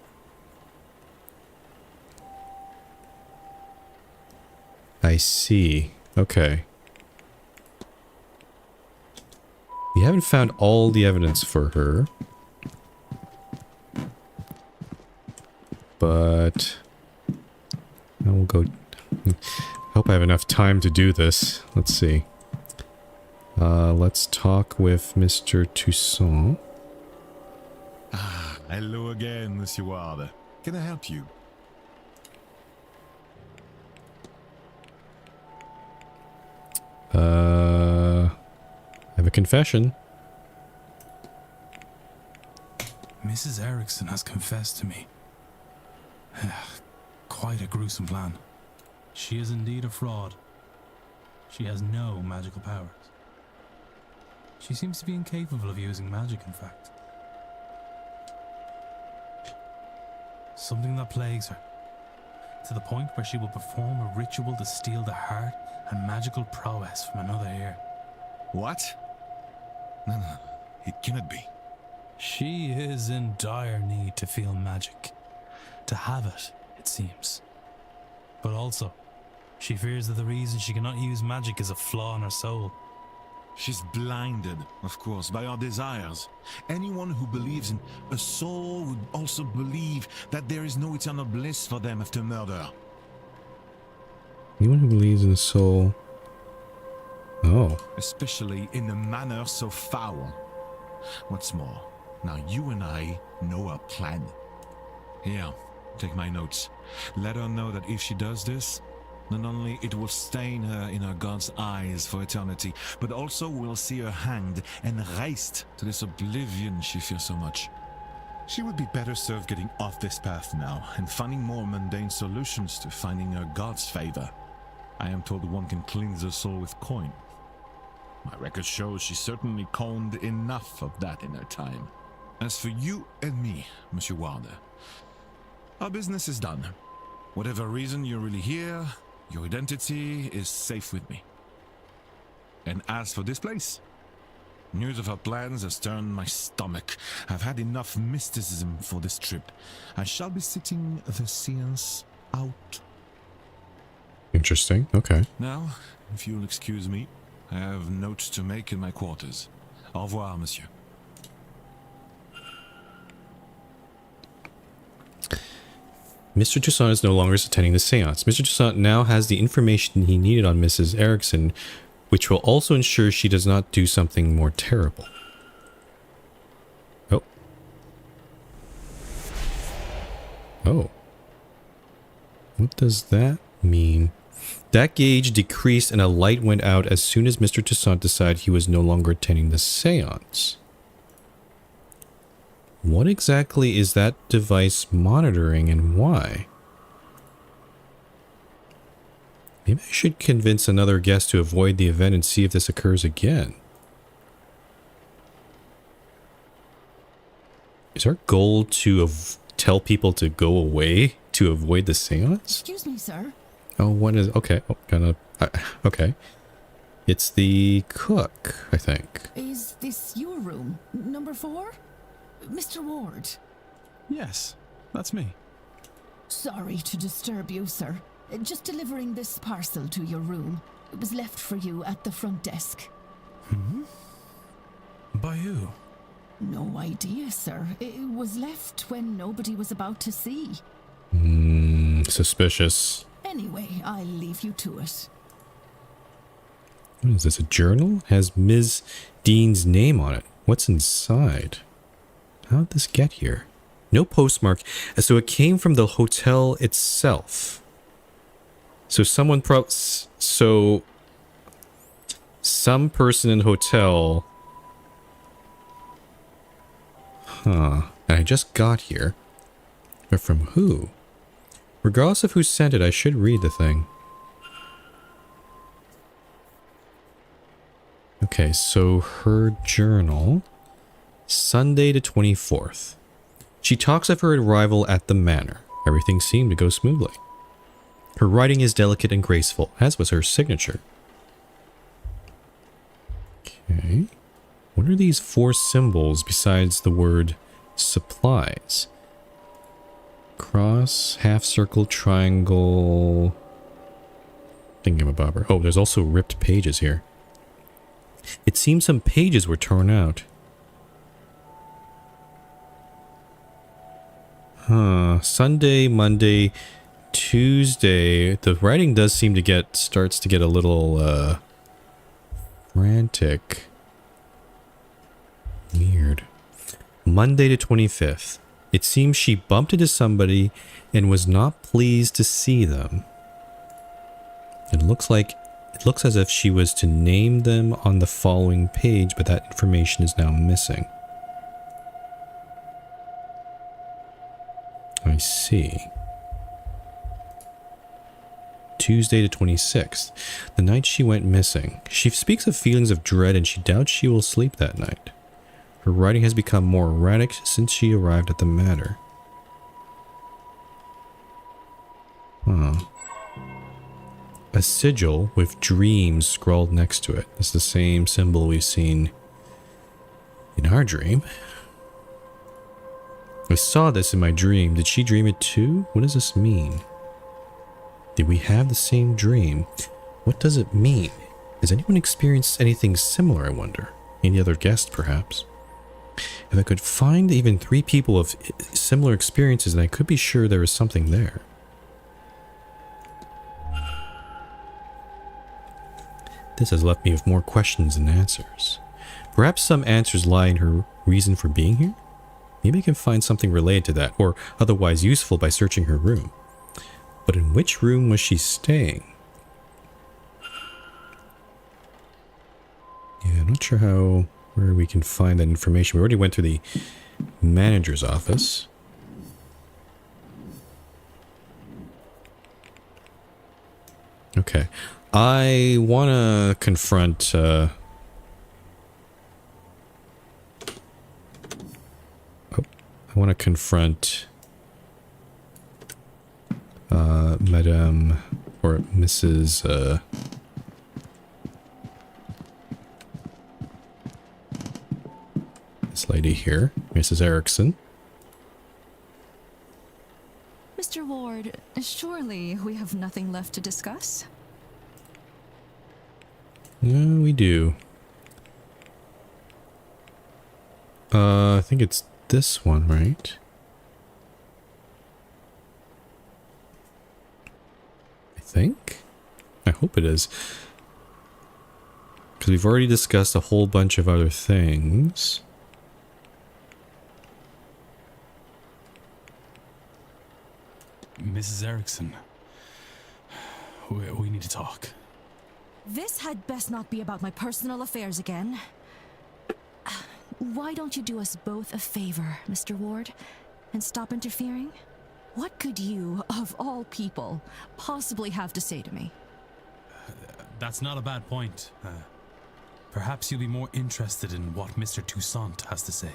I see. Okay. We haven't found all the evidence for her. But now we'll go. Hope I have enough time to do this. Let's see. Let's talk with Mr. Toussaint.
Ah, hello again, Monsieur Ward. Can I help you?
I have a confession.
Mrs. Erickson has confessed to me. Quite a gruesome plan. She is indeed a fraud. She has no magical powers. She seems to be incapable of using magic, in fact. Something that plagues her, to the point where she will perform a ritual to steal the heart and magical prowess from another ear.
What? No, it cannot be.
She is in dire need to feel magic. To have it, it seems. But also, She fears that the reason she cannot use magic is a flaw in her soul.
She's blinded, of course, by our desires. Anyone who believes in a soul would also believe that there is no eternal bliss for them after murder.
Anyone who believes in the soul... Oh.
Especially in a manner so foul. What's more, now you and I know our plan. Here, take my notes. Let her know that if she does this, not only it will stain her in her God's eyes for eternity, but also we'll see her hanged and raised to this oblivion she fears so much. She would be better served getting off this path now and finding more mundane solutions to finding her God's favor. I am told one can cleanse her soul with coin. My record shows she certainly coined enough of that in her time. As for you and me, Monsieur Warder, our business is done. Whatever reason you're really here, your identity is safe with me. And as for this place, news of our plans has turned my stomach. I've had enough mysticism for this trip. I shall be sitting the séance out.
Interesting. Okay.
Now, if you'll excuse me, I have notes to make in my quarters. Au revoir, monsieur.
Mr. Toussaint is no longer attending the séance. Mr. Toussaint now has the information he needed on Mrs. Erickson, which will also ensure she does not do something more terrible. Oh. Oh. What does that mean? That gauge decreased and a light went out as soon as Mr. Toussaint decided he was no longer attending the séance. What exactly is that device monitoring and why? Maybe I should convince another guest to avoid the event and see if this occurs again. Is our goal to tell people to go away to avoid the séance?
Excuse me, sir.
Oh, what is... Okay, okay. It's the cook, I think.
Is this your room? Number 4? Mr. Ward.
Yes, that's me.
Sorry to disturb you, sir. Just delivering this parcel to your room. It was left for you at the front desk.
Hmm? By who?
No idea, sir. It was left when nobody was about to see.
Suspicious.
Anyway, I'll leave you to it.
What is this, a journal? Has Ms. Deane's name on it. What's inside? How did this get here? No postmark. So it came from the hotel itself. So someone so some person in the hotel. Huh. And I just got here. But from who? Regardless of who sent it, I should read the thing. Okay, so her journal. Sunday the 24th. She talks of her arrival at the manor. Everything seemed to go smoothly. Her writing is delicate and graceful, as was her signature. Okay. What are these 4 symbols besides the word supplies? Cross, half circle, triangle... Thingamabobber. Oh, there's also ripped pages here. It seems some pages were torn out. Huh. Sunday, Monday, Tuesday. The writing does seem to starts to get a little, frantic. Weird. Monday the 25th. It seems she bumped into somebody and was not pleased to see them. It looks as if she was to name them on the following page, but that information is now missing. I see. Tuesday the 26th. The night she went missing. She speaks of feelings of dread and she doubts she will sleep that night. Her writing has become more erratic since she arrived at the manor. Huh. A sigil with dreams scrawled next to it. It's the same symbol we've seen in our dream. I saw this in my dream. Did she dream it too? What does this mean? Did we have the same dream? What does it mean? Has anyone experienced anything similar, I wonder? Any other guest, perhaps? If I could find even 3 people of similar experiences, then I could be sure there is something there. This has left me with more questions than answers. Perhaps some answers lie in her reason for being here? Maybe I can find something related to that, or otherwise useful by searching her room. But in which room was she staying? Yeah, I'm not sure where we can find that information. We already went through the manager's office. Okay. I want to confront... I want to confront... Madame... or Mrs... this lady here, Mrs. Erickson.
Mr. Ward, surely we have nothing left to discuss?
Yeah, we do. I think it's this one, right? I think? I hope it is. Because we've already discussed a whole bunch of other things.
Mrs. Erickson, we need to talk.
This had best not be about my personal affairs again. Why don't you do us both a favor, Mr. Ward, and stop interfering? What could you, of all people, possibly have to say to me?
That's not a bad point. Perhaps you'll be more interested in what Mr. Toussaint has to say.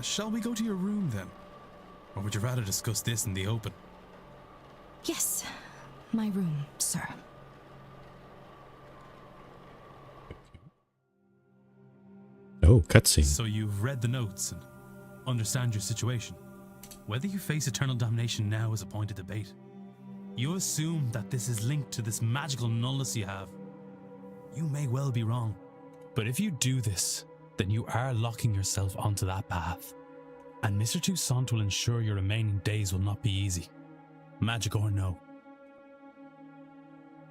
Shall we go to your room then? Or would you rather discuss this in the open?
Yes, my room, sir.
Oh, cutscene.
So you've read the notes and understand your situation. Whether you face eternal damnation now is a point of debate. You assume that this is linked to this magical nullness you have. You may well be wrong. But if you do this, then you are locking yourself onto that path. And Mr. Toussaint will ensure your remaining days will not be easy. Magic or no.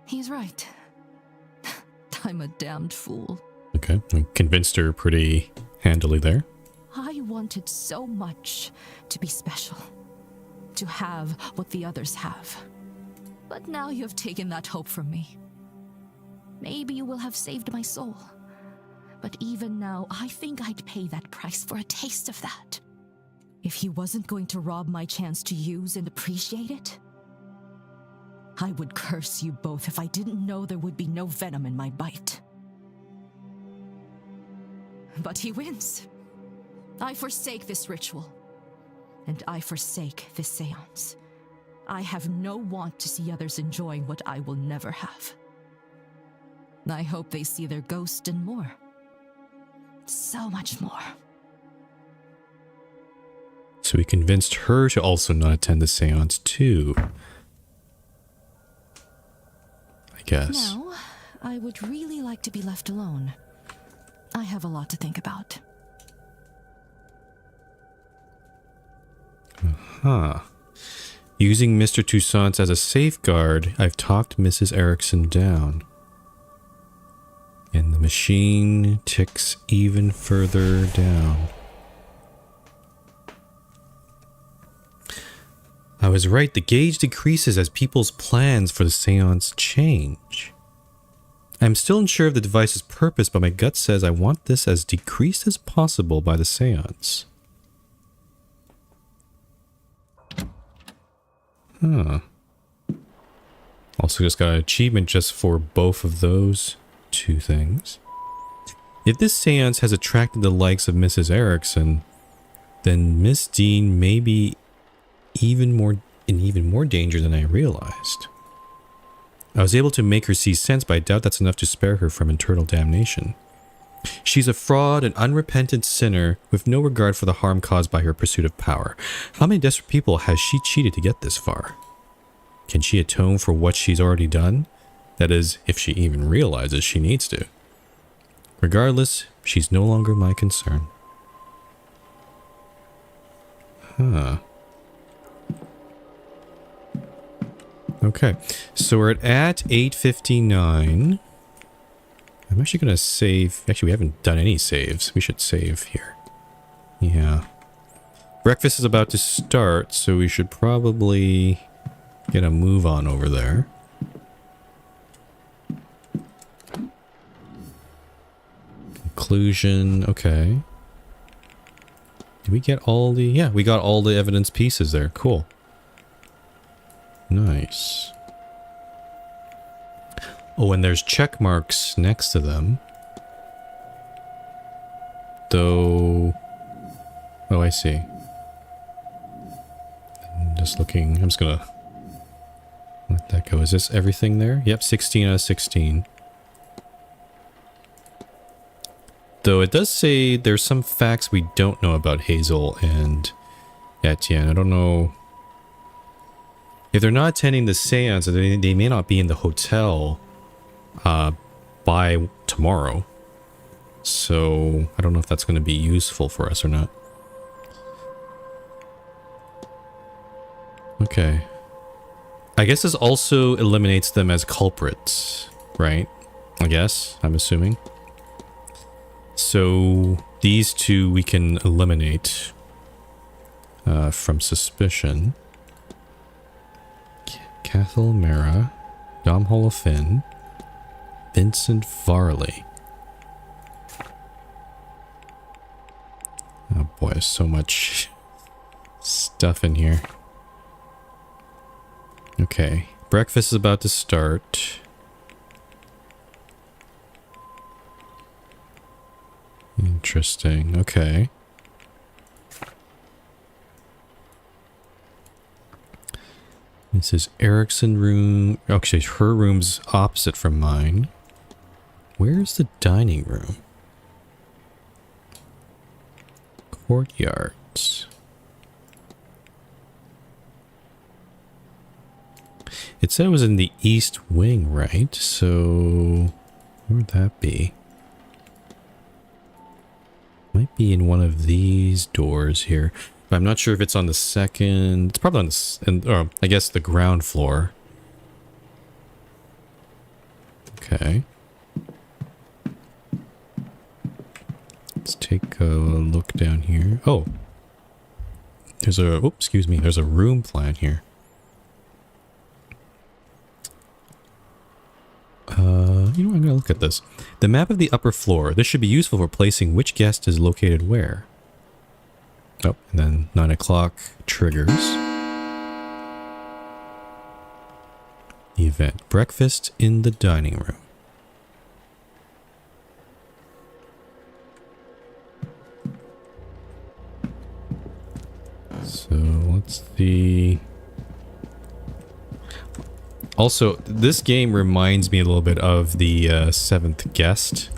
He's right. I'm a damned fool.
Okay, I convinced her pretty handily there.
I wanted so much to be special. To have what the others have. But now you have taken that hope from me. Maybe you will have saved my soul. But even now, I think I'd pay that price for a taste of that. If he wasn't going to rob my chance to use and appreciate it, I would curse you both if I didn't know there would be no venom in my bite. But he wins. I forsake this ritual. And I forsake this seance. I have no want to see others enjoying what I will never have. I hope they see their ghost and more. So much more.
So we convinced her to also not attend the seance too. I guess.
Now, I would really like to be left alone. I have a lot to think about.
Huh. Using Mr. Toussaint as a safeguard, I've talked Mrs. Erickson down. And the machine ticks even further down. I was right, the gauge decreases as people's plans for the seance change. I'm still unsure of the device's purpose, but my gut says I want this as decreased as possible by the seance. Huh. Also just got an achievement just for both of those two things. If this seance has attracted the likes of Mrs. Erickson, then Miss Deane may be in even more danger than I realized. I was able to make her see sense, but I doubt that's enough to spare her from eternal damnation. She's a fraud, an unrepentant sinner with no regard for the harm caused by her pursuit of power. How many desperate people has she cheated to get this far? Can she atone for what she's already done? That is, if she even realizes she needs to. Regardless, she's no longer my concern. Huh. Okay, so we're at 8:59. I'm actually going to save. Actually, we haven't done any saves. We should save here. Yeah. Breakfast is about to start, so we should probably get a move on over there. Conclusion. Okay. Did we get all the... Yeah, we got all the evidence pieces there. Cool. Nice. Oh, and there's check marks next to them. Though... Oh, I see. I'm just looking... I'm just gonna... let that go. Is this everything there? Yep, 16 out of 16. Though it does say there's some facts we don't know about Hazel and Etienne. I don't know... If they're not attending the seance, they may not be in the hotel by tomorrow. So, I don't know if that's going to be useful for us or not. Okay. I guess this also eliminates them as culprits, right? I guess, I'm assuming. So, these two we can eliminate from suspicion. Cathal Mara, Dom Holofin, Vincent Varley. Oh boy, there's so much stuff in here. Okay, breakfast is about to start. Interesting, okay. This is Erickson room. Actually, her room's opposite from mine. Where's the dining room? Courtyards. It said it was in the east wing, right? So, where would that be? Might be in one of these doors here. But I'm not sure if it's on the second... It's probably on the... Or I guess the ground floor. Okay. Let's take a look down here. Oh. There's a... Oops, excuse me. There's a room plan here. You know what? I'm gonna look at this. The map of the upper floor. This should be useful for placing which guest is located where. Oh, and then 9 o'clock triggers. The event. Breakfast in the dining room. So, let's see... Also, this game reminds me a little bit of the 7th Guest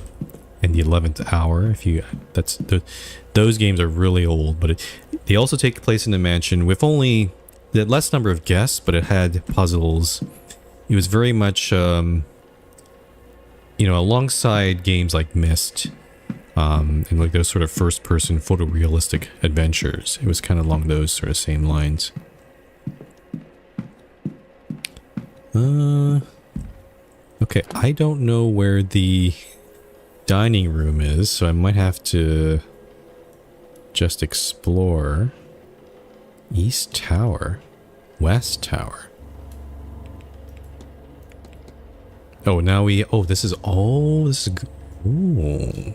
and the 11th Hour. If you, those games are really old, but they also take place in a mansion with only the less number of guests, but it had puzzles. It was very much, you know, alongside games like Myst, and like those sort of first-person photorealistic adventures. It was kind of along those sort of same lines. Okay, I don't know where the dining room is, so I might have to just explore. East Tower. West Tower. Oh, now we... Oh, this is all... This is... Ooh.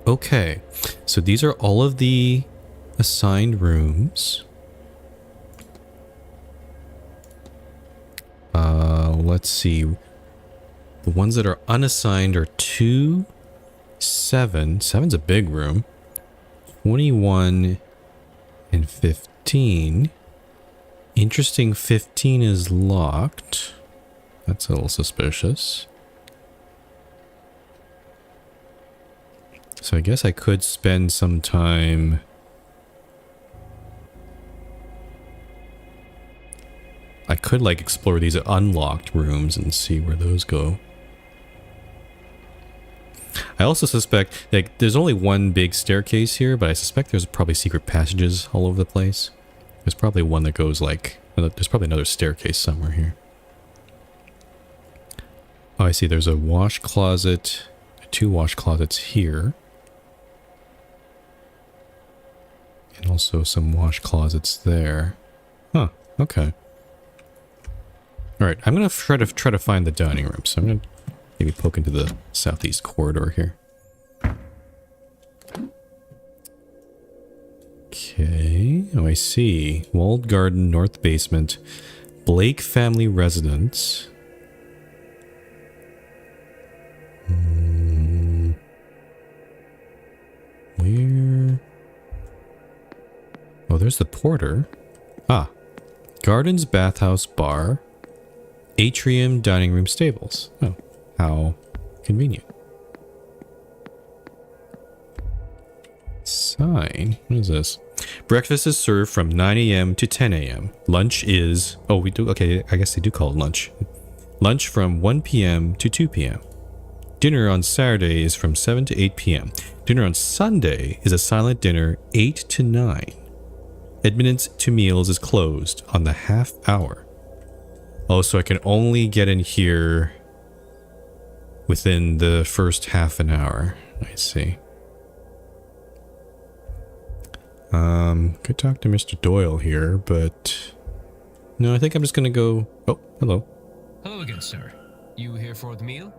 Okay, so these are all of the assigned rooms. Let's see. The ones that are unassigned are 2, 7. 7's a big room. 21 and 15. Interesting, 15 is locked. That's a little suspicious. So I guess I could spend some time... I could like explore these unlocked rooms and see where those go. I also suspect, like, there's only one big staircase here, but I suspect there's probably secret passages all over the place. There's probably one that goes like, there's probably another staircase somewhere here. Oh, I see, there's a wash closet, 2 wash closets here. And also some wash closets there. Huh, okay. Alright, I'm gonna try to find the dining room, so I'm gonna maybe poke into the southeast corridor here. Okay, oh I see. Walled garden, north basement, Blake family residence. Where? Oh, there's the porter. Ah, gardens, bathhouse, bar. Atrium, dining room, stables. Oh, how convenient. Sign? What is this? Breakfast is served from 9 a.m. to 10 a.m. Lunch is... Oh, we do... Okay, I guess they do call it lunch. Lunch from 1 p.m. to 2 p.m. Dinner on Saturday is from 7 to 8 p.m. Dinner on Sunday is a silent dinner 8 to 9. Admittance to meals is closed on the half hour. Oh, so I can only get in here within the first half an hour. I see. Could talk to Mr. Doyle here, but... No, I think I'm just gonna go... Oh, hello.
Hello again, sir. You here for the meal?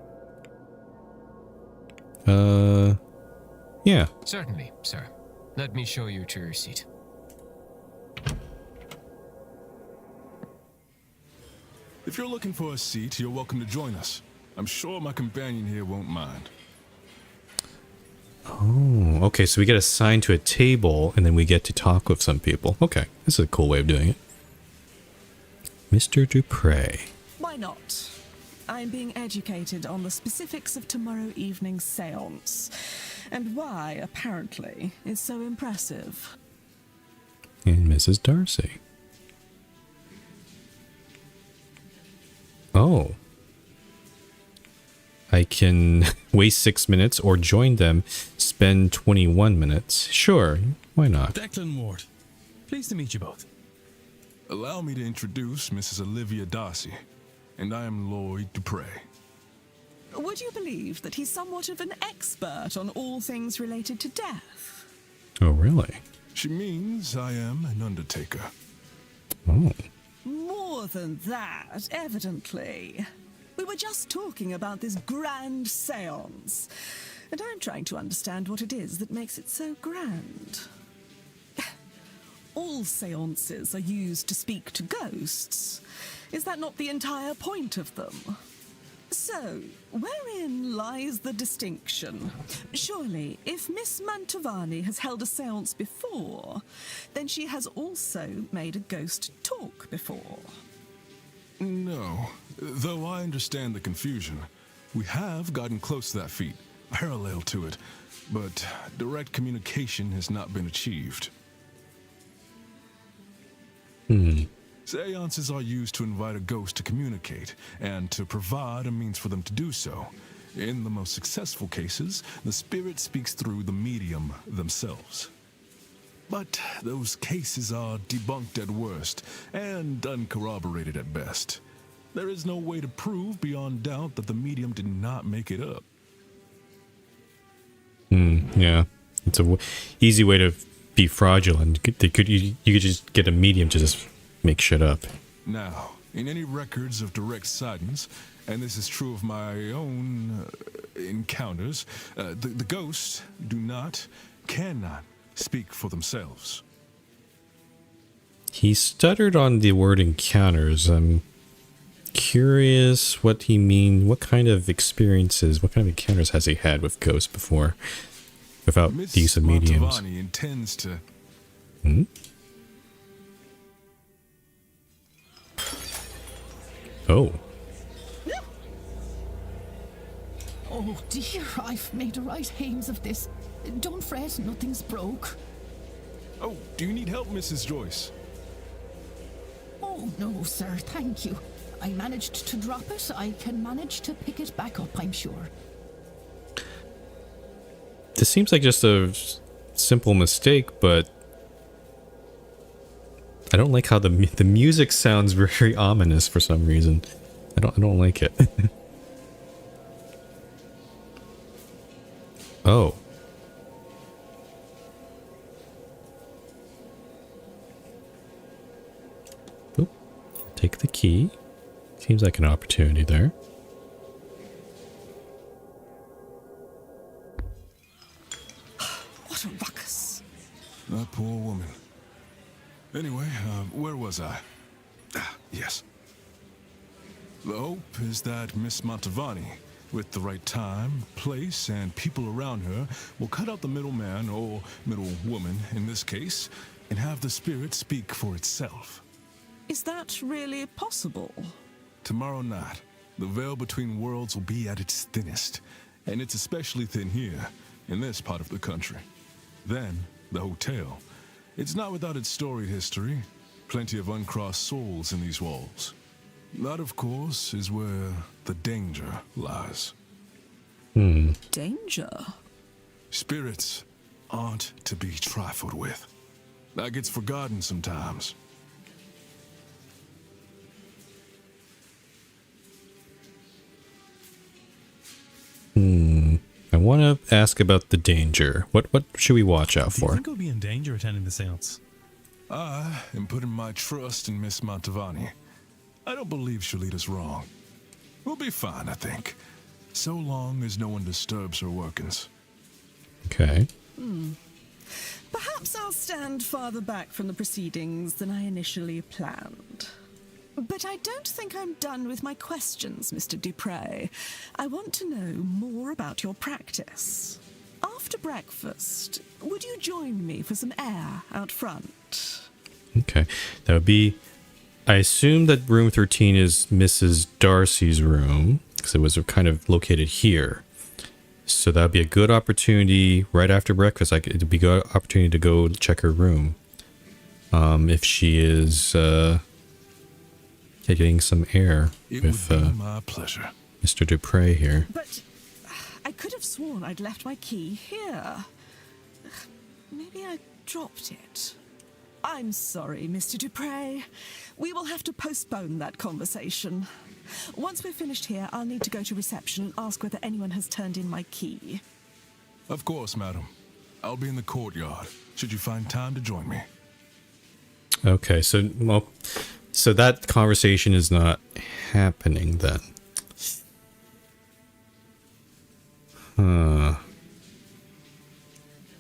Yeah.
Certainly, sir. Let me show you to your seat.
If you're looking for a seat, you're welcome to join us. I'm sure my companion here won't mind.
Oh, okay, so we get assigned to a table, and then we get to talk with some people. Okay, this is a cool way of doing it. Mr. Dupre.
Why not? I'm being educated on the specifics of tomorrow evening's séance, and why, apparently, it's so impressive.
And Mrs. Darcy. Oh. I can waste 6 minutes or join them, spend 21 minutes. Sure, why not?
Declan Ward. Pleased to meet you both.
Allow me to introduce Mrs. Olivia Darcy, and I am Lloyd Dupre.
Would you believe that he's somewhat of an expert on all things related to death?
Oh, really?
She means I am an undertaker.
Oh.
More than that, evidently. We were just talking about this grand séance, and I'm trying to understand what it is that makes it so grand. All séances are used to speak to ghosts. Is that not the entire point of them? So, wherein lies the distinction? Surely, if Miss Mantovani has held a séance before, then she has also made a ghost talk before.
No, though I understand the confusion. We have gotten close to that feat, parallel to it, but direct communication has not been achieved. Seances are used to invite a ghost to communicate, and to provide a means for them to do so. In the most successful cases, the spirit speaks through the medium themselves. But those cases are debunked at worst, and uncorroborated at best. There is no way to prove beyond doubt that the medium did not make it up.
Yeah. It's a easy way to be fraudulent. You could just get a medium to just make shit up.
Now, in any records of direct sightings, and this is true of my own encounters, the ghosts cannot speak for themselves.
He stuttered on the word encounters. I'm curious what he mean. What kind of experiences, what kind of encounters has he had with ghosts before, without the use of mediums?
Mantovani intends to.
Oh.
Oh,
Oh dear, I've made a right hames of this. Don't fret, nothing's broke.
Oh, do you need help, Mrs. Joyce?
Oh no, sir, thank you. I managed to drop it. I can manage to pick it back up, I'm sure.
This seems like just a simple mistake, but I don't like how the music sounds very ominous for some reason. I don't like it. Oh. Oop. Take the key. Seems like an opportunity there.
What a ruckus.
That poor woman. Anyway, where was I? Yes. The hope is that Miss Mantovani, with the right time, place, and people around her, will cut out the middleman, or middlewoman in this case, and have the spirit speak for itself.
Is that really possible?
Tomorrow night, the veil between worlds will be at its thinnest, and it's especially thin here, in this part of the country. Then, the hotel. It's not without its storied history. Plenty of uncrossed souls in these walls. That, of course, is where the danger lies.
Danger?
Spirits aren't to be trifled with. That gets forgotten sometimes.
I want to ask about the danger. What should we watch out
Do you
for?
think I'll be in danger attending the seance?
I am putting my trust in Miss Mantovani. I don't believe she'll lead us wrong. We'll be fine, I think. So long as no one disturbs her workings.
Okay.
Perhaps I'll stand farther back from the proceedings than I initially planned. But I don't think I'm done with my questions, Mr. Dupre. I want to know more about your practice. After breakfast, would you join me for some air out front?
Okay. That would be... I assume that room 13 is Mrs. Darcy's room, because it was kind of located here. So that would be a good opportunity right after breakfast. It'd be a good opportunity to go check her room. If she is getting some air with
my pleasure.
Mr. Dupre here.
But I could have sworn I'd left my key here. Maybe I dropped it. I'm sorry, Mr. Dupre. We will have to postpone that conversation. Once we're finished here, I'll need to go to reception and ask whether anyone has turned in my key.
Of course, madam. I'll be in the courtyard, should you find time to join me.
Okay, so that conversation is not happening then.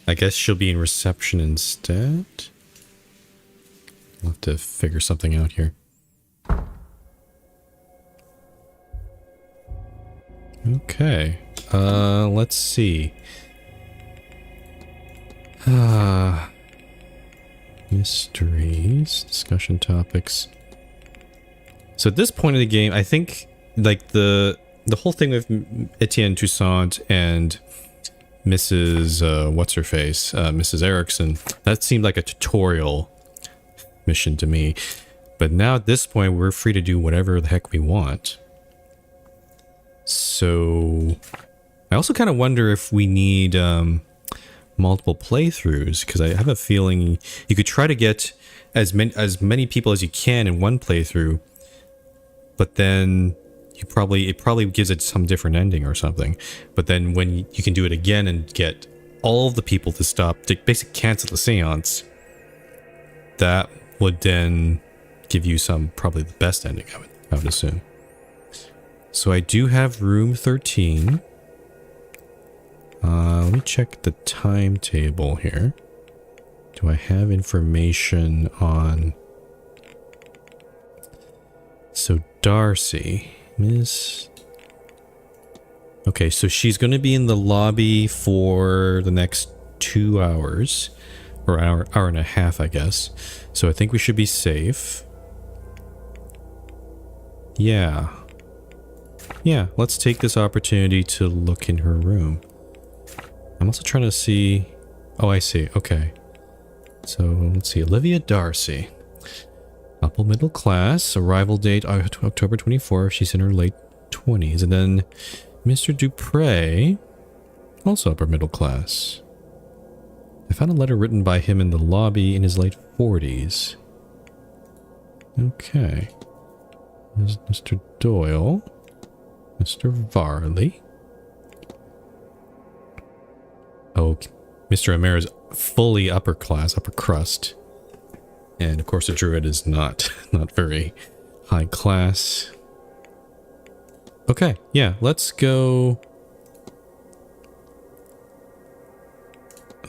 I guess she'll be in reception instead. I'll have to figure something out here. Okay. Let's see. Mysteries, discussion topics. So at this point in the game, I think like the whole thing with Etienne Toussaint and Mrs. What's her face, Mrs. Erickson, that seemed like a tutorial mission to me. But now at this point, we're free to do whatever the heck we want. So I also kind of wonder if we need multiple playthroughs, because I have a feeling you could try to get as many people as you can in one playthrough, but then it probably gives it some different ending or something. But then when you can do it again and get all of the people to basically cancel the seance, that would then give you probably the best ending, I would assume. So I do have room 13. Let me check the timetable here. Do I have information on... So Darcy, Miss... Okay, so she's going to be in the lobby for the next 2 hours. Or hour and a half, I guess. So I think we should be safe. Yeah. yeah, let's take this opportunity to look in her room. I'm also trying to see... Oh, I see. Okay. So, let's see. Olivia Darcy. Upper middle class. Arrival date October 24th. She's in her late 20s. And then Mr. Dupre. Also upper middle class. I found a letter written by him in the lobby in his late 40s. Okay. There's Mr. Doyle. Mr. Varley. Oh, Mr. Amer is fully upper class, upper crust. And of course the druid is not very high class. Okay, yeah, let's go.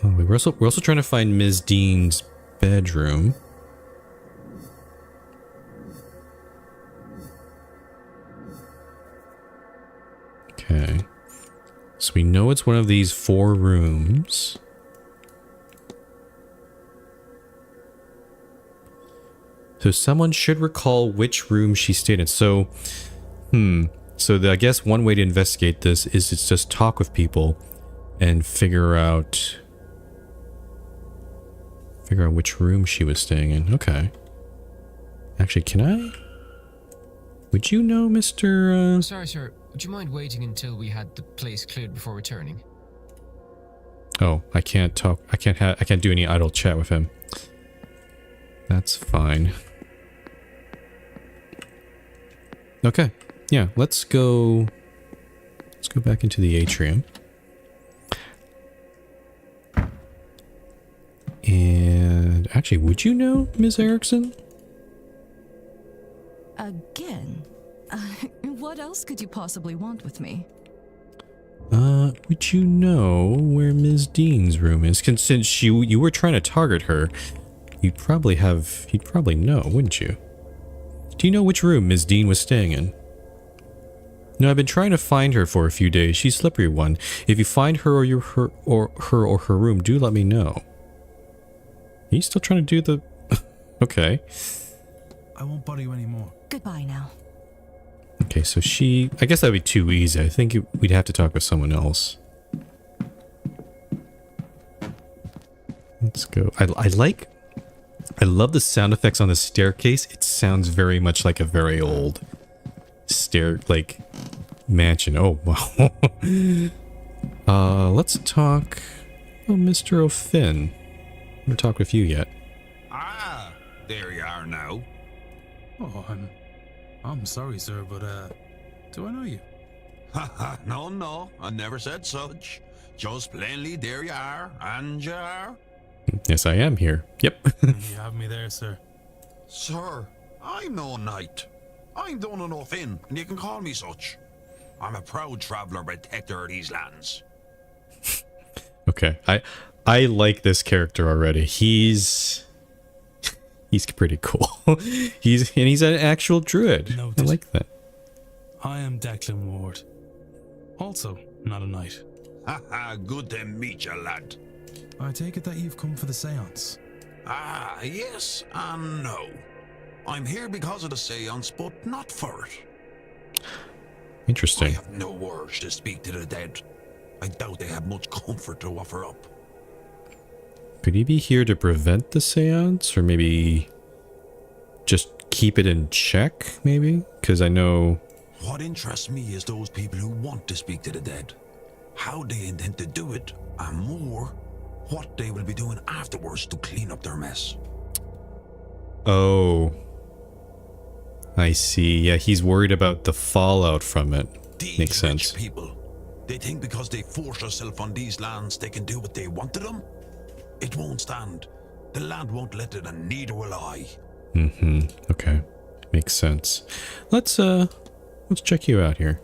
Oh, we're also trying to find Ms. Deane's bedroom. Okay. So we know it's one of these 4 rooms. So someone should recall which room she stayed in. So, so I guess one way to investigate this is to just talk with people and figure out which room she was staying in. Okay. Actually, can I? Would you know, Mr.
Sorry, sir. Would you mind waiting until we had the place cleared before returning?
Oh, I can't talk. I can't do any idle chat with him. That's fine. Okay. Yeah, let's go back into the atrium. And actually, would you know Ms. Erickson?
Again? What else could you possibly want with me?
Would you know where Ms. Deane's room is? Since you were trying to target her, you'd probably know, wouldn't you? Do you know which room Ms. Deane was staying in? No, I've been trying to find her for a few days. She's a slippery one. If you find her or her room, do let me know. Are you still trying to do the... Okay.
I won't bother you anymore.
Goodbye now.
Okay, so she... I guess that would be too easy. I think we'd have to talk with someone else. Let's go. I love the sound effects on the staircase. It sounds very much like a very old mansion. Oh, wow. Let's talk... Oh, Mr. O'Finn. I haven't talked with you yet.
Ah, there you are now.
Oh, I'm sorry, sir, but do I know you?
Haha, no, I never said such. Just plainly, there you are, and you are.
Yes, I am here. Yep.
You have me there, sir.
Sir, I'm no knight. I'm done enough in, and you can call me such. I'm a proud traveller protector of these lands.
Okay, I like this character already. He's pretty cool. he's an actual druid.
Noted.
I like that.
I am Declan Ward. Also, not a knight.
Haha, good to meet you, lad.
I take it that you've come for the séance.
Ah, yes and no. I'm here because of the séance, but not for it.
Interesting.
I have no urge to speak to the dead. I doubt they have much comfort to offer up.
Could he be here to prevent the séance? Or maybe just keep it in check, maybe? Because I know...
What interests me is those people who want to speak to the dead. How they intend to do it, and more, what they will be doing afterwards to clean up their mess.
Oh. I see. Yeah, he's worried about the fallout from it.
These
Makes sense.
rich people, they think because they force themselves on these lands, they can do what they want to them. It won't stand. The land won't let it, and neither will I.
Okay. Makes sense. Let's check you out here.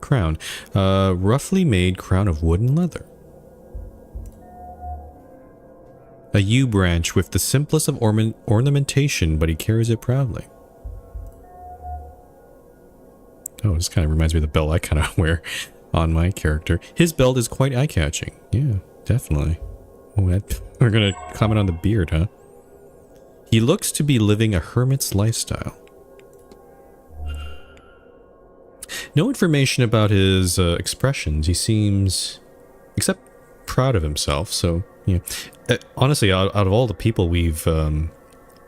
Crown. Roughly made crown of wood and leather. A yew branch with the simplest of ornamentation, but he carries it proudly. Oh, this kind of reminds me of the belt I kind of wear on my character. His belt is quite eye-catching. Yeah, definitely. Oh, we're gonna comment on the beard, huh? He looks to be living a hermit's lifestyle. No information about his expressions. He seems, except proud of himself. So, yeah. Honestly, out of all the people we've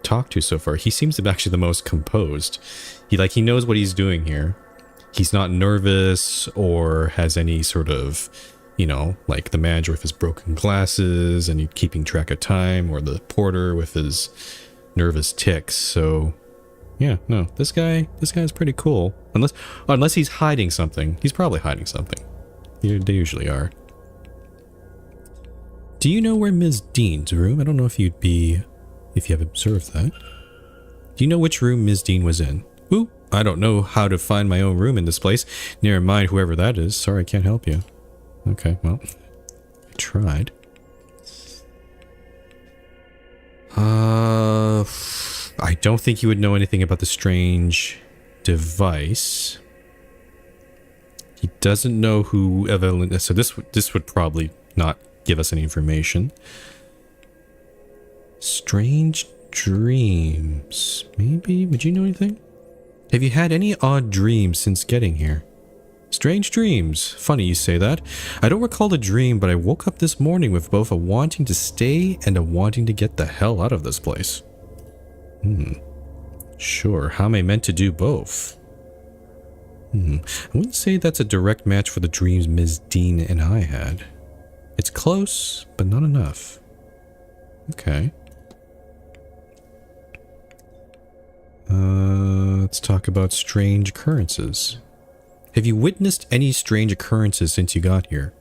talked to so far, he seems to be actually the most composed. He knows what he's doing here. He's not nervous or has any sort of, like the manager with his broken glasses and keeping track of time, or the porter with his nervous tics. So, yeah, no, this guy's pretty cool. Unless he's hiding something. He's probably hiding something. They usually are. Do you know where Ms. Deane's room? I don't know if you have observed that. Do you know which room Ms. Deane was in? Ooh, I don't know how to find my own room in this place. Never mind whoever that is. Sorry, I can't help you. Okay, well, I tried. I don't think you would know anything about the strange device. He doesn't know who Evelyn is, so this would probably not give us any information. Strange dreams. Maybe? Would you know anything? Have you had any odd dreams since getting here? Strange dreams. Funny you say that. I don't recall a dream, but I woke up this morning with both a wanting to stay and a wanting to get the hell out of this place. Sure. How am I meant to do both? I wouldn't say that's a direct match for the dreams Ms. Deane and I had. It's close, but not enough. Okay. Let's talk about strange occurrences. Have you witnessed any strange occurrences since you got here?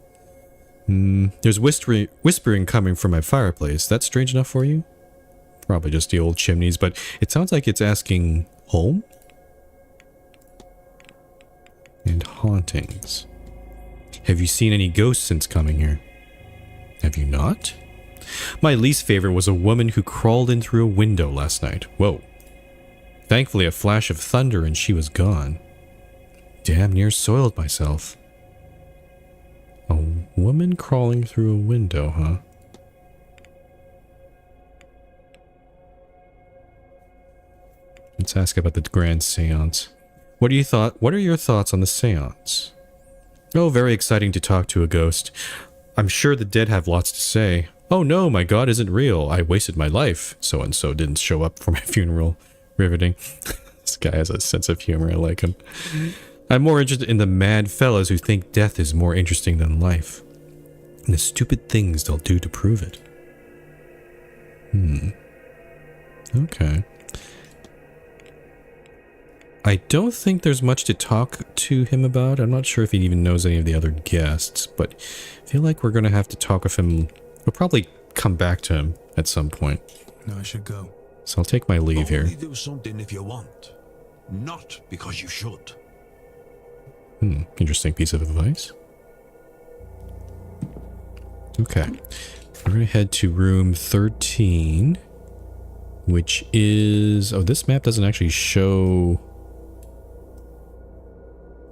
There's whispering coming from my fireplace. That's strange enough for you? Probably just the old chimneys, but it sounds like it's asking home? And hauntings. Have you seen any ghosts since coming here? Have you not? My least favorite was a woman who crawled in through a window last night. Whoa. Thankfully, a flash of thunder and she was gone. Damn near soiled myself. A woman crawling through a window, huh? Let's ask about the grand séance. What are your thoughts on the séance? Oh, very exciting to talk to a ghost. I'm sure the dead have lots to say. Oh no, my god isn't real. I wasted my life. So-and-so didn't show up for my funeral. Riveting. This guy has a sense of humor. I like him. I'm more interested in the mad fellows who think death is more interesting than life. And the stupid things they'll do to prove it. Okay. I don't think there's much to talk to him about. I'm not sure if he even knows any of the other guests, but I feel like we're going to have to talk with him. We'll probably come back to him at some point.
No, I should go.
So I'll take my leave here.
Only do something if you want, not because you should.
Interesting piece of advice. Okay. We're going to head to room 13, which is... Oh, this map doesn't actually show...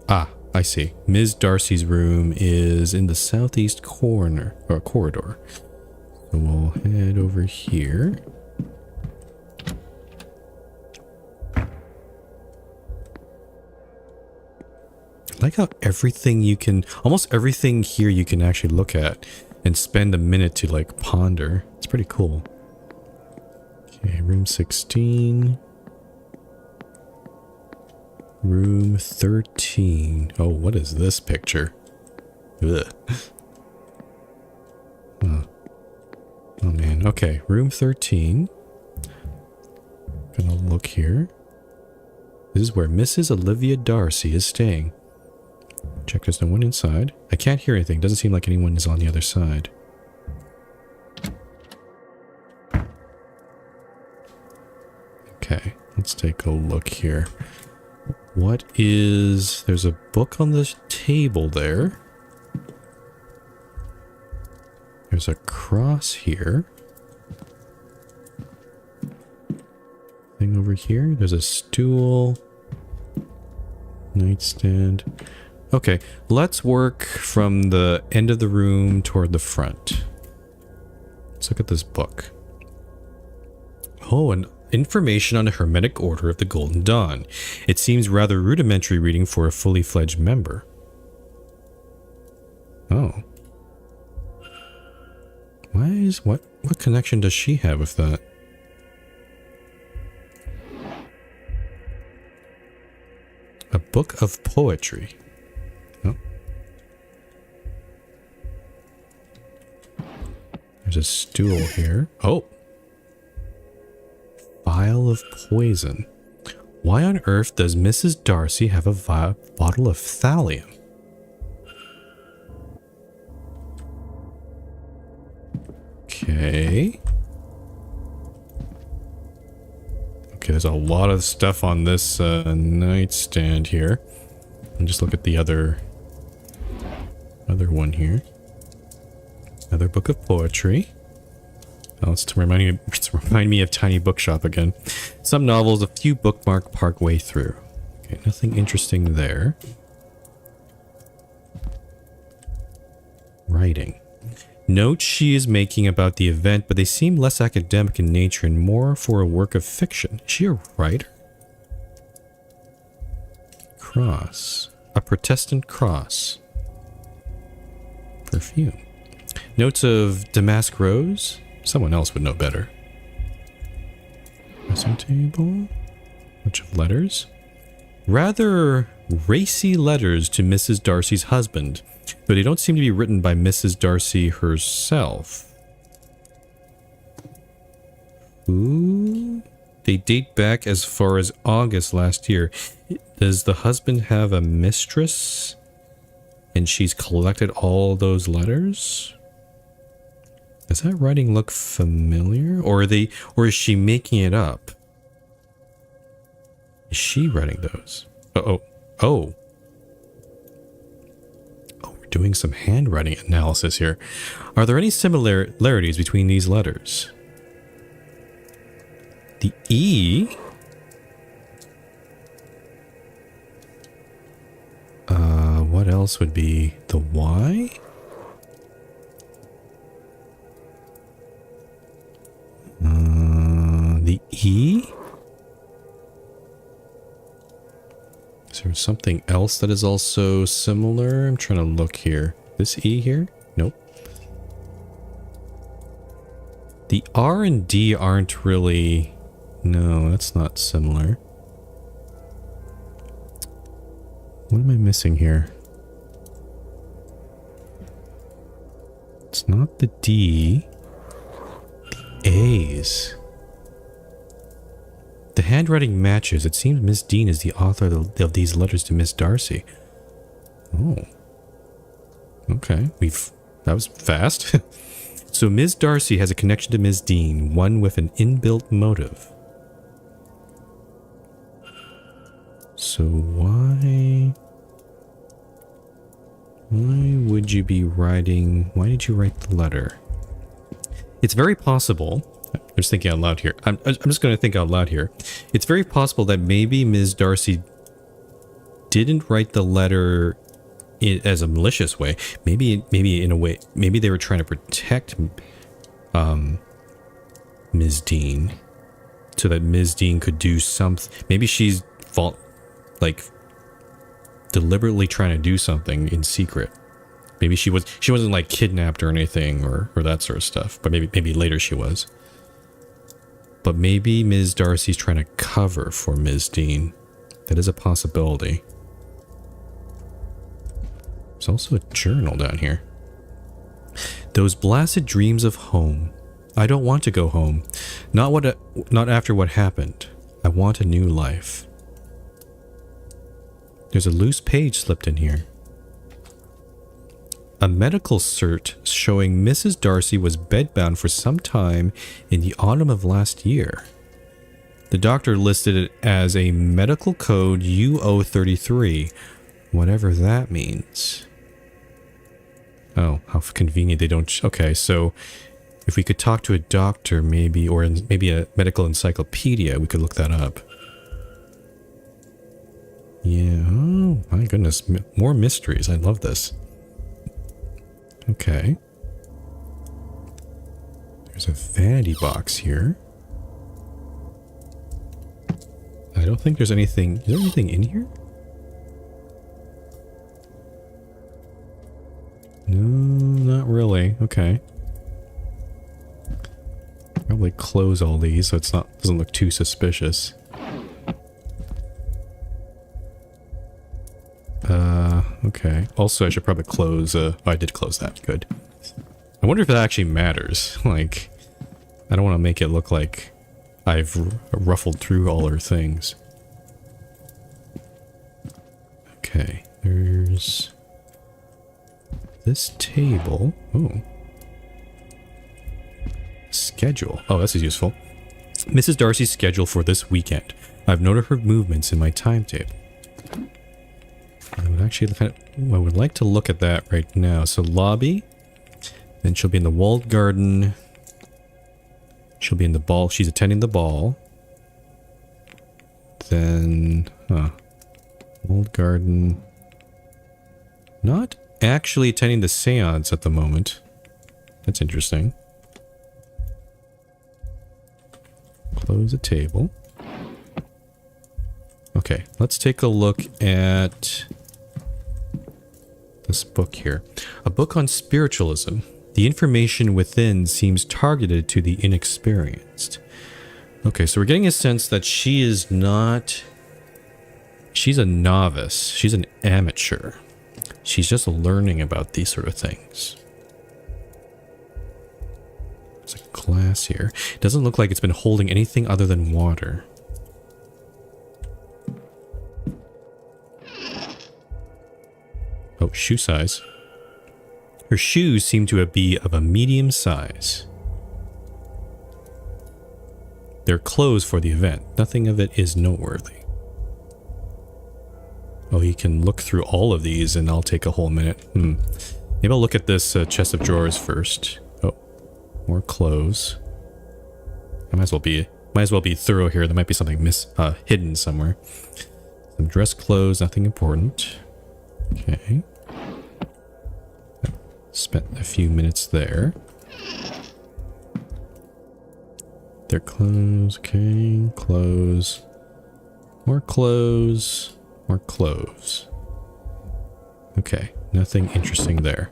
Ah, I see. Ms. Darcy's room is in the southeast corner, or corridor. So we'll head over here. I like how almost everything here you can actually look at and spend a minute to like ponder. It's pretty cool. Okay, room 16. Room 13. Oh, what is this picture? Ugh. Huh. Oh man, okay, room 13. Gonna look here. This is where Mrs. Olivia Darcy is staying. Check there's no one inside. I can't hear anything. Doesn't seem like anyone is on the other side. Okay, let's take a look here. What is... There's a book on the table there. There's a cross here. Thing over here. There's a stool. Nightstand. Okay, let's work from the end of the room toward the front. Let's look at this book. Oh, and information on the Hermetic Order of the Golden Dawn. It seems rather rudimentary reading for a fully fledged member. Oh. What connection does she have with that? A book of poetry. Oh. There's a stool here. Oh. Vial of poison. Why on earth does Mrs. Darcy have a bottle of thallium? Okay. Okay, there's a lot of stuff on this nightstand here. And just look at the other one here. Another book of poetry. Oh, it's to remind me of Tiny Bookshop again. Some novels, a few bookmark partway through. Okay, nothing interesting there. Writing. Notes she is making about the event, but they seem less academic in nature and more for a work of fiction. Is she a writer? Cross. A Protestant cross. Perfume. Notes of damask rose. Someone else would know better. Dressing table. Bunch of letters. Rather racy letters to Mrs. Darcy's husband, but they don't seem to be written by Mrs. Darcy herself. Ooh. They date back as far as August last year. Does the husband have a mistress? And she's collected all those letters? Does that writing look familiar? Or is she making it up? Is she writing those? Oh, we're doing some handwriting analysis here. Are there any similarities between these letters? The E. What else would be the Y? The E? Is there something else that is also similar? I'm trying to look here. This E here? Nope. The R and D aren't really... No, that's not similar. What am I missing here? It's not the D. The A's. The handwriting matches. It seems Miss Deane is the author of these letters to Miss Darcy. Oh. Okay. That was fast. So Ms. Darcy has a connection to Ms. Deane, one with an inbuilt motive. So why would you be writing... Why did you write the letter? It's very possible... I'm just thinking out loud here. I'm just going to think out loud here. It's very possible that maybe Ms. Darcy didn't write the letter as a malicious way. Maybe in a way... Maybe they were trying to protect Ms. Deane so that Ms. Deane could do something. Maybe she's deliberately trying to do something in secret. Maybe she wasn't like kidnapped or anything or that sort of stuff. But maybe later she was. But maybe Ms. Darcy's trying to cover for Ms. Deane. That is a possibility. There's also a journal down here. Those blasted dreams of home. I don't want to go home. Not after what happened. I want a new life. There's a loose page slipped in here. A medical cert showing Mrs. Darcy was bedbound for some time in the autumn of last year. The doctor listed it as a medical code UO33, whatever that means. Oh, how convenient they don't... Okay, so if we could talk to a doctor maybe, or maybe a medical encyclopedia, we could look that up. Yeah, oh my goodness, more mysteries. I love this. Okay. There's a vanity box here. I don't think there's anything... Is there anything in here? No, not really. Okay. Probably close all these so it's not doesn't look too suspicious. Okay. Also, I should probably close... oh, I did close that. Good. I wonder if that actually matters. Like, I don't want to make it look like I've ruffled through all her things. Okay. There's... this table. Oh. Schedule. Oh, this is useful. Mrs. Darcy's schedule for this weekend. I've noted her movements in my timetable. I would actually I would like to look at that right now. So lobby. Then she'll be in the walled garden. She'll be in the ball. She's attending the ball. Then, walled garden. Not actually attending the séance at the moment. That's interesting. Close the table. Okay, let's take a look at this book here. A book on spiritualism. The information within seems targeted to the inexperienced. Okay, so we're getting a sense that she is not... she's a novice. She's an amateur. She's just learning about these sort of things. There's a glass here. It doesn't look like it's been holding anything other than water. Oh, shoe size. Her shoes seem to be of a medium size. They're clothes for the event. Nothing of it is noteworthy. Oh, you can look through all of these and I'll take a whole minute. Maybe I'll look at this chest of drawers first. Oh, more clothes. I might as well be thorough here. There might be something hidden somewhere. Some dress clothes, nothing important. Okay. Spent a few minutes there. Their clothes, okay, clothes. More clothes. More clothes. Okay, nothing interesting there.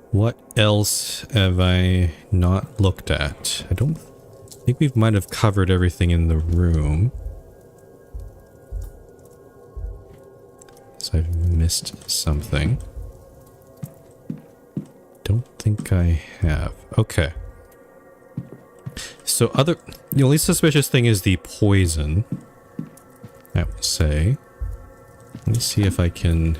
What else have I not looked at? I don't think we might have covered everything in the room. So I've missed something. Don't think I have. Okay. So the only suspicious thing is the poison, I would say. Let me see if I can...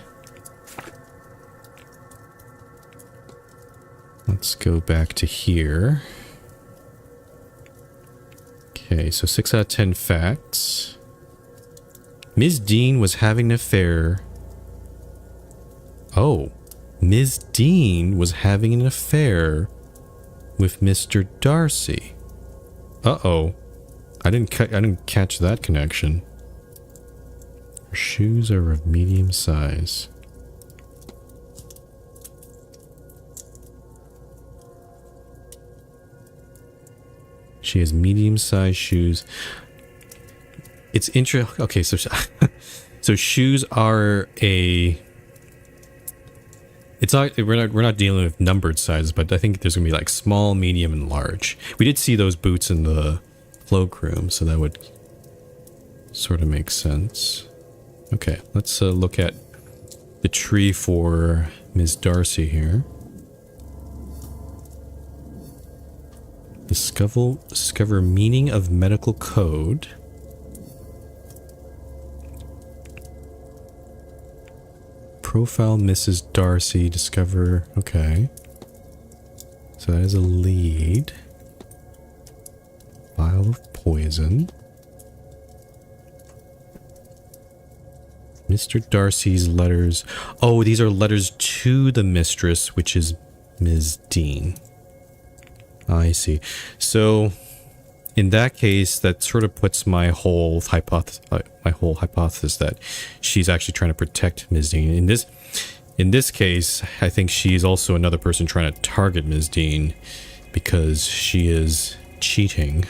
Let's go back to here. Okay, so 6 out of 10 facts. Ms. Deane was having an affair. Oh, Ms. Deane was having an affair with Mr. Darcy. Uh-oh. I didn't catch that connection. Her shoes are of medium size. She has medium-sized shoes. It's interesting. Okay, so so shoes are a... It's not, we're not dealing with numbered sizes, but I think there's gonna be like small, medium, and large. We did see those boots in the cloakroom, so that would sort of make sense. Okay, let's look at the tree for Ms. Darcy here. Discover meaning of medical code. Profile Mrs. Darcy. Discover. Okay. So that is a lead. Vial of poison. Mr. Darcy's letters. Oh, these are letters to the mistress, which is Ms. Deane. I see. So, in that case, that sort of puts my whole hypothesis that she's actually trying to protect Ms. Deane. In this case, I think she's also another person trying to target Ms. Deane because she is cheating.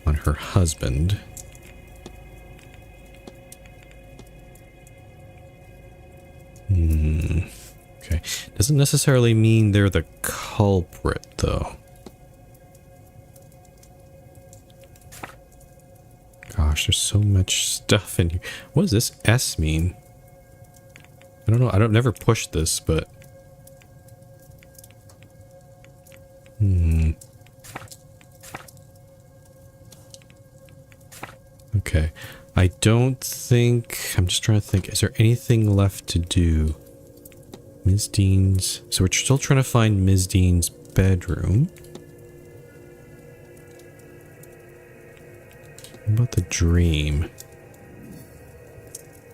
on her husband. Okay. Doesn't necessarily mean they're the culprit, though. Gosh, there's so much stuff in here. What does this S mean? I don't know. I've never pushed this, but... Okay. I don't think... I'm just trying to think. Is there anything left to do? Ms. Deane's... So we're still trying to find Ms. Deane's bedroom. What about the dream?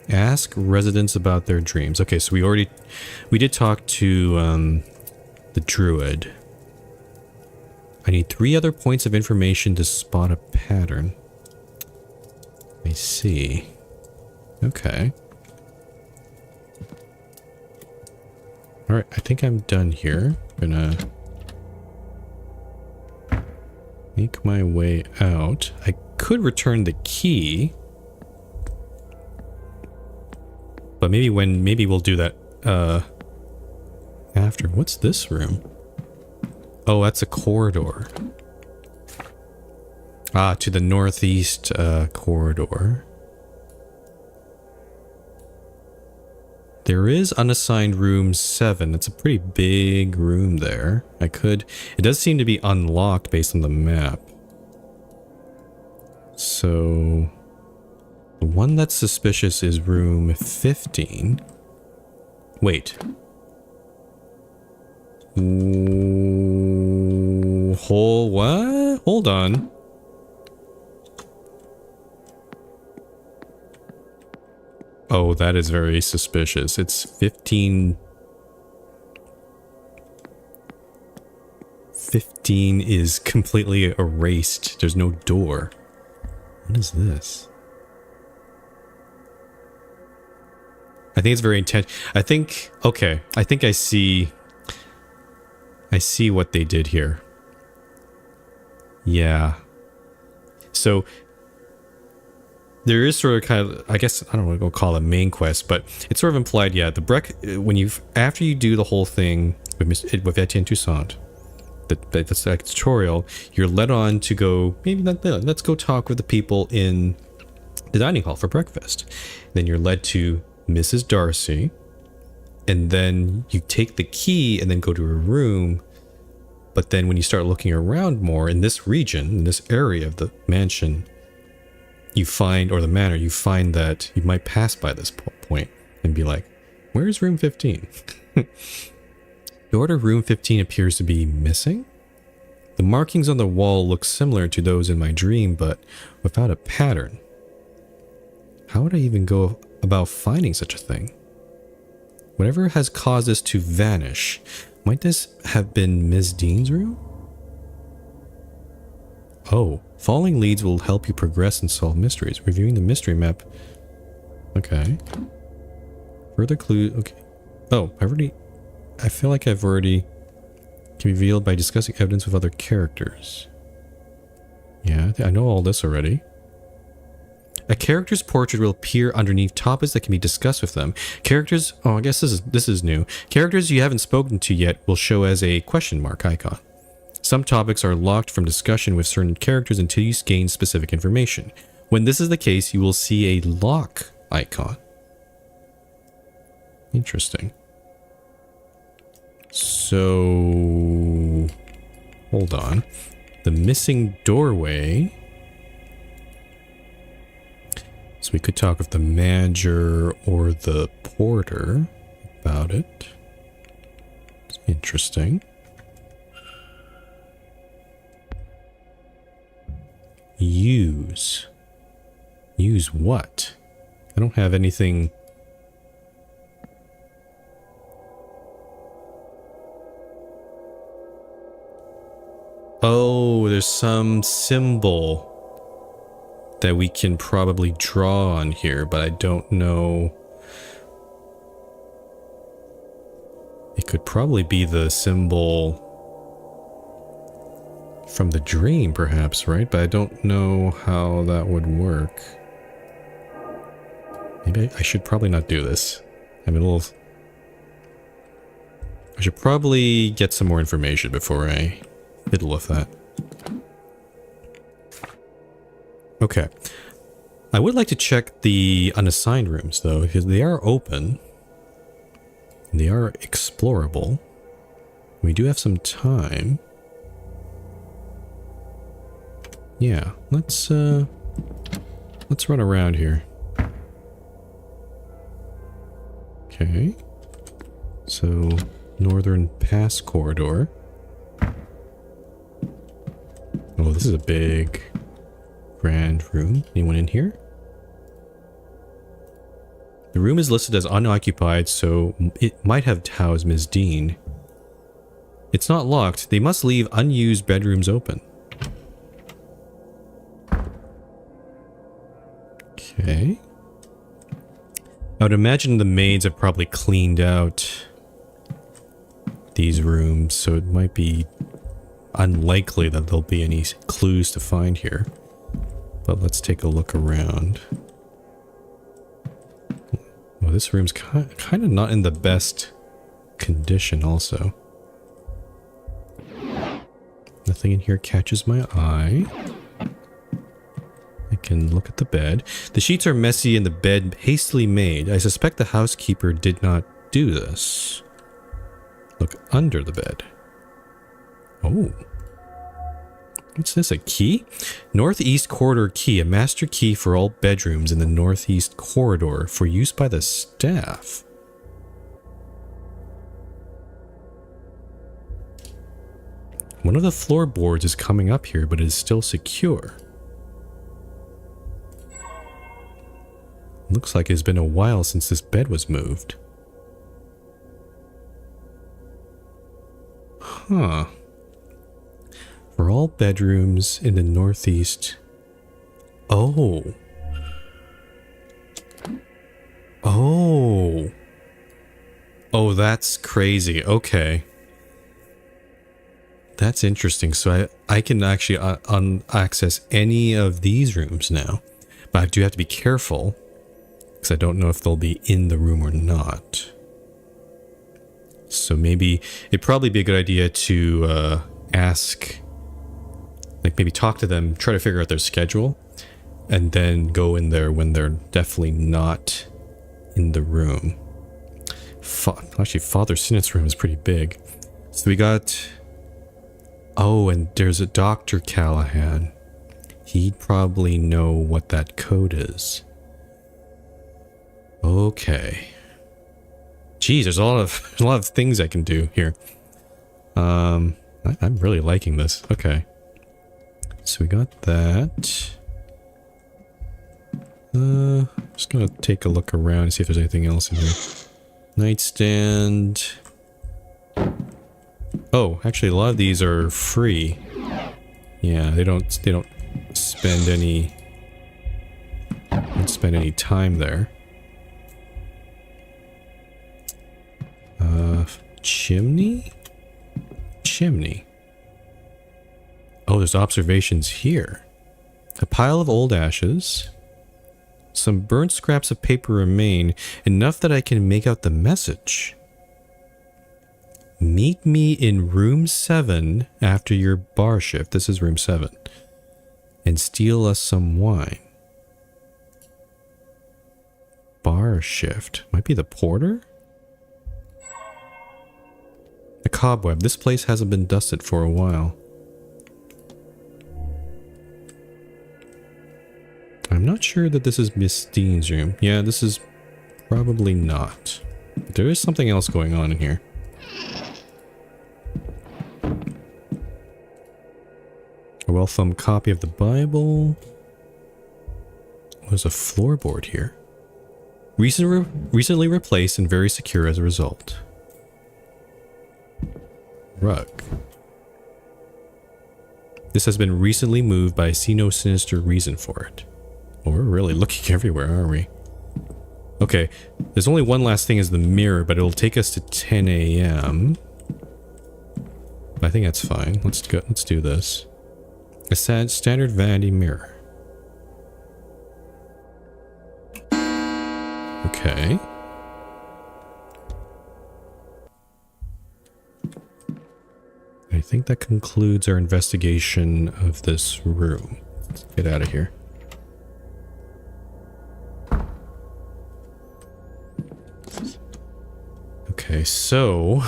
Ask residents about their dreams. Okay, so we did talk to the druid. I need 3 other points of information to spot a pattern. I see. Okay. Alright, I think I'm done here. I'm gonna make my way out. I could return the key. But maybe we'll do that after. What's this room? Oh, that's a corridor. Ah, to the northeast corridor. There is unassigned room 7. It's a pretty big room there. It does seem to be unlocked based on the map. So, the one that's suspicious is room 15. Wait. What? Hold on. Oh, that is very suspicious. It's 15... 15 is completely erased. There's no door. What is this? I think it's very intense. Okay. I think I see what they did here. Yeah. So there is sort of kind of, I guess, I don't want to go call it main quest, but it's sort of implied, yeah, after you do the whole thing with Etienne Toussaint, that's like tutorial, you're led on to go, maybe let's go talk with the people in the dining hall for breakfast. Then you're led to Mrs. Darcy, and then you take the key and then go to her room. But then when you start looking around more in this region, in this area of the mansion, you find, or the manor, you find that you might pass by this point and be like, where's room 15? The order of room 15 appears to be missing. The markings on the wall look similar to those in my dream, but without a pattern. How would I even go about finding such a thing? Whatever has caused this to vanish, might this have been Ms. Deane's room? Oh, following leads will help you progress and solve mysteries. Reviewing the mystery map. Okay. Further clue. Okay. Oh, I feel like I've already can be revealed by discussing evidence with other characters. Yeah, I know all this already. A character's portrait will appear underneath topics that can be discussed with them. Characters, I guess this is new. Characters you haven't spoken to yet will show as a question mark icon. Some topics are locked from discussion with certain characters until you gain specific information. When this is the case, you will see a lock icon. Interesting. So, hold on. The missing doorway. So we could talk with the manager or the porter about it. It's interesting. Use. Use what? I don't have anything. Oh, there's some symbol that we can probably draw on here, but I don't know. It could probably be the symbol from the dream, perhaps, right? But I don't know how that would work. Maybe I should probably not do this. I'm a little... I should probably get some more information before I fiddle with that. Okay. I would like to check the unassigned rooms, though, because they are open. They are explorable. We do have some time. Yeah, let's run around here. Okay. So, Northern Pass Corridor. Oh, this is a big, grand room. Anyone in here? The room is listed as unoccupied, so it might have housed Ms. Deane. It's not locked. They must leave unused bedrooms open. Okay. I would imagine the maids have probably cleaned out these rooms, so it might be unlikely that there'll be any clues to find here. But let's take a look around. Well, this room's kind of not in the best condition also. Nothing in here catches my eye. I can look at the bed. The sheets are messy and the bed hastily made. I suspect the housekeeper did not do this. Look under the bed. Oh. What's this, a key? Northeast corridor key, a master key for all bedrooms in the northeast corridor for use by the staff. One of the floorboards is coming up here, but it is still secure. Looks like it's been a while since this bed was moved. Huh. For all bedrooms in the northeast. Oh. Oh. Oh, that's crazy. Okay. That's interesting. So I can actually access any of these rooms now. But I do have to be careful, because I don't know if they'll be in the room or not. So maybe it'd probably be a good idea to ask, like maybe talk to them, try to figure out their schedule, and then go in there when they're definitely not in the room. Actually, Father Sinnott's room is pretty big. So we got... Oh, and there's a Dr. Callahan. He'd probably know what that code is. Okay. Geez, there's a lot of things I can do here. I'm really liking this. Okay. So we got that. Just gonna take a look around and see if there's anything else in here. Nightstand. Oh, actually, a lot of these are free. Yeah, they don't spend any. Don't spend any time there. Chimney? Chimney. Oh, there's observations here. A pile of old ashes. Some burnt scraps of paper remain, enough that I can make out the message. Meet me in room 7 after your bar shift. This is room 7. And steal us some wine. Bar shift. Might be the porter? A cobweb. This place hasn't been dusted for a while. I'm not sure that this is Miss Deane's room. Yeah, this is probably not. But there is something else going on in here. A well-thumbed copy of the Bible. There's a floorboard here. Recently replaced and very secure as a result. Rug. This has been recently moved, but I see no sinister reason for it. Well, we're really looking everywhere, aren't we? Okay, there's only one last thing is the mirror, but it'll take us to 10 a.m. I think that's fine. Let's do this. A standard vanity mirror. Okay. I think that concludes our investigation of this room. Let's get out of here. Okay, so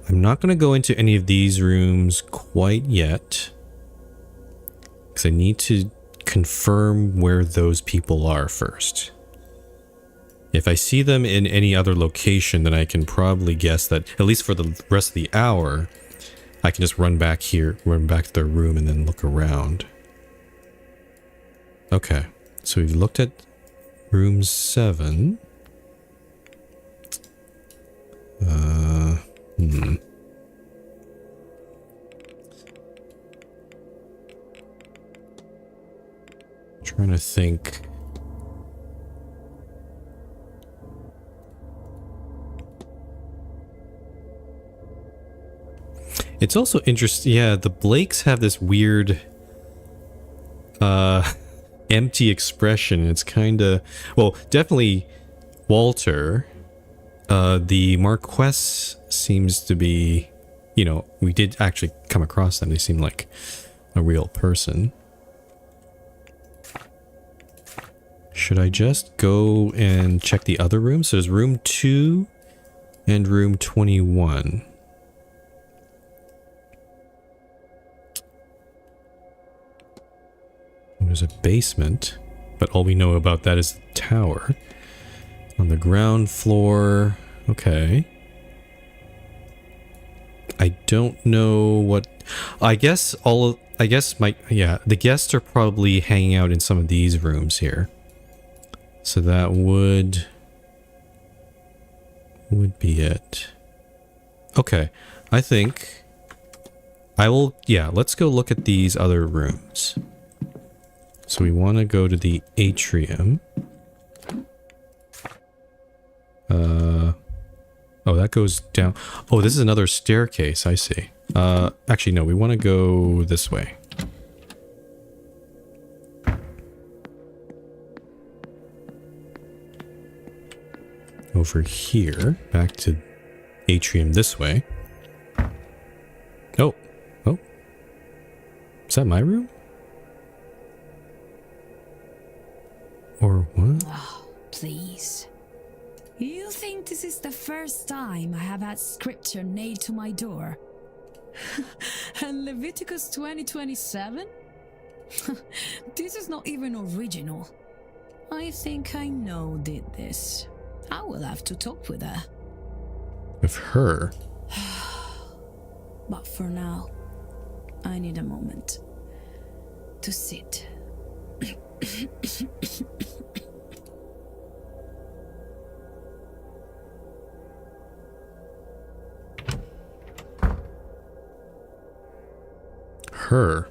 I'm not going to go into any of these rooms quite yet because I need to confirm where those people are first. If I see them in any other location, then I can probably guess that, at least for the rest of the hour, I can just run back here, run back to their room and then look around. Okay, so we've looked at room 7. Trying to think. It's also interesting. Yeah, the Blakes have this weird, empty expression. It's kind of, well, definitely Walter. The Marquess seems to be, you know, we did actually come across them. They seem like a real person. Should I just go and check the other rooms? So there's room 2 and room 21. There's a basement, but all we know about that is the tower. On the ground floor, okay. I don't know what... the guests are probably hanging out in some of these rooms here. So that would be it. Okay, I think I will, yeah, let's go look at these other rooms. So we want to go to the atrium. Oh, that goes down. Oh, this is another staircase, I see. Actually, no, we want to go this way. Over here, back to atrium this way. Oh, oh. Is that my room? Or what?
Oh, please. You think this is the first time I have had scripture nailed to my door? And Leviticus 20:27? This is not even original. I think I know who did this. I will have to talk with her.
With her?
But for now, I need a moment to sit.
Her?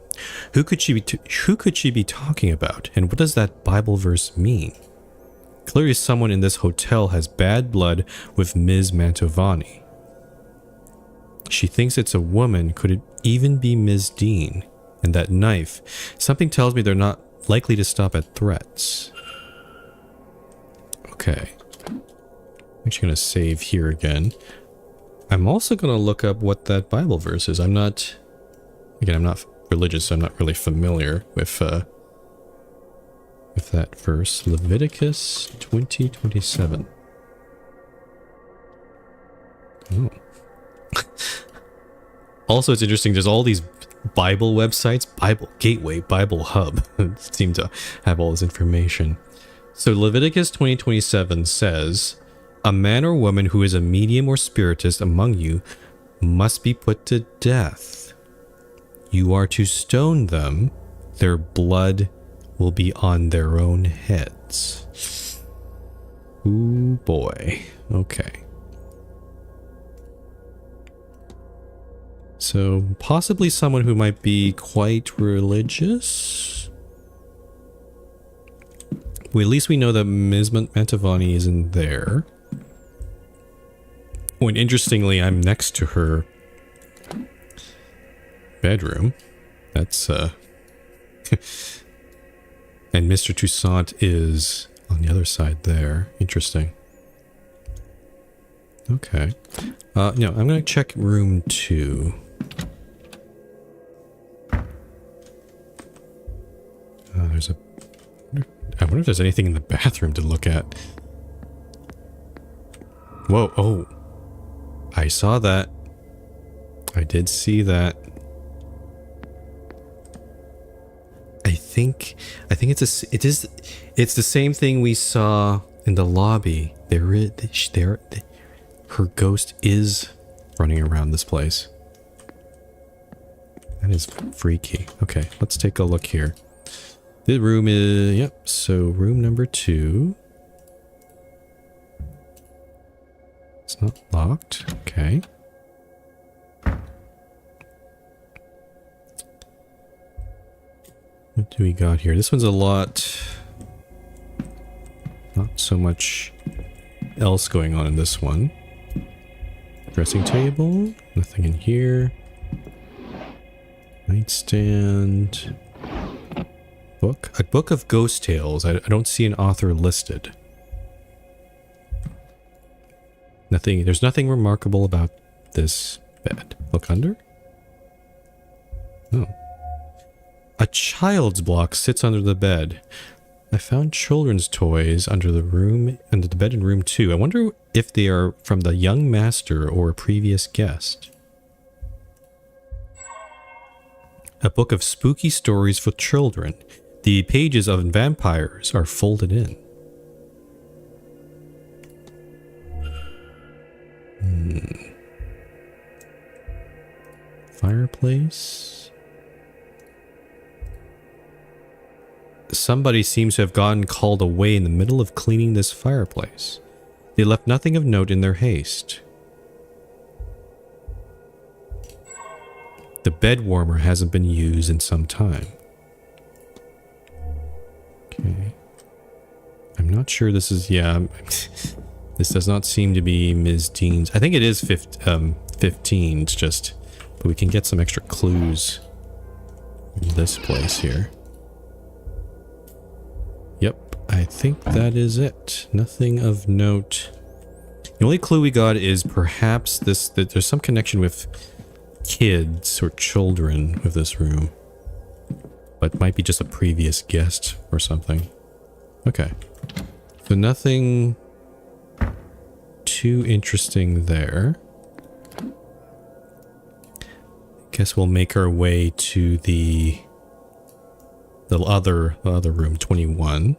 Who could she be talking about? And what does that Bible verse mean? Clearly someone in this hotel has bad blood with Ms. Mantovani. She thinks it's a woman. Could it even be Ms. Deane? And that knife. Something tells me they're not likely to stop at threats. Okay. I'm actually going to save here again. I'm also going to look up what that Bible verse is. I'm not religious, so I'm not really familiar with that verse. Leviticus 20:27. Oh. Also, it's interesting, there's all these Bible websites, Bible Gateway, Bible Hub, seem to have all this information. So Leviticus 20:27 says, "A man or woman who is a medium or spiritist among you must be put to death. You are to stone them. Their blood will be on their own heads." Ooh boy. Okay. So possibly someone who might be quite religious. Well, at least we know that Ms. Mantovani isn't there. Oh, and interestingly, I'm next to her bedroom. That's and Mr. Toussaint is on the other side there. Interesting. Okay. No, I'm gonna check room 2. There's a... I wonder if there's anything in the bathroom to look at. Whoa, oh. I saw that. I did see that. I think it's the same thing we saw in the lobby. Her ghost is running around this place. That is freaky. Okay, let's take a look here. The room is, yep, so room number 2. It's not locked. Okay. What do we got here? This one's a lot... Not so much else going on in this one. Dressing table. Nothing in here. Nightstand. Book. A book of ghost tales. I don't see an author listed. Nothing. There's nothing remarkable about this bed. Look under. Oh. A child's block sits under the bed. I found children's toys under the bed in room 2. I wonder if they are from the young master or a previous guest. A book of spooky stories for children. The pages of vampires are folded in. Fireplace. Somebody seems to have gotten called away in the middle of cleaning this fireplace. They left nothing of note in their haste. The bed warmer hasn't been used in some time. Okay. I'm not sure this is... Yeah, this does not seem to be Ms. Deane's. I think it is 15. It's just... But we can get some extra clues in this place here. Yep, I think that is it. Nothing of note. The only clue we got is perhaps that there's some connection with kids or children with this room. But might be just a previous guest or something. Okay. So nothing too interesting there. Guess we'll make our way to the other room, 21.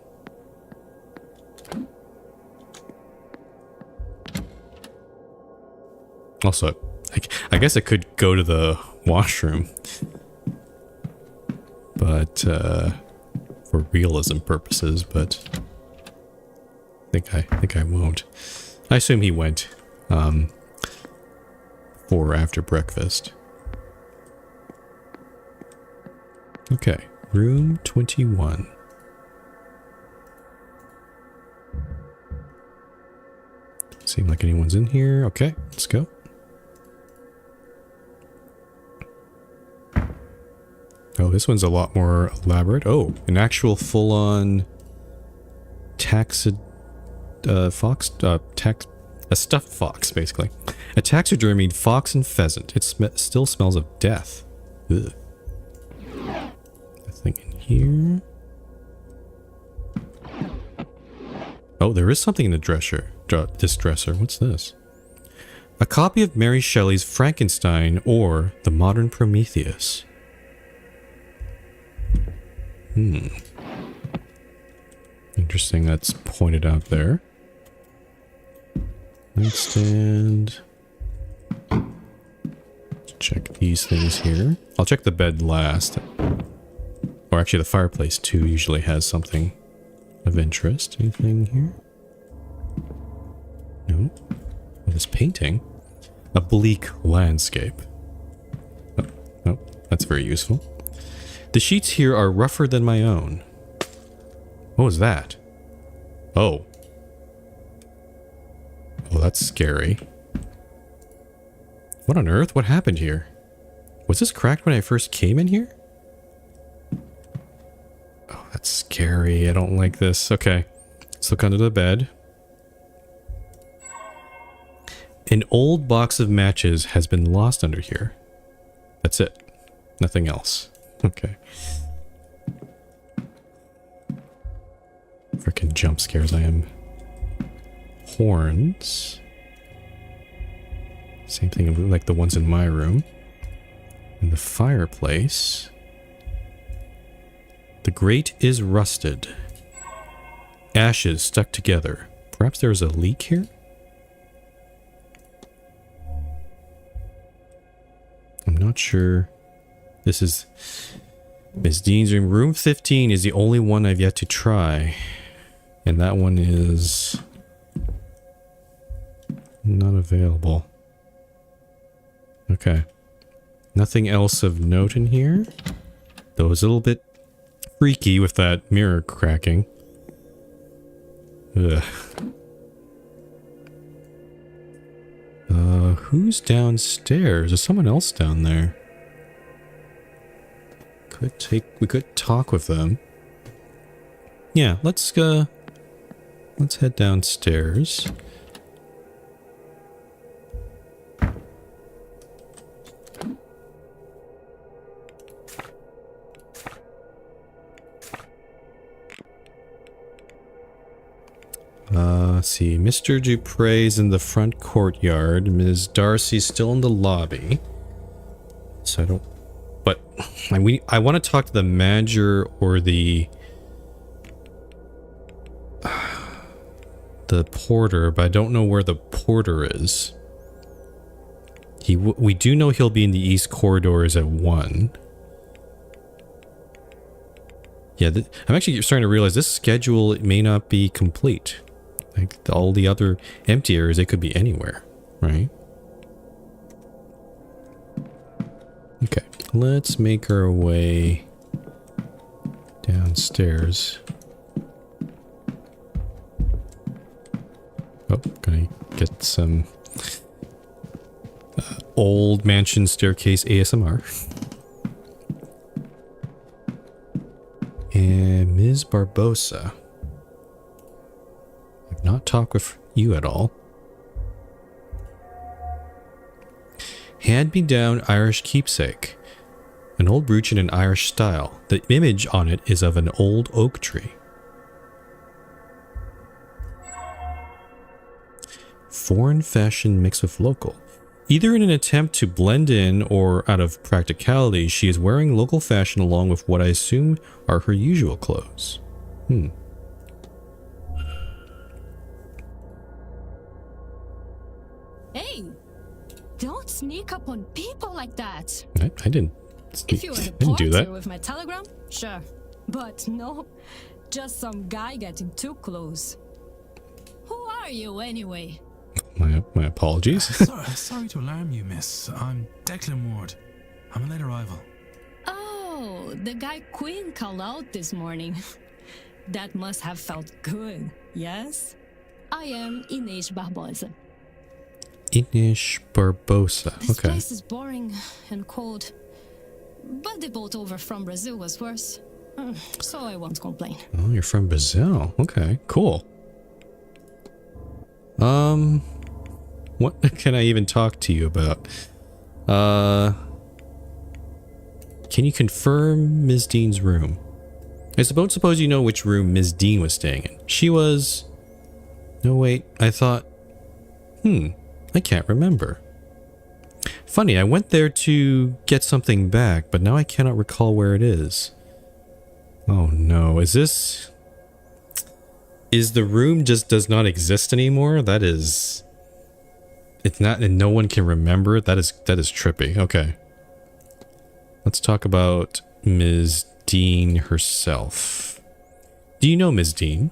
Also, I guess I could go to the washroom, but for realism purposes. But I think I won't. I assume he went before or after breakfast. Okay. Room 21. Seem like anyone's in here. Okay, let's go. Oh, this one's a lot more elaborate. Oh, an actual full-on a stuffed fox, basically. A taxidermied fox and pheasant. It still smells of death. Ugh. Nothing in here. Oh, there is something in the dresser. This dresser. What's this? A copy of Mary Shelley's Frankenstein or The Modern Prometheus. Interesting, that's pointed out there. Nightstand. Let's check these things here. I'll check the bed last. Or actually the fireplace too usually has something of interest. Anything here? No. Oh, this painting. A bleak landscape. Oh, that's very useful. The sheets here are rougher than my own. What was that? Oh. Oh, that's scary. What on earth? What happened here? Was this cracked when I first came in here? Oh, that's scary. I don't like this. Okay. Let's look under the bed. An old box of matches has been lost under here. That's it. Nothing else. Okay. Frickin' jump scares I am. Horns. Same thing like the ones in my room. And the fireplace. The grate is rusted. Ashes stuck together. Perhaps there's a leak here? I'm not sure. This is Miss Deane's room. Room 15 is the only one I've yet to try. And that one is not available. Okay. Nothing else of note in here. Though it's a little bit freaky with that mirror cracking. Ugh. Who's downstairs? There's someone else down there. We could talk with them. Yeah, let's head downstairs. Let's see. Mr. Dupre's in the front courtyard. Ms. Darcy's still in the lobby. So I don't... But I want to talk to the manager or the porter, but I don't know where the porter is. We do know he'll be in the east corridors at 1. Yeah, I'm actually starting to realize this schedule may not be complete. Like all the other empty areas, they could be anywhere, right? Okay, let's make our way downstairs. Oh, gonna get some old mansion staircase ASMR. And Ms. Barbosa. I've not talked with you at all. Hand-me-down Irish keepsake. An old brooch in an Irish style. The image on it is of an old oak tree. Foreign fashion mixed with local. Either in an attempt to blend in or out of practicality, she is wearing local fashion along with what I assume are her usual clothes.
Hey! Don't sneak up on people like that!
I didn't
If you were
I
the
didn't do that.
porter with my telegram, sure. But no, just some guy getting too close. Who are you anyway?
My apologies.
Sorry to alarm you, miss. I'm Declan Ward. I'm a late arrival.
Oh, the guy Quinn called out this morning. That must have felt good, yes? I am Inês Barbosa.
Inês Barbosa.
This
Okay.
place is boring and cold. But the boat over from Brazil was worse. So I won't complain.
Oh, you're from Brazil. Okay, cool. What can I even talk to you about? Can you confirm Ms. Deane's room? I suppose you know which room Ms. Deane was staying in. She was... No, wait, I thought... I can't remember. Funny, I went there to get something back, but now I cannot recall where it is. Oh no, is this... Is the room just does not exist anymore? That is... It's not, and no one can remember it? That is trippy. Okay. Let's talk about Ms. Deane herself. Do you know Ms. Deane?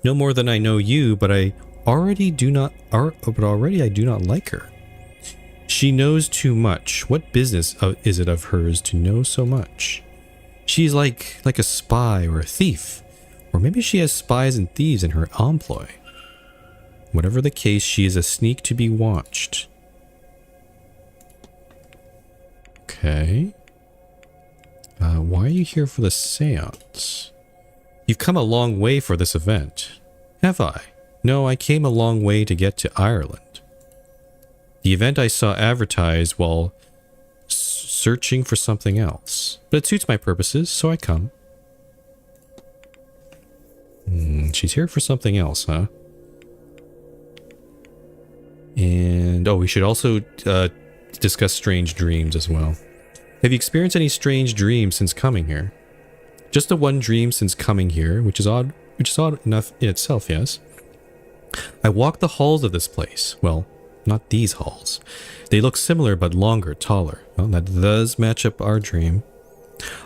No more than I know you, but I already do not like her. She knows too much. What business is it of hers to know so much? She's like a spy or a thief. Or maybe she has spies and thieves in her employ. Whatever the case, she is a sneak to be watched. Okay. Why are you here for the seance? You've come a long way for this event. Have I? No, I came a long way to get to Ireland. The event I saw advertised while searching for something else. But it suits my purposes, so I come. She's here for something else, huh? And, oh, we should also discuss strange dreams as well. Have you experienced any strange dreams since coming here? Just the one dream since coming here, which is odd enough in itself, yes. I walked the halls of this place. Well, not these halls. They look similar but longer, taller. Well, that does match up our dream.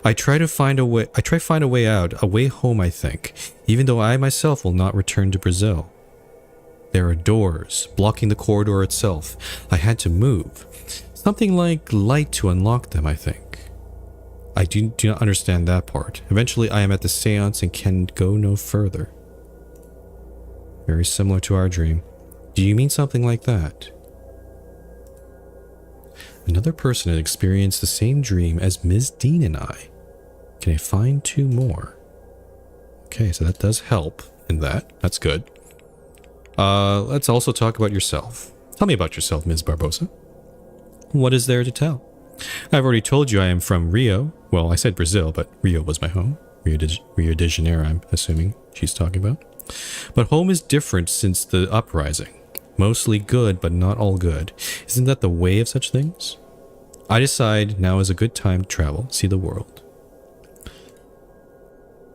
I try to find a way out, a way home, I think, even though I myself will not return to Brazil. There are doors blocking the corridor itself. I had to move. Something like light to unlock them, I think. I do not understand that part. Eventually I am at the seance and can go no further. Very similar to our dream. Do you mean something like that? Another person had experienced the same dream as Ms. Deane and I. Can I find 2 more? Okay, so that does help in that. That's good. Let's also talk about yourself. Tell me about yourself, Ms. Barbosa. What is there to tell? I've already told you I am from Rio. Well, I said Brazil, but Rio was my home. Rio de Janeiro, I'm assuming she's talking about. But home is different since the uprising. Mostly good, but not all good. Isn't that the way of such things? I decide now is a good time to travel, see the world.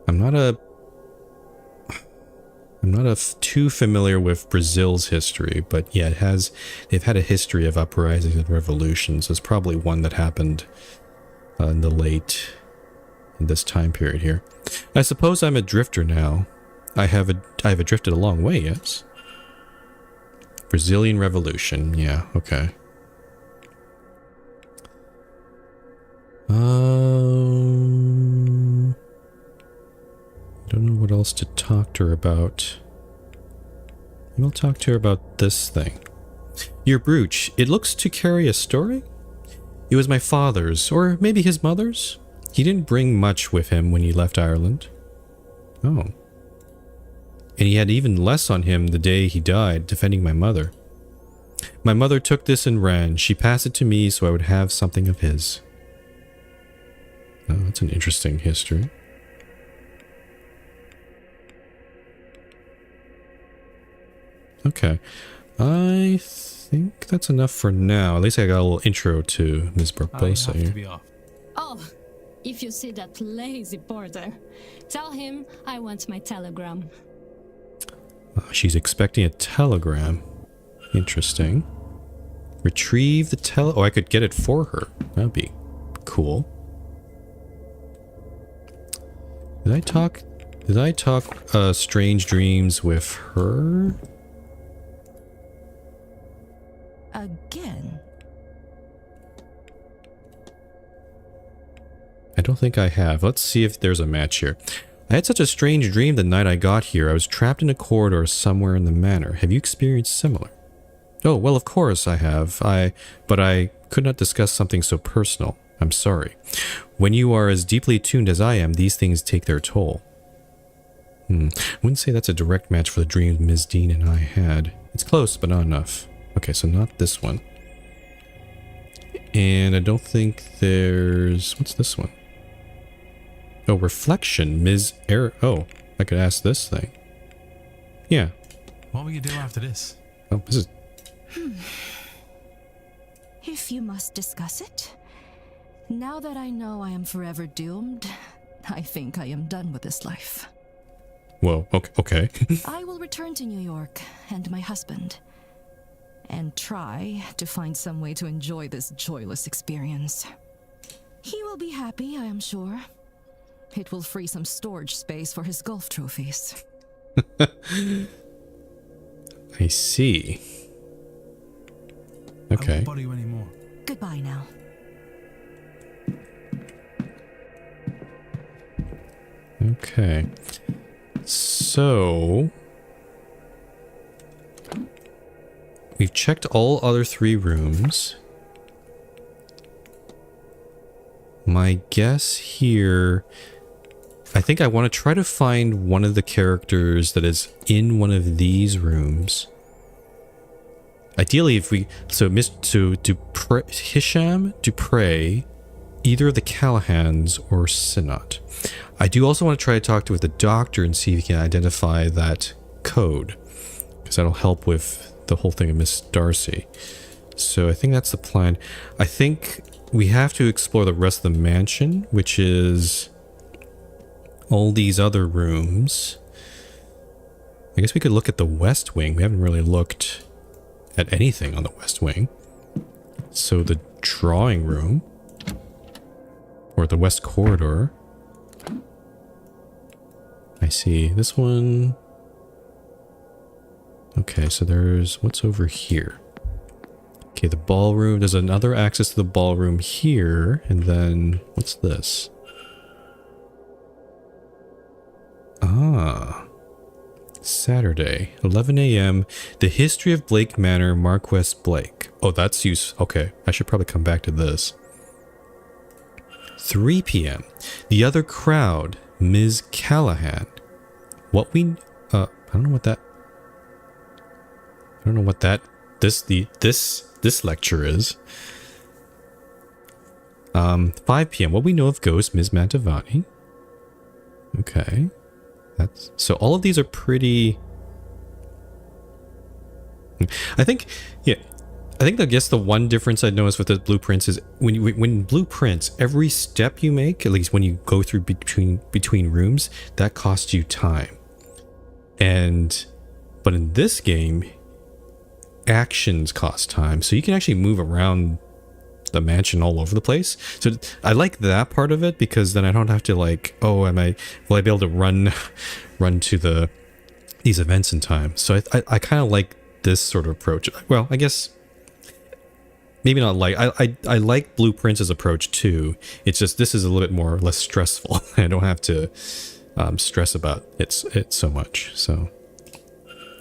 I'm not too familiar with Brazil's history, but yeah, they've had a history of uprisings and revolutions. There's probably one that happened in this time period here. I suppose I'm a drifter now. I have drifted a long way, yes. Brazilian Revolution, yeah, okay. I don't know what else to talk to her about. I'll talk to her about this thing. Your brooch, it looks to carry a story? It was my father's, or maybe his mother's. He didn't bring much with him when he left Ireland. Oh. And he had even less on him the day he died, defending my mother. My mother took this and ran. She passed it to me so I would have something of his. Oh, that's an interesting history. Okay. I think that's enough for now. At least I got a little intro to Ms. Barbosa here.
Oh, if you see that lazy porter, tell him I want my telegram.
She's expecting a telegram. Interesting. Retrieve the oh, I could get it for her. That'd be cool. Did I talk strange dreams with her?
Again?
I don't think I have. Let's see if there's a match here. I had such a strange dream the night I got here. I was trapped in a corridor somewhere in the manor. Have you experienced similar? Oh, well, of course I have. But I could not discuss something so personal. I'm sorry. When you are as deeply attuned as I am, these things take their toll. I wouldn't say that's a direct match for the dream Ms. Deane and I had. It's close, but not enough. Okay, so not this one. And I don't think there's... What's this one? Oh, reflection, Ms. Oh, I could ask this thing. Yeah.
What will you do after this?
Oh, this is...
If you must discuss it. Now that I know I am forever doomed, I think I am done with this life.
Whoa, okay.
I will return to New York and my husband, and try to find some way to enjoy this joyless experience. He will be happy, I am sure. It will free some storage space for his golf trophies.
I see. Okay.
I won't bother you anymore.
Goodbye now.
Okay. So... we've checked all other 3 rooms. my guess here, I think I want to try to find one of the characters that is in one of these rooms. Ideally, if we... So, Hisham, Dupre, either of the Callahans or Sinnott. I do also want to try to talk with the doctor and see if he can identify that code, because that'll help with the whole thing of Miss Darcy. So I think that's the plan. I think we have to explore the rest of the mansion, which is all these other rooms. I guess we could look at the West Wing. We haven't really looked at anything on the West Wing. So the drawing room, or the West Corridor. I see this one. Okay, so there's what's over here. Okay, the ballroom. There's another access to the ballroom here, and then what's this? Ah, Saturday, 11 a.m. The history of Blake Manor, Marquess Blake. Oh, that's use. Okay, I should probably come back to this. 3 p.m. The other crowd, Ms. Callahan. What we I don't know what that. I don't know what that this lecture is. 5 p.m. What we know of ghosts, Ms. Mantovani. Okay. That's so all of these are pretty. I think, yeah. I guess the one difference I noticed with the blueprints is when blueprints, every step you make, at least when you go through between rooms, that costs you time. But in this game, actions cost time, so you can actually move around the mansion all over the place. So I like that part of it, because then I don't have to like, oh, will I be able to run to these events in time? So I kind of like this sort of approach. Well, I guess maybe not like I like Blueprints' approach too. It's just this is a little bit more less stressful. I don't have to stress about it so much. So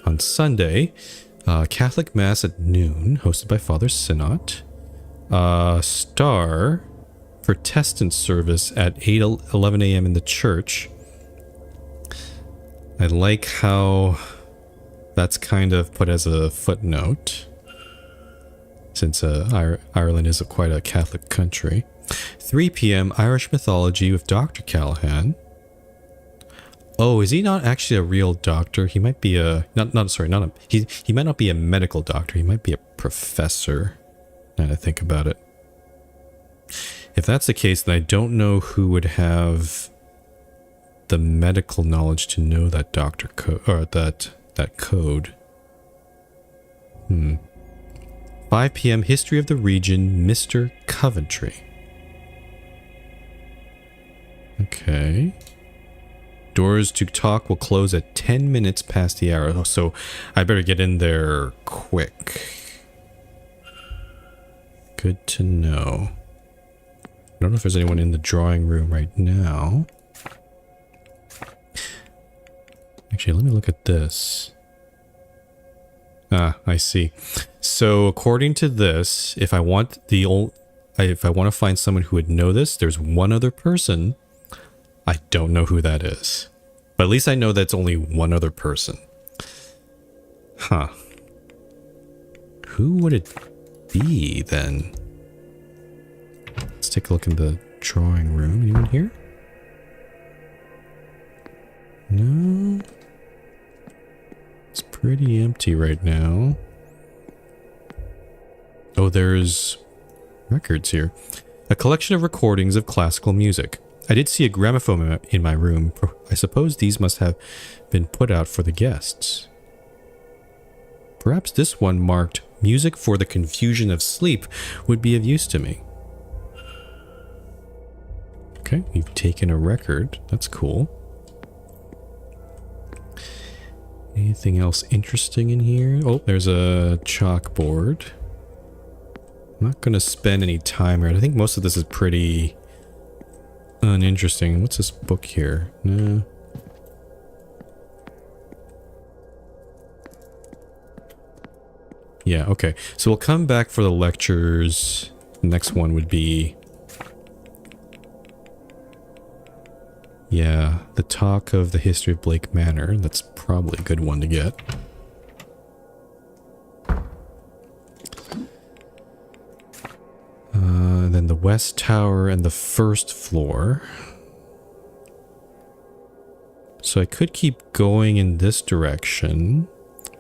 on Sunday, Catholic Mass at noon, hosted by Father Sinnott. Star Protestant service at 11 a.m. in the church. I like how that's kind of put as a footnote, since Ireland is quite a Catholic country. 3 p.m. Irish mythology with Dr. Callahan. Oh, is he not actually a real doctor? He might be a he might not be a medical doctor. He might be a professor. Now to think about it. If that's the case, then I don't know who would have the medical knowledge to know that doctor code, or that code. 5 p.m. History of the region, Mr. Coventry. Okay. Doors to talk will close at 10 minutes past the hour, so I better get in there quick. Good to know. I don't know if there's anyone in the drawing room right now. Actually, let me look at this. Ah, I see. So according to this, if I want to find someone who would know this, there's one other person. I don't know who that is. But at least I know that's only one other person. Huh. Who would it be then? Let's take a look in the drawing room. Anyone here? No. It's pretty empty right now. Oh, there's records here. A collection of recordings of classical music. I did see a gramophone in my room. I suppose these must have been put out for the guests. Perhaps this one marked "Music for the Confusion of Sleep" would be of use to me. Okay, we've taken a record. That's cool. Anything else interesting in here? Oh, there's a chalkboard. I'm not going to spend any time here. I think most of this is pretty uninteresting. What's this book here? No. Yeah, okay. So we'll come back for the lectures. The next one would be Yeah, the talk of the history of Blake Manor. That's probably a good one to get. Then the West Tower and the first floor. So I could keep going in this direction,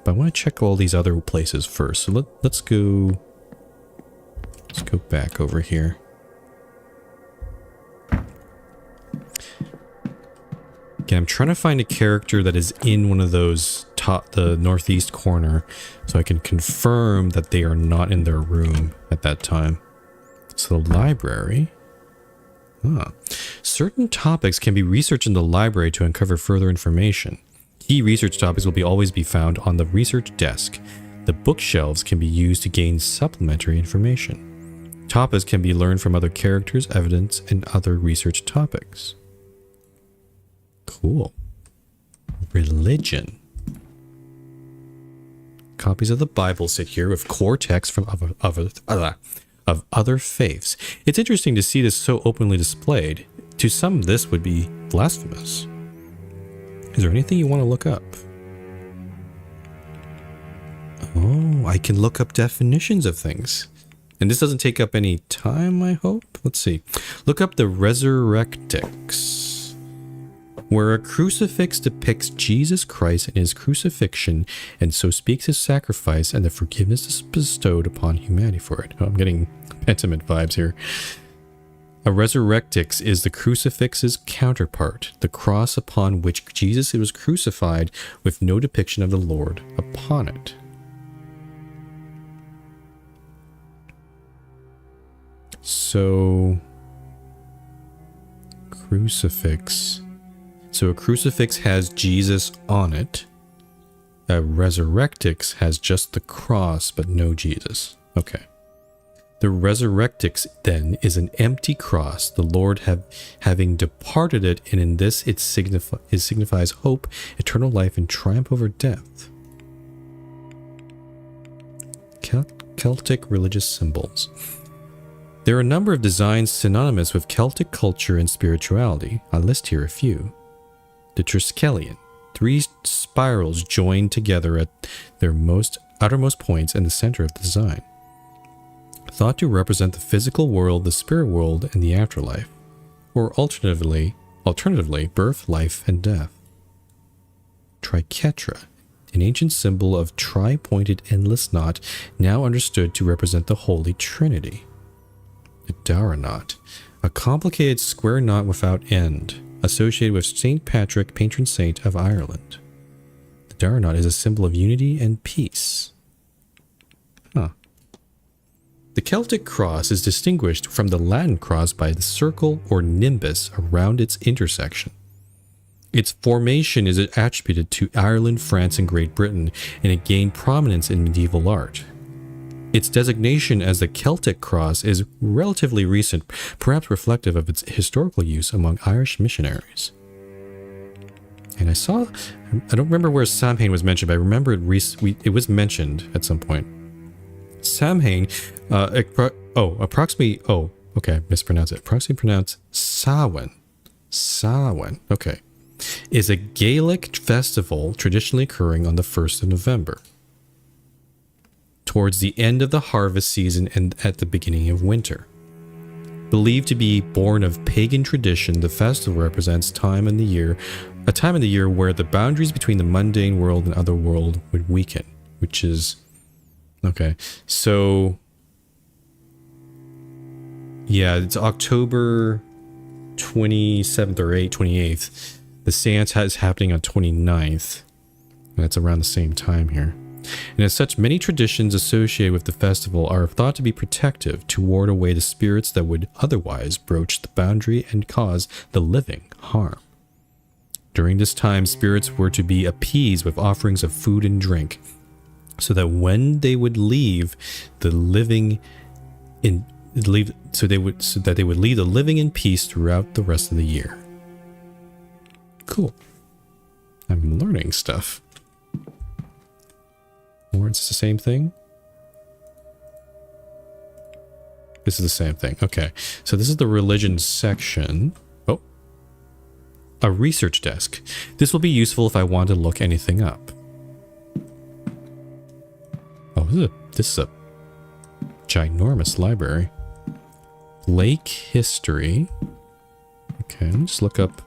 but I want to check all these other places first. So let's go back over here. Again, I'm trying to find a character that is in one of those the northeast corner, so I can confirm that they are not in their room at that time. So the library. Certain topics can be researched in the library to uncover further information. Key research topics will always be found on the research desk. The bookshelves can be used to gain supplementary information. Topics can be learned from other characters, evidence, and other research topics. Cool. Religion. Copies of the Bible sit here with core texts from of other faiths. It's interesting to see this so openly displayed. To some, this would be blasphemous. Is there anything you want to look up? Oh, I can look up definitions of things. And this doesn't take up any time, I hope? Let's see. Look up the Resurrectix. Where a crucifix depicts Jesus Christ and his crucifixion, and so speaks his sacrifice and the forgiveness bestowed upon humanity for it. Oh, I'm getting Pentiment vibes here. A resurrectix is the crucifix's counterpart, the cross upon which Jesus was crucified with no depiction of the Lord upon it. So, crucifix. So a crucifix has Jesus on it. A resurrectix has just the cross, but no Jesus. Okay. The resurrectix, then, is an empty cross, the Lord having departed it, and in this it signifies hope, eternal life, and triumph over death. Celtic religious symbols. There are a number of designs synonymous with Celtic culture and spirituality. I'll list here a few. The Triskelion, 3 spirals joined together at their outermost points in the center of the design. Thought to represent the physical world, the spirit world, and the afterlife. Or alternatively, birth, life, and death. Triquetra, an ancient symbol of tri-pointed endless knot, now understood to represent the Holy Trinity. The Dara knot, a complicated square knot without end, associated with St. Patrick, patron saint of Ireland. The Dara knot is a symbol of unity and peace. The Celtic cross is distinguished from the Latin cross by the circle or nimbus around its intersection. Its formation is attributed to Ireland, France, and Great Britain, and it gained prominence in medieval art. Its designation as the Celtic cross is relatively recent, perhaps reflective of its historical use among Irish missionaries. And I don't remember where Samhain was mentioned, but I remember it was mentioned at some point. Samhain, approximately pronounced Samhain. Samhain, okay. Is a Gaelic festival traditionally occurring on the 1st of November. Towards the end of the harvest season and at the beginning of winter. Believed to be born of pagan tradition, the festival represents a time in the year where the boundaries between the mundane world and other world would weaken, which is okay. So yeah, it's October 27th or 28th. The Séance is happening on 29th. And that's around the same time here. And as such, many traditions associated with the festival are thought to be protective to ward away the spirits that would otherwise broach the boundary and cause the living harm. During this time, spirits were to be appeased with offerings of food and drink, so that when they would leave the living in they would leave the living in peace throughout the rest of the year. Cool. I'm learning stuff. Or it's the same thing? This is the same thing. Okay. So this is the religion section. Oh. A research desk. This will be useful if I want to look anything up. Oh, this is a ginormous library. Blake history. Okay, let me just look up.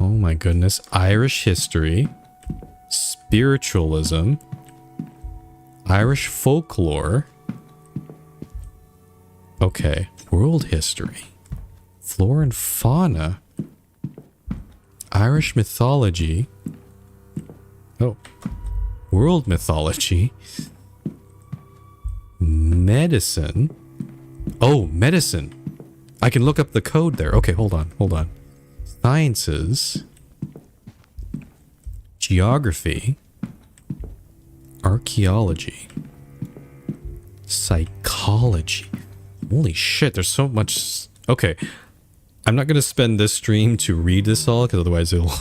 Oh my goodness. Irish history. Spiritualism. Irish folklore. Okay. World history. Flora and fauna. Irish mythology. Oh. World mythology. Medicine. Oh, medicine. I can look up the code there. Okay, hold on. Sciences. Geography. Archaeology. Psychology. Holy shit, there's so much. Okay. I'm not going to spend this stream to read this all, because otherwise it'll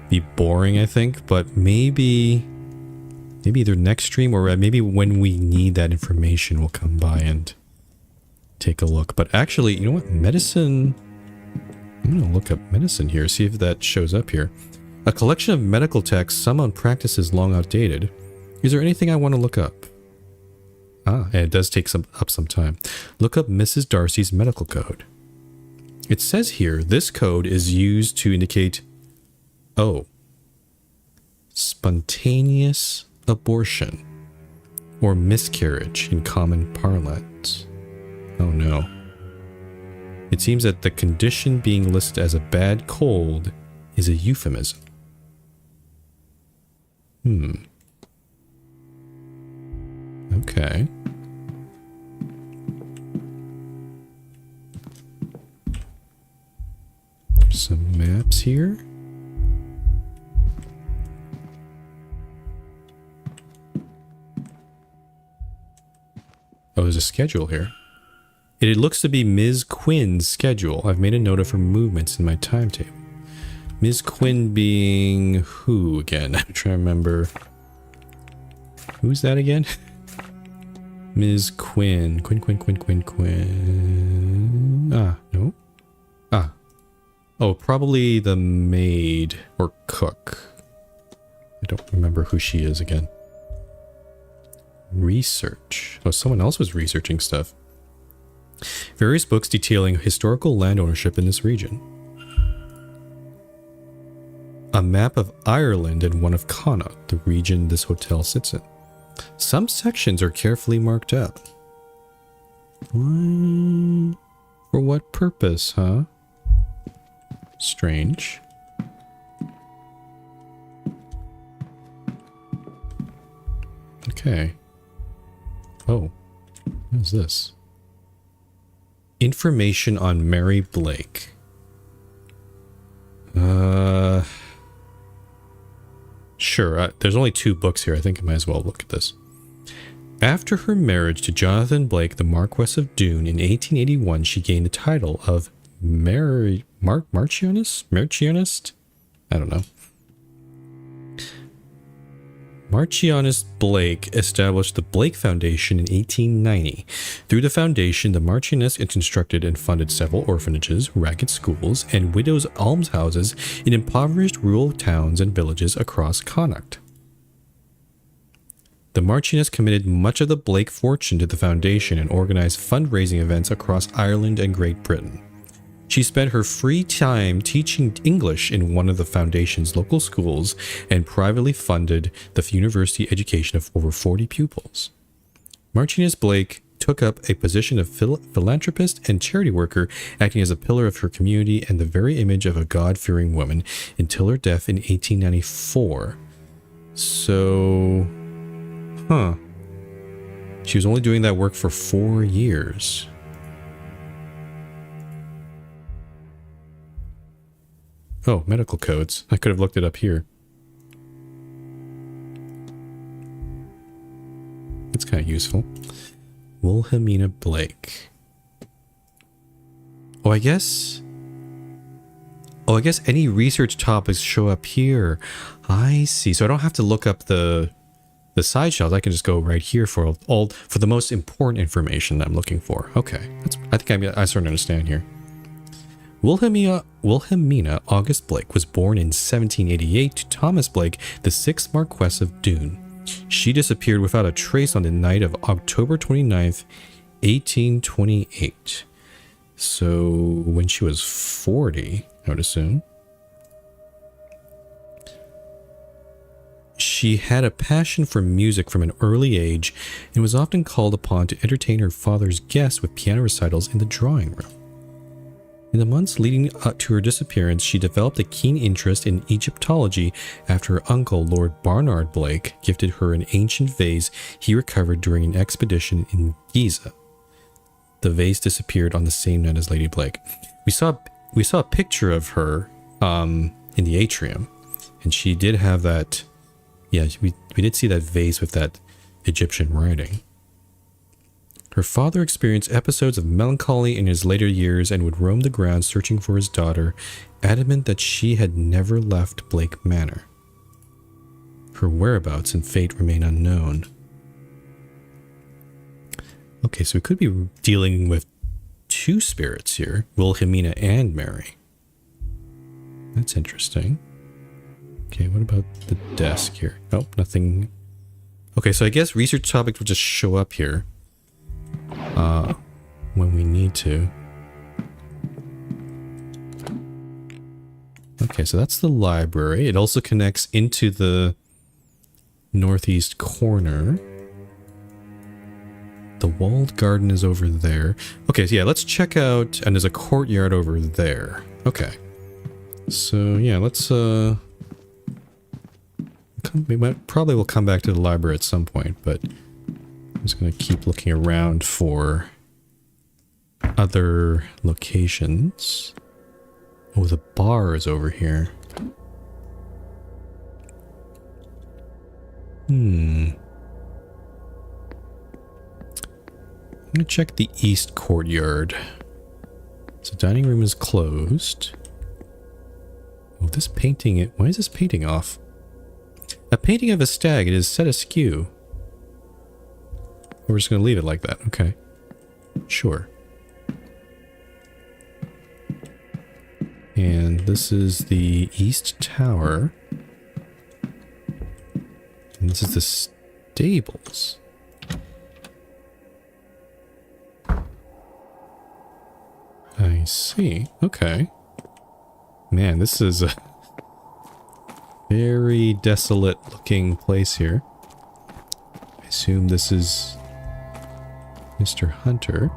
be boring, I think. But maybe either next stream or maybe when we need that information, we'll come by and take a look. But actually, you know what? Medicine. I'm going to look up medicine here, see if that shows up here. A collection of medical texts, some on practices long outdated. Is there anything I want to look up? Ah, and it does take up some time. Look up Mrs. Darcy's medical code. It says here, this code is used to indicate, spontaneous abortion or miscarriage in common parlance. Oh no. It seems that the condition being listed as a bad cold is a euphemism. Okay. Some maps here. Oh, there's a schedule here. It looks to be Ms. Quinn's schedule. I've made a note of her movements in my timetable. Ms. Quinn being who again? I'm trying to remember. Who's that again? Ms. Quinn. Quinn. Ah, no. Ah. Oh, probably the maid or cook. I don't remember who she is again. Research. Oh, someone else was researching stuff. Various books detailing historical land ownership in this region. A map of Ireland and one of Connaught, the region this hotel sits in. Some sections are carefully marked up. For what purpose, huh? Strange. Okay. Oh, what is this? Information on Mary Blake. Sure, there's only 2 books here. I think I might as well look at this. After her marriage to Jonathan Blake, the Marquess of Deane, in 1881, she gained the title of Marchionist? I don't know. Marchioness Blake established the Blake Foundation in 1890. Through the foundation, the Marchioness constructed and funded several orphanages, ragged schools, and widows' almshouses in impoverished rural towns and villages across Connaught. The Marchioness committed much of the Blake fortune to the foundation and organized fundraising events across Ireland and Great Britain. She spent her free time teaching English in one of the foundation's local schools and privately funded the university education of over 40 pupils. Marchioness Blake took up a position of philanthropist and charity worker, acting as a pillar of her community and the very image of a God-fearing woman until her death in 1894. So, she was only doing that work for 4 years. Oh, medical codes. I could have looked it up here. That's kind of useful. Wilhelmina Blake. Oh, I guess any research topics show up here. I see. So I don't have to look up the side shelves. I can just go right here for the most important information that I'm looking for. Okay. I think I starting to understand here. Wilhelmina August Blake was born in 1788 to Thomas Blake, the 6th Marquess of Deane. She disappeared without a trace on the night of October 29th, 1828. So when she was 40, I would assume. She had a passion for music from an early age and was often called upon to entertain her father's guests with piano recitals in the drawing room. In the months leading up to her disappearance, she developed a keen interest in Egyptology after her uncle, Lord Barnard Blake, gifted her an ancient vase he recovered during an expedition in Giza. The vase disappeared on the same night as Lady Blake. We saw a picture of her in the atrium, and she did have that. Yeah, we did see that vase with that Egyptian writing. Her father experienced episodes of melancholy in his later years and would roam the grounds searching for his daughter, adamant that she had never left Blake Manor. Her whereabouts and fate remain unknown. Okay, so we could be dealing with two spirits here, Wilhelmina and Mary. That's interesting. Okay, what about the desk here? Oh, nothing. Okay, so I guess research topics will just show up here when we need to. Okay, so that's the library. It also connects into the northeast corner. The walled garden is over there. Okay, so yeah, let's check out, and there's a courtyard over there. Okay. So yeah, let's probably will come back to the library at some point, but I'm just going to keep looking around for other locations. Oh, the bar is over here. I'm going to check the east courtyard. So dining room is closed. Oh, this painting, why is this painting off? A painting of a stag, it is set askew. We're just going to leave it like that. Okay. Sure. And this is the East Tower. And this is the stables. I see. Okay. Man, this is a very desolate looking place here. I assume this is Mr. Hunter.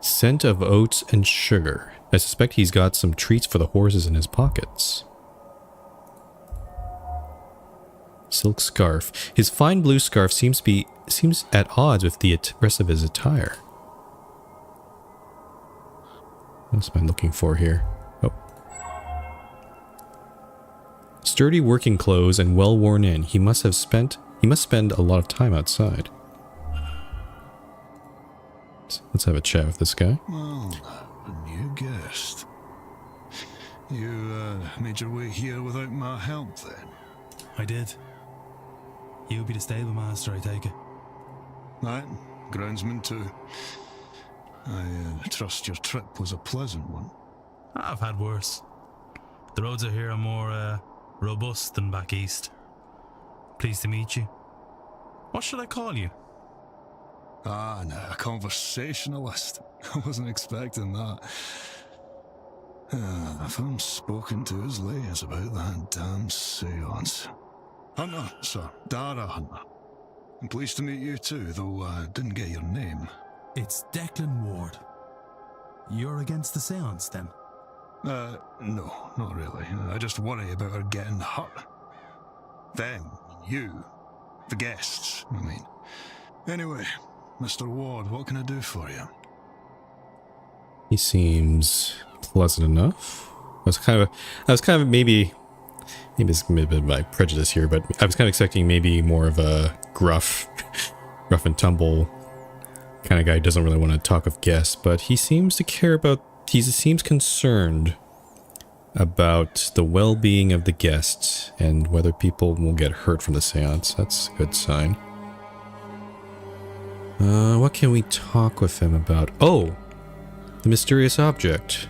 Scent of oats and sugar. I suspect he's got some treats for the horses in his pockets. Silk scarf. His fine blue scarf seems at odds with the rest of his attire. What am I looking for here? Oh. Sturdy working clothes and well worn in. He must spend a lot of time outside. Let's have a chat with this guy.
Well, a new guest. You made your way here without my help then?
I did. You'll be the stable master, I take it.
Right, groundsman too. I trust your trip was a pleasant one.
I've had worse. The roads are here are more robust than back east. Pleased to meet you. What should I call you?
Ah, no, a conversationalist. I wasn't expecting that. If I'm spoken to as late as about that damn séance. Hunter, sir. Dara Hunter. I'm pleased to meet you too, though I didn't get your name.
It's Declan Ward. You're against the séance, then?
No, not really. I just worry about her getting hurt. Them, you, the guests, I mean. Anyway, Mr. Ward, what can I do for you?
He seems pleasant enough. I was kind of maybe it's a bit of my prejudice here, but I was kind of expecting maybe more of a gruff and tumble kind of guy who doesn't really want to talk with guests, but he seems to care about, he seems concerned about the well-being of the guests and whether people will get hurt from the séance. That's a good sign. What can we talk with him about? Oh! The mysterious object.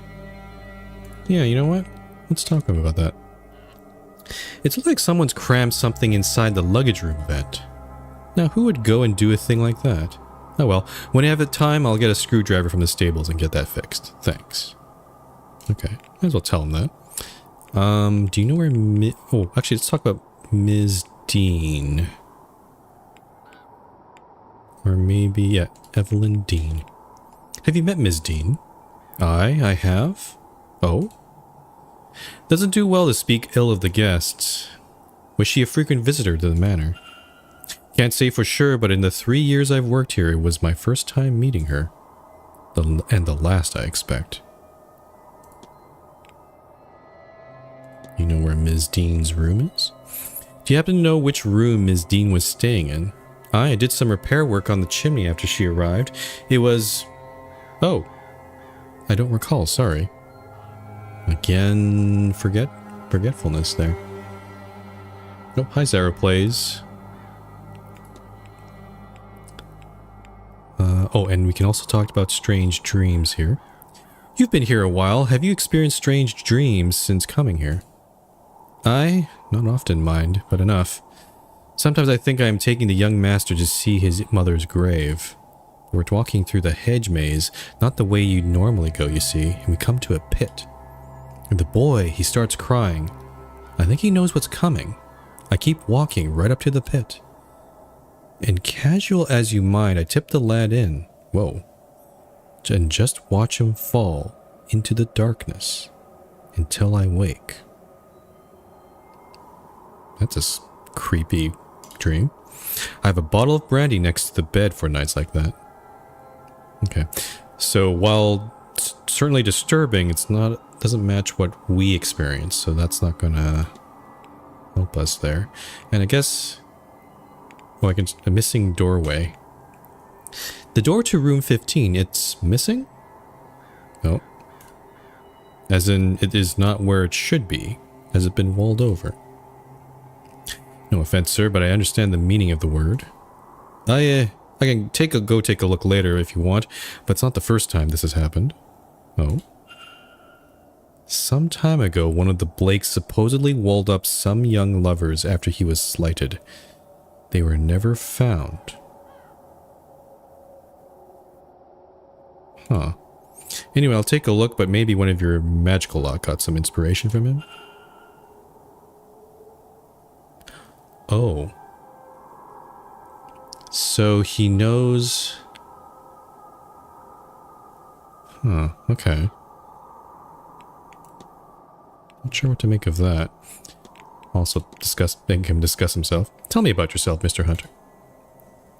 Yeah, you know what? Let's talk to him about that. It's like someone's crammed something inside the luggage room vent. Now, who would go and do a thing like that? Oh well, when I have the time, I'll get a screwdriver from the stables and get that fixed. Thanks. Okay, might as well tell him that. Do you know where oh, actually, let's talk about Ms. Deane. Or maybe, yeah, Evelyn Deane. Have you met Ms. Deane? I have. Oh? Doesn't do well to speak ill of the guests. Was she a frequent visitor to the manor? Can't say for sure, but in the 3 years I've worked here, it was my first time meeting her. And the last, I expect. You know where Ms. Deane's room is? Do you happen to know which room Ms. Deane was staying in? I did some repair work on the chimney after she arrived. It was... Oh. I don't recall, sorry. Again, forgetfulness there. Oh, hi Zara Plays. Oh, and we can also talk about strange dreams here. You've been here a while. Have you experienced strange dreams since coming here? I, not often mind, but enough. Sometimes I think I am taking the young master to see his mother's grave. We're walking through the hedge maze, not the way you'd normally go, you see, and we come to a pit. And the boy, he starts crying. I think he knows what's coming. I keep walking right up to the pit. And casual as you might, I tip the lad in. Whoa. And just watch him fall into the darkness until I wake. That's a creepy dream. I have a bottle of brandy next to the bed for nights like that. Okay. So while certainly disturbing, doesn't match what we experience, so that's not gonna help us there. And I guess... Oh, a missing doorway. The door to room 15, it's missing? Oh. As in, it is not where it should be. Has it been walled over? No offense, sir, but I understand the meaning of the word. I can go take a look later if you want, but it's not the first time this has happened. Oh. Some time ago, one of the Blakes supposedly walled up some young lovers after he was slighted. They were never found. Huh. Anyway, I'll take a look, but maybe one of your magical lot got some inspiration from him? Oh. So he knows... Huh, okay. Not sure what to make of that. Also make him discuss himself. Tell me about yourself, Mr. Hunter.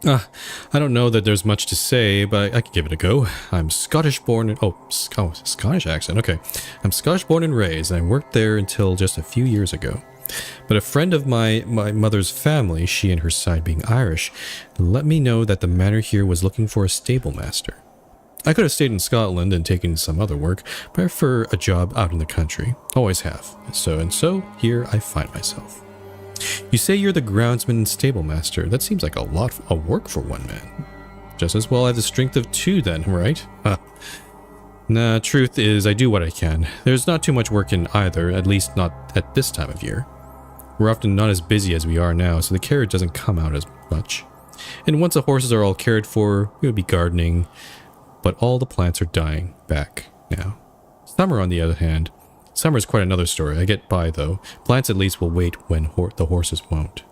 I don't know that there's much to say, but I can give it a go. I'm Scottish born and... Oh, Scottish accent, okay. I'm Scottish born and raised, and I worked there until just a few years ago. But a friend of my mother's family, she and her side being Irish, let me know that the manor here was looking for a stable master. I could have stayed in Scotland and taken some other work, but I prefer a job out in the country. Always have. So here I find myself. You say you're the groundsman and stable master. That seems like a lot of work for one man. Just as well I have the strength of two then, right? Nah, truth is I do what I can. There's not too much work in either, at least not at this time of year. We're often not as busy as we are now, so the carriage doesn't come out as much. And once the horses are all cared for, we would be gardening, but all the plants are dying back now. Summer, on the other hand, summer's quite another story. I get by, though. Plants at least will wait when the horses won't.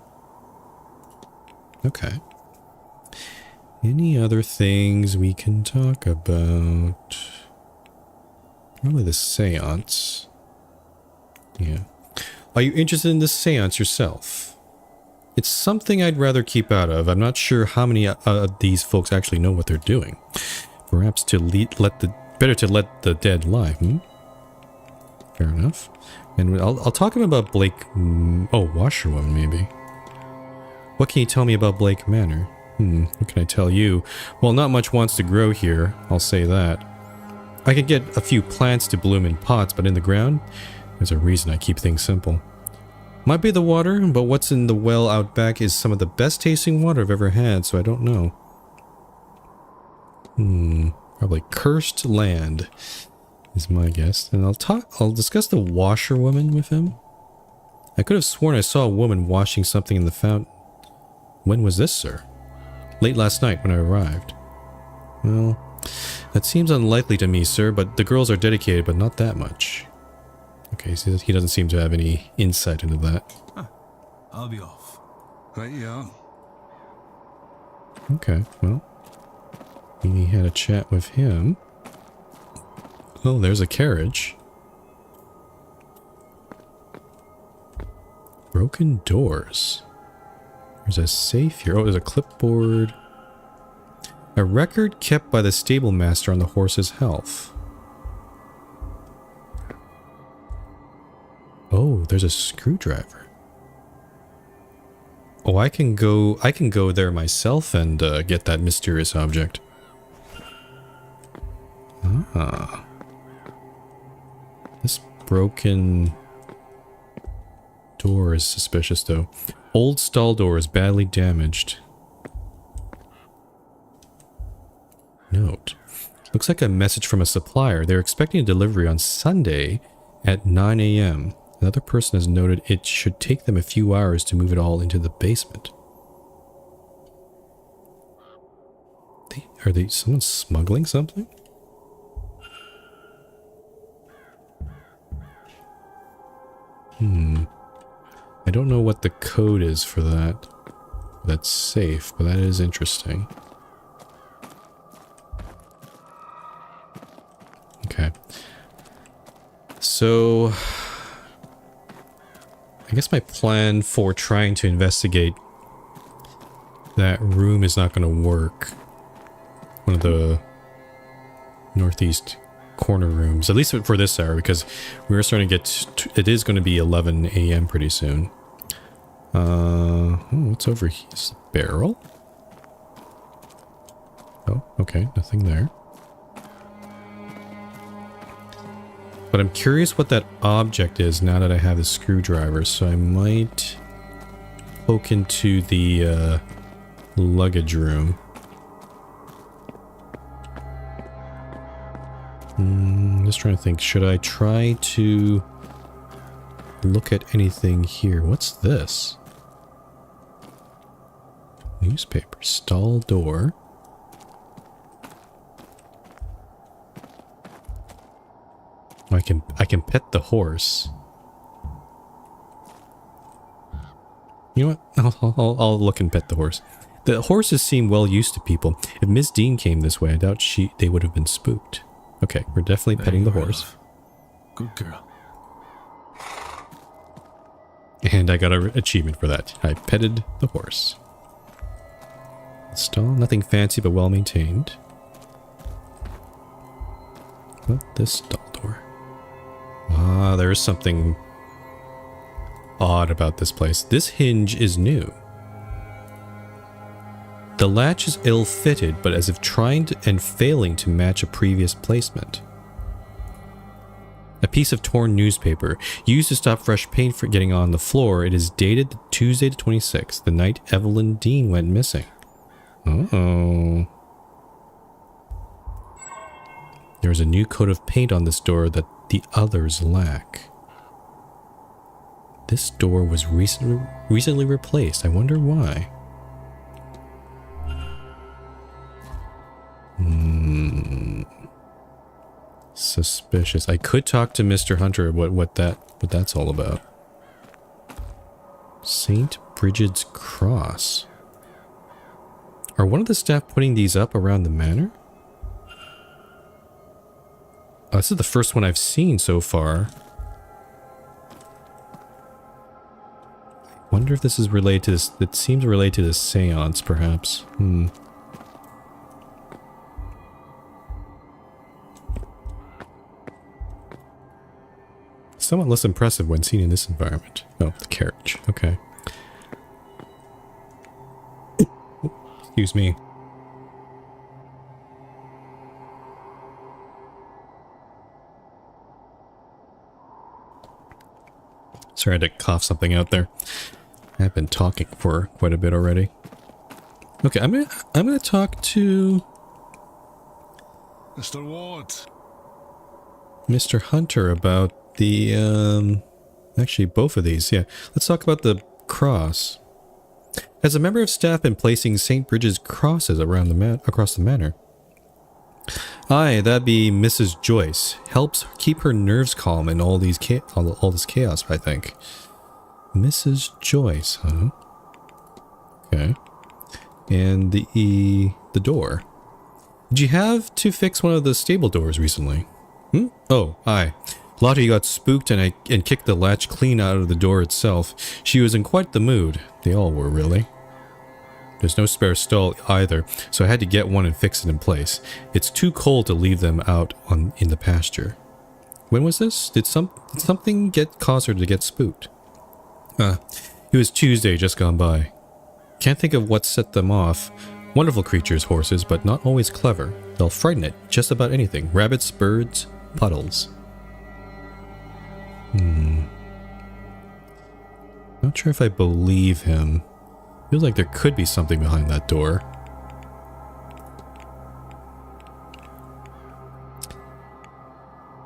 Okay. Any other things we can talk about? Probably the seance. Yeah. Are you interested in this seance yourself? It's something I'd rather keep out of. I'm not sure how many of these folks actually know what they're doing. Perhaps better to let the dead lie, Fair enough. And I'll talk about Blake... washerwoman, maybe. What can you tell me about Blake Manor? What can I tell you? Well, not much wants to grow here, I'll say that. I could get a few plants to bloom in pots, but in the ground, there's a reason I keep things simple. Might be the water, but what's in the well out back is some of the best tasting water I've ever had, so I don't know. Probably cursed land is my guess. And I'll discuss the washerwoman with him. I could have sworn I saw a woman washing something in the fountain. When was this, sir? Late last night when I arrived. Well, that seems unlikely to me, sir, but the girls are dedicated, but not that much. Okay, so he doesn't seem to have any insight into that.
I'll be off. Right, yeah.
Okay, well, we had a chat with him. Oh, there's a carriage. Broken doors. There's a safe here. Oh, there's a clipboard. A record kept by the stable master on the horse's health. Oh, there's a screwdriver. Oh, I can go there myself and get that mysterious object. Ah. This broken door is suspicious though. Old stall door is badly damaged. Note. Looks like a message from a supplier. They're expecting a delivery on Sunday at 9 a.m. Another person has noted it should take them a few hours to move it all into the basement. Are they someone smuggling something? I don't know what the code is for that. That's safe, but that is interesting. Okay. So I guess my plan for trying to investigate that room is not going to work. One of the northeast corner rooms, at least for this hour, because we're starting to get it is going to be 11 a.m. pretty soon. Oh, what's over here? Is a barrel? Oh, okay, nothing there. But I'm curious what that object is now that I have the screwdriver, so I might poke into the luggage room. Just trying to think, should I try to look at anything here? What's this? Newspaper, stall door. I can pet the horse. You know what? I'll look and pet the horse. The horses seem well used to people. If Miss Deane came this way, I doubt they would have been spooked. Okay, we're definitely petting the horse.
Good girl.
And I got an achievement for that. I petted the horse. Stall, nothing fancy but well maintained. What this stall door? Ah, there's something odd about this place. This hinge is new. The latch is ill-fitted, but as if trying to and failing to match a previous placement. A piece of torn newspaper, used to stop fresh paint from getting on the floor. It is dated Tuesday the 26th, the night Evelyn Deane went missing. Uh-oh. There's a new coat of paint on this door that the others lack. This door was recently replaced. I wonder why. Suspicious. I could talk to Mr. Hunter what that's all about. St. Bridget's Cross. Are one of the staff putting these up around the manor? Oh, this is the first one I've seen so far. I wonder if this is related to this. It seems related to the Séance, perhaps. Somewhat less impressive when seen in this environment. Oh, the carriage. Okay. Excuse me. Sorry, I had to cough something out there. I've been talking for quite a bit already. Okay, I'm gonna talk to
Mr. Ward.
Mr. Hunter, about the, actually both of these, yeah. Let's talk about the cross. Has a member of staff been placing St. Bridget's crosses around the across the manor? Aye, that'd be Mrs. Joyce. Helps keep her nerves calm in all these all this chaos, I think. Mrs. Joyce, huh? Okay. And the door. Did you have to fix one of the stable doors recently? Hmm? Oh, aye. Lottie got spooked and kicked the latch clean out of the door itself. She was in quite the mood. They all were, really. There's no spare stall either, so I had to get one and fix it in place. It's too cold to leave them out in the pasture. When was this? Did something cause her to get spooked? It was Tuesday just gone by. Can't think of what set them off. Wonderful creatures, horses, but not always clever. They'll frighten at just about anything. Rabbits, birds, puddles. Not sure if I believe him. Feels like there could be something behind that door.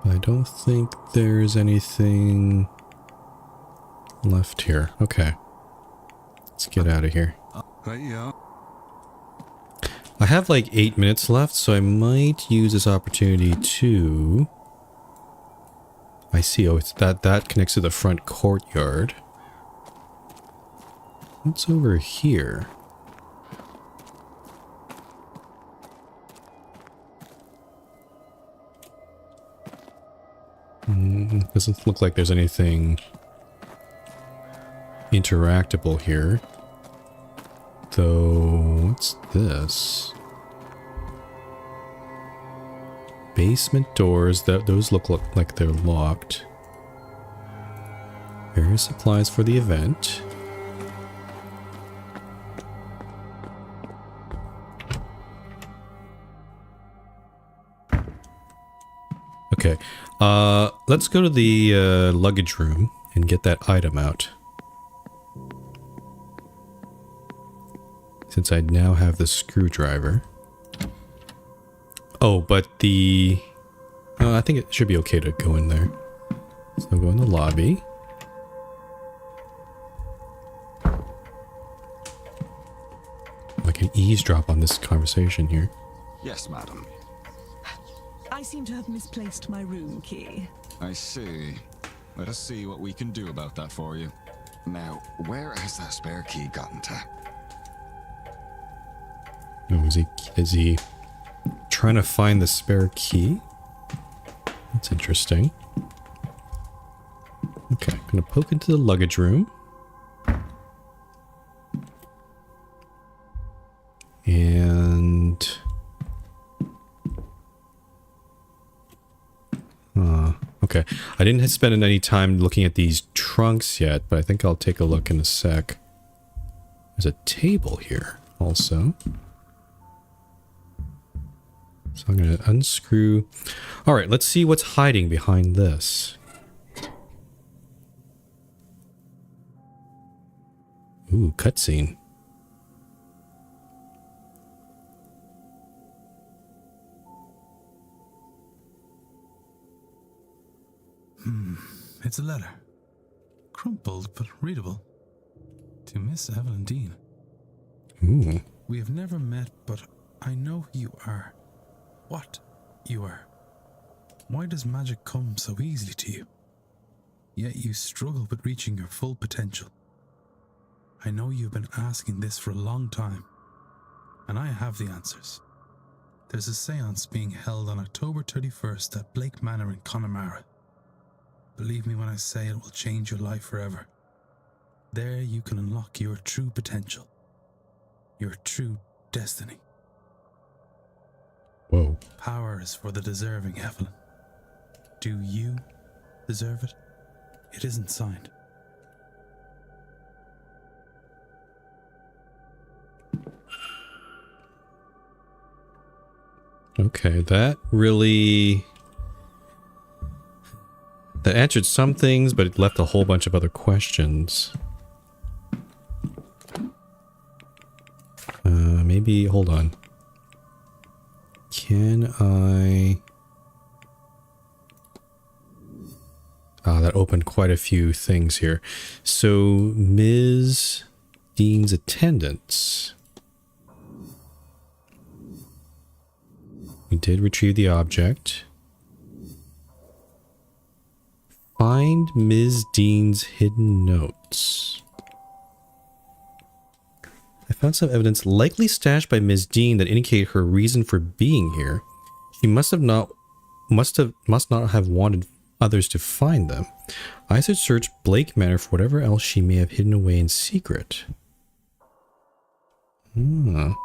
I don't think there's anything left here. Okay. Let's get out of here.
Right, yeah.
I have like 8 minutes left, so I might use this opportunity to... I see. Oh, it's that connects to the front courtyard. What's over here? Doesn't look like there's anything interactable here. Though, what's this? Basement doors, those look like they're locked. Various supplies for the event. Okay, let's go to the luggage room and get that item out. Since I now have the screwdriver. Oh, but the... I think it should be okay to go in there. So I'll go in the lobby. I can eavesdrop on this conversation here.
Yes, madam.
I seem to have misplaced my room key.
I see. Let us see what we can do about that for you. Now, where has that spare key gotten to?
Oh, is he trying to find the spare key? That's interesting. Okay, I'm gonna poke into the luggage room. And... okay. I didn't spend any time looking at these trunks yet, but I think I'll take a look in a sec. There's a table here also. So I'm going to unscrew. All right, let's see what's hiding behind this. Ooh, cutscene.
It's a letter. Crumpled, but readable. To Miss Evelyn Deane.
Ooh.
We have never met, but I know who you are. What you are. Why does magic come so easily to you? Yet you struggle with reaching your full potential. I know you've been asking this for a long time, and I have the answers. There's a séance being held on October 31st at Blake Manor in Connemara. Believe me when I say it will change your life forever. There you can unlock your true potential. Your true destiny.
Whoa.
Power is for the deserving, Evelyn. Do you deserve it? It isn't signed.
Okay, that really... that answered some things, but it left a whole bunch of other questions. Maybe, hold on. Can I... Ah, that opened quite a few things here. So, Ms. Deane's attendants. We did retrieve the object. Find Ms. Deane's hidden notes. I found some evidence likely stashed by Ms. Deane that indicate her reason for being here. She must not have wanted others to find them. I should search Blake Manor for whatever else she may have hidden away in secret.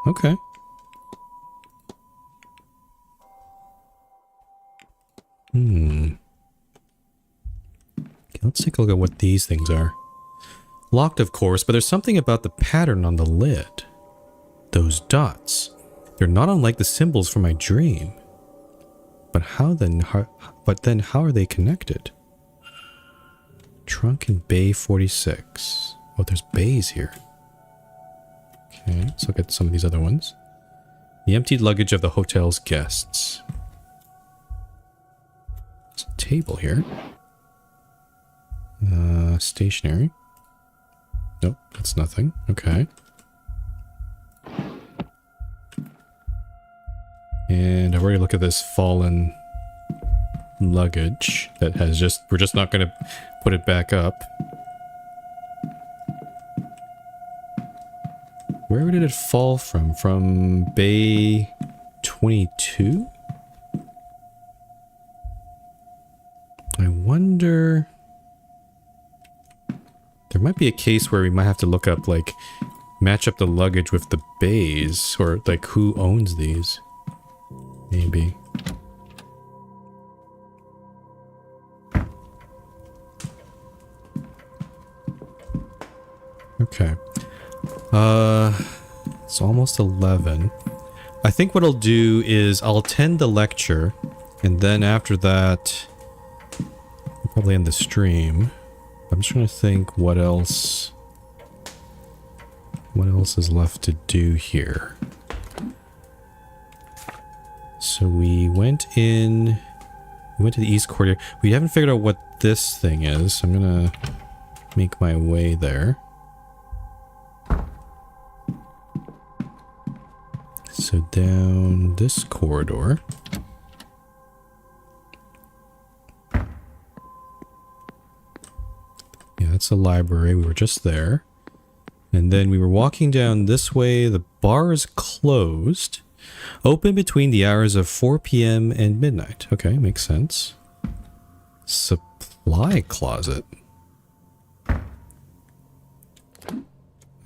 Okay. Okay, let's take a look at what these things are. Locked, of course, but there's something about the pattern on the lid. Those dots. They're not unlike the symbols from my dream. But how then are they connected? Trunk in Bay 46. Oh, there's bays here. Okay, let's look at some of these other ones. The emptied luggage of the hotel's guests. There's a table here. Stationery. Nope, that's nothing. Okay. And I've already looked at this fallen luggage that has we're just not going to put it back up. Where did it fall from? From Bay 22? I wonder... There might be a case where we might have to look up, like, match up the luggage with the bays, or, like, who owns these. Maybe. Okay. It's almost 11. I think what I'll do is I'll attend the lecture, and then after that, I'll probably end the stream. I'm just trying to think what else is left to do here. So we went to the East Corridor. We haven't figured out what this thing is. I'm gonna make my way there. So down this corridor. Yeah, that's the library. We were just there. And then we were walking down this way. The bar is closed. Open between the hours of 4 p.m. and midnight. Okay, makes sense. Supply closet.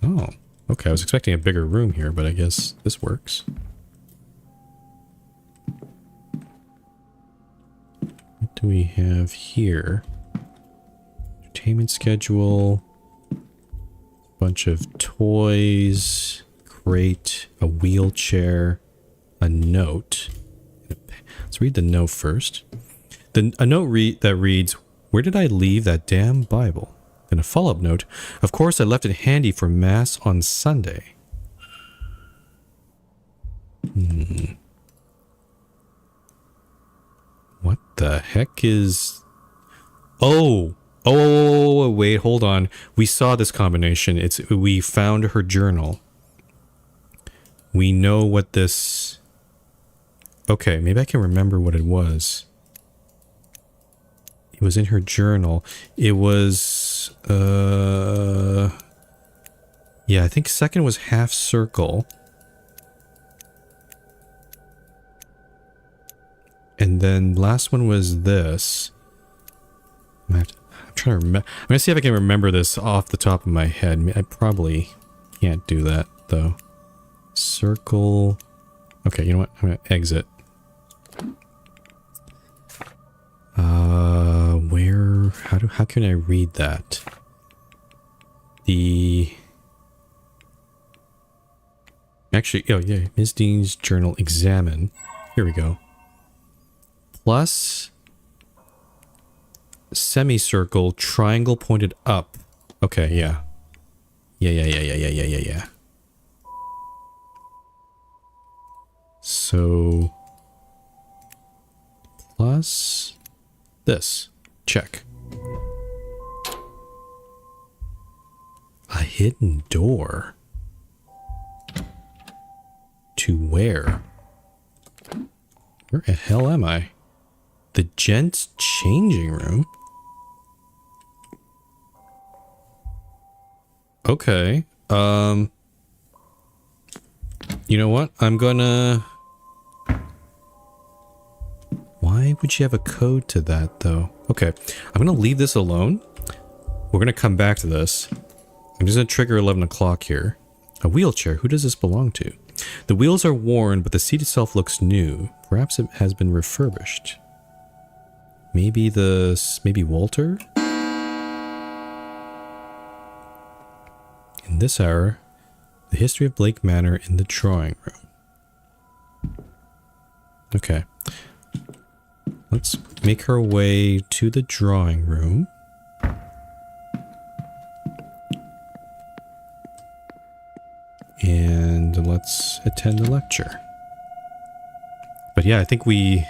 Oh, okay. I was expecting a bigger room here, but I guess this works. What do we have here? Entertainment schedule. Bunch of toys. Crate. A wheelchair. A note. Let's read the note first. A note that reads, "Where did I leave that damn Bible?" And a follow-up note, "Of course I left it handy for Mass on Sunday." What the heck is... Oh, wait, hold on. We saw this combination. We found her journal. We know what this... Okay, maybe I can remember what it was. It was in her journal. It was... Yeah, I think second was half circle. And then last one was this. I'm trying to remember. I'm going to see if I can remember this off the top of my head. I probably can't do that, though. Circle. Okay, you know what? I'm going to exit. Where... How can I read that? Actually, oh yeah, Ms. Deane's journal examine. Here we go. Plus semicircle, triangle pointed up. Okay, yeah. Yeah. So plus this. Check. A hidden door. To where? Where the hell am I? The gents' changing room? Okay. You know what? I'm gonna... Why would you have a code to that, though? Okay. I'm gonna leave this alone. We're gonna come back to this. I'm just gonna trigger 11 o'clock here. A wheelchair. Who does this belong to? The wheels are worn, but the seat itself looks new. Perhaps it has been refurbished. Maybe Walter? In this hour, the history of Blake Manor in the drawing room. Okay. Let's make our way to the drawing room. And let's attend the lecture. But yeah, I think we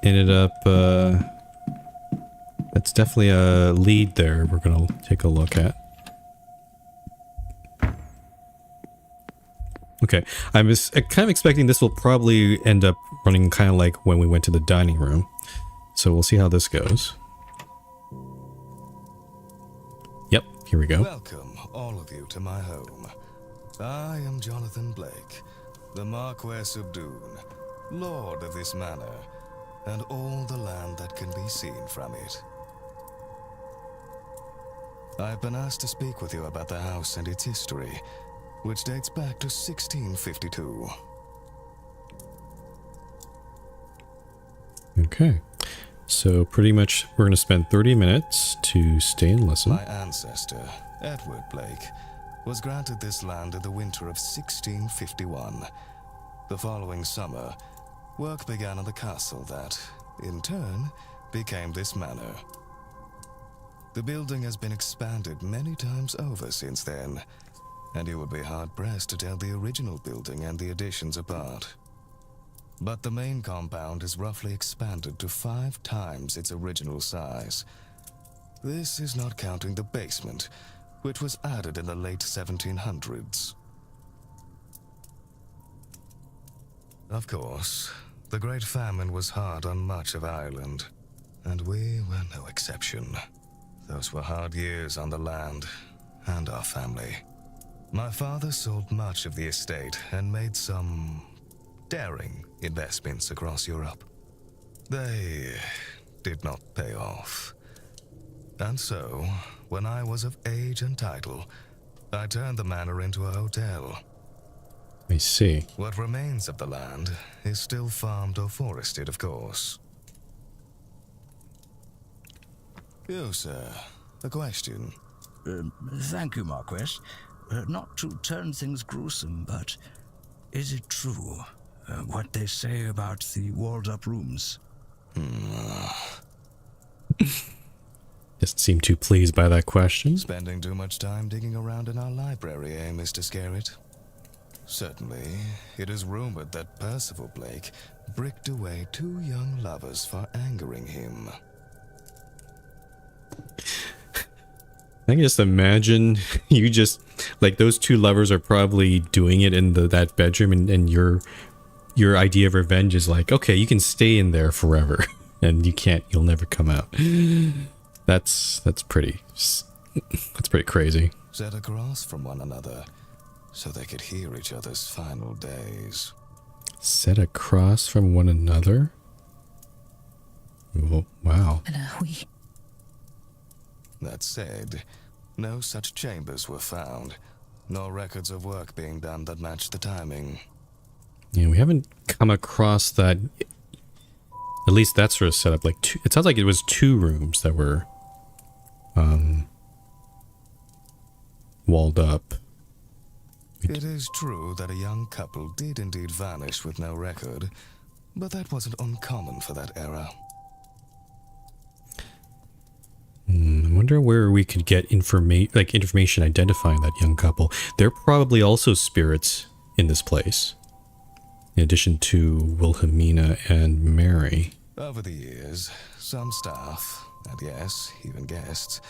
ended up... that's definitely a lead there we're going to take a look at. Okay, I'm kind of expecting this will probably end up running kind of like when we went to the dining room. So we'll see how this goes. Yep, here we go.
Welcome, all of you, to my home. I am Jonathan Blake, the Marquess of Deane, Lord of this manor, and all the land that can be seen from it. I've been asked to speak with you about the house and its history, which dates back to 1652.
Okay, so pretty much we're going to spend 30 minutes to stay and listen.
My ancestor, Edward Blake, was granted this land in the winter of 1651. The following summer, work began on the castle that, in turn, became this manor. The building has been expanded many times over since then, and you would be hard-pressed to tell the original building and the additions apart. But the main compound is roughly expanded to 5 times its original size. This is not counting the basement, which was added in the late 1700s. Of course, the Great Famine was hard on much of Ireland, and we were no exception. Those were hard years on the land and our family. My father sold much of the estate and made some daring investments across Europe. They did not pay off. And so, when I was of age and title, I turned the manor into a hotel.
I see.
What remains of the land is still farmed or forested, of course. You, sir, a question.
Thank you, Marquess. Not to turn things gruesome, but is it true what they say about the walled-up rooms?
Doesn't seem too pleased by that question.
Spending too much time digging around in our library, eh, Mr. Scarrett? Certainly, it is rumored that Percival Blake bricked away 2 young lovers for angering him.
I can just imagine you just, like, those 2 lovers are probably doing it in that bedroom, and your idea of revenge is like, okay, you can stay in there forever, and you'll never come out. That's pretty crazy.
Set across from one another, so they could hear each other's final days.
Set across from one another? Oh, wow.
That said, no such chambers were found, nor records of work being done that matched the timing.
Yeah, we haven't come across that. At least that sort of setup. Like, it sounds like it was 2 rooms that were walled up.
It is true that a young couple did indeed vanish with no record, but that wasn't uncommon for that era.
I wonder where we could get information identifying that young couple. They're probably also spirits in this place. in addition to Wilhelmina and Mary.
Over the years, some staff, and yes, even guests,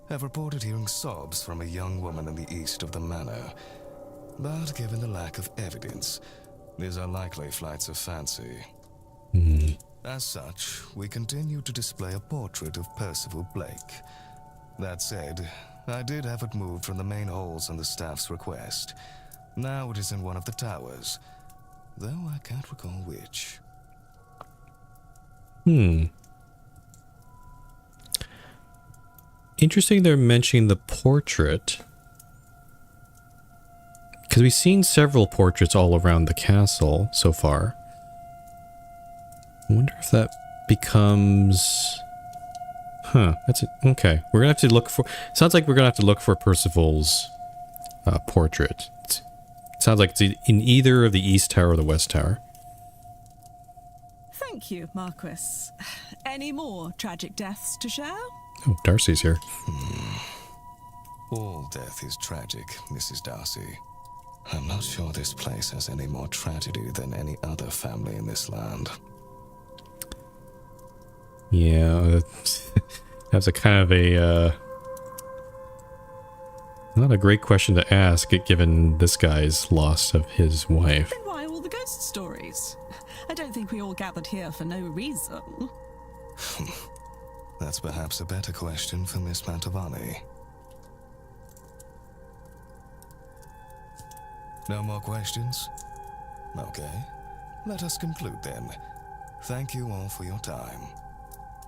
have reported hearing sobs from a young woman in the east of the manor. But given the lack of evidence, these are likely flights of fancy. As such, we continue to display a portrait of Percival Blake. That said, I did have it moved from the main halls on the staff's request. Now it is in one of the towers, though I can't recall which.
Interesting they're mentioning the portrait. Because we've seen several portraits all around the castle so far. I wonder if that becomes... that's it. Okay. We're gonna have to look for... Sounds like we're gonna have to look for Percival's portrait. Sounds like it's in either of the East Tower or the West Tower.
Thank you, Marquis. Any more tragic deaths to share?
Oh, Darcy's here.
All death is tragic, Mrs. Darcy. I'm not sure this place has any more tragedy than any other family in this land.
Yeah, that's a kind of a... not a great question to ask, given this guy's loss of his wife.
Then why all the ghost stories? I don't think we all gathered here for no reason.
That's perhaps a better question for Miss Mantovani. No more questions? Okay, let us conclude then. Thank you all for your time.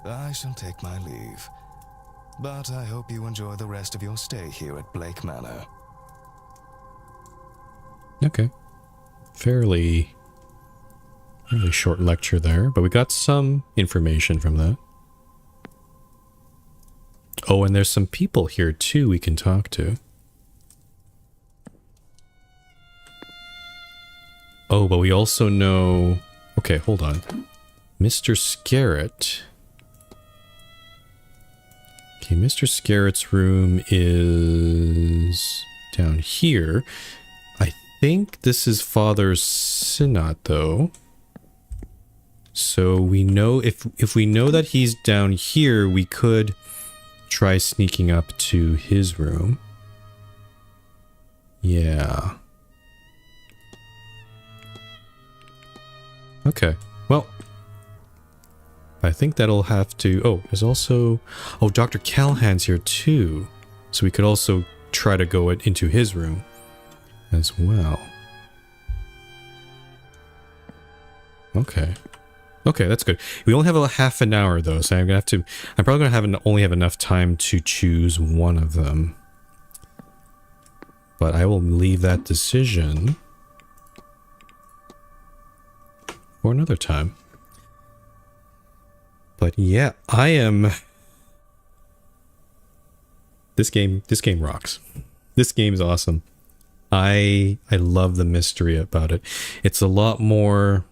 I shall take my leave, but I hope you enjoy the rest of your stay here at Blake Manor.
Okay. Fairly short lecture there, but we got some information from that. Oh, and there's some people here too we can talk to. Oh, but we also know... Okay, hold on. Mr. Scarrett. Okay, Mr. Scarrett's room is down here. I think this is Father Sinnott, though. So we know... If we know that he's down here, we could try sneaking up to his room. Yeah. Okay, well, I think that'll have to... Oh, there's also... Oh, Dr. Callahan's here too. So we could also try to go into his room as well. Okay. Okay, that's good. We only have a half an hour though, so I'm probably gonna only have enough time to choose one of them. But I will leave that decision for another time. But yeah, I am... This game rocks. This game is awesome. I love the mystery about it. It's a lot more...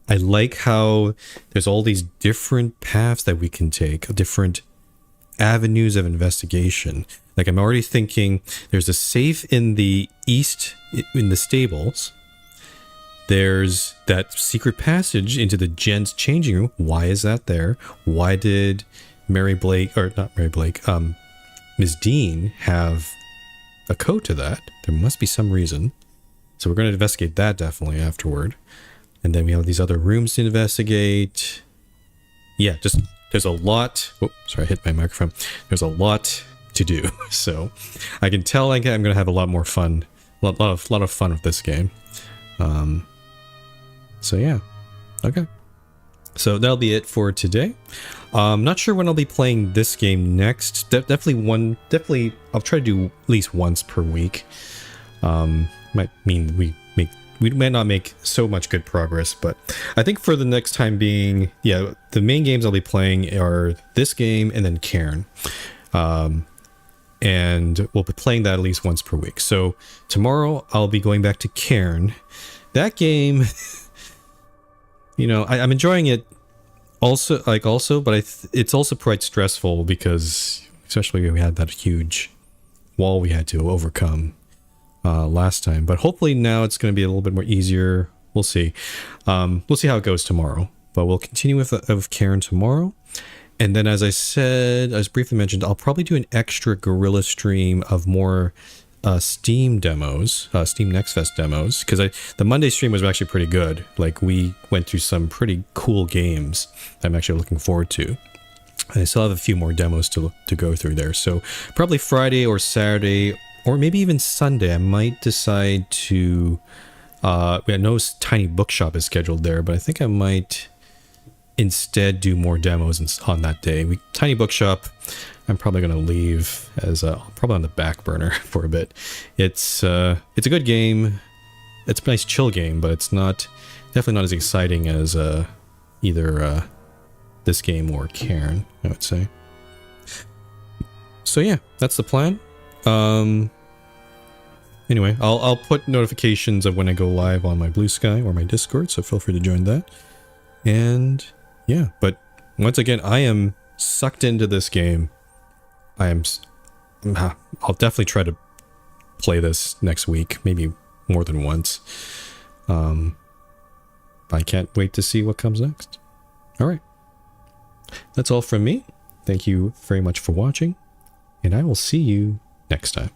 I like how there's all these different paths that we can take, different avenues of investigation. Like, I'm already thinking there's a safe in the east, in the stables. There's that secret passage into the Jen's changing room. Why is that there? Why did Miss Deane have a code to that? There must be some reason. So we're going to investigate that definitely afterward. And then we have these other rooms to investigate. Yeah, just there's a lot. Oh, sorry, I hit my microphone. There's a lot to do. So I can tell I'm going to have a lot more fun. A lot of fun with this game. So yeah, okay. So that'll be it for today. Not sure when I'll be playing this game next. Definitely I'll try to do at least once per week. Might mean we might not make so much good progress, but I think for the next time being, yeah, the main games I'll be playing are this game and then Cairn. And we'll be playing that at least once per week. So tomorrow I'll be going back to Cairn. That game, you know, I'm enjoying it also, but it's also quite stressful because especially we had that huge wall we had to overcome. last time. But hopefully now it's going to be a little bit more easier. We'll see. We'll see how it goes tomorrow. But we'll continue with Karen tomorrow. And then, as I said, as briefly mentioned, I'll probably do an extra Guerrilla stream of more Steam demos, Steam Next Fest demos, because the Monday stream was actually pretty good. Like, we went through some pretty cool games I'm actually looking forward to. And I still have a few more demos to go through there. So probably Friday or Saturday, or maybe even Sunday, I might decide to... I know Tiny Bookshop is scheduled there, but I think I might instead do more demos on that day. Tiny Bookshop, I'm probably going to leave as probably on the back burner for a bit. It's a good game. It's a nice chill game, but it's definitely not as exciting as either this game or Cairn, I would say. So yeah, that's the plan. Anyway, I'll put notifications of when I go live on my Blue Sky or my Discord, so feel free to join that. And yeah, but once again, I am sucked into this game. I'll definitely try to play this next week, maybe more than once. I can't wait to see what comes next. All right. That's all from me. Thank you very much for watching, and I will see you next time.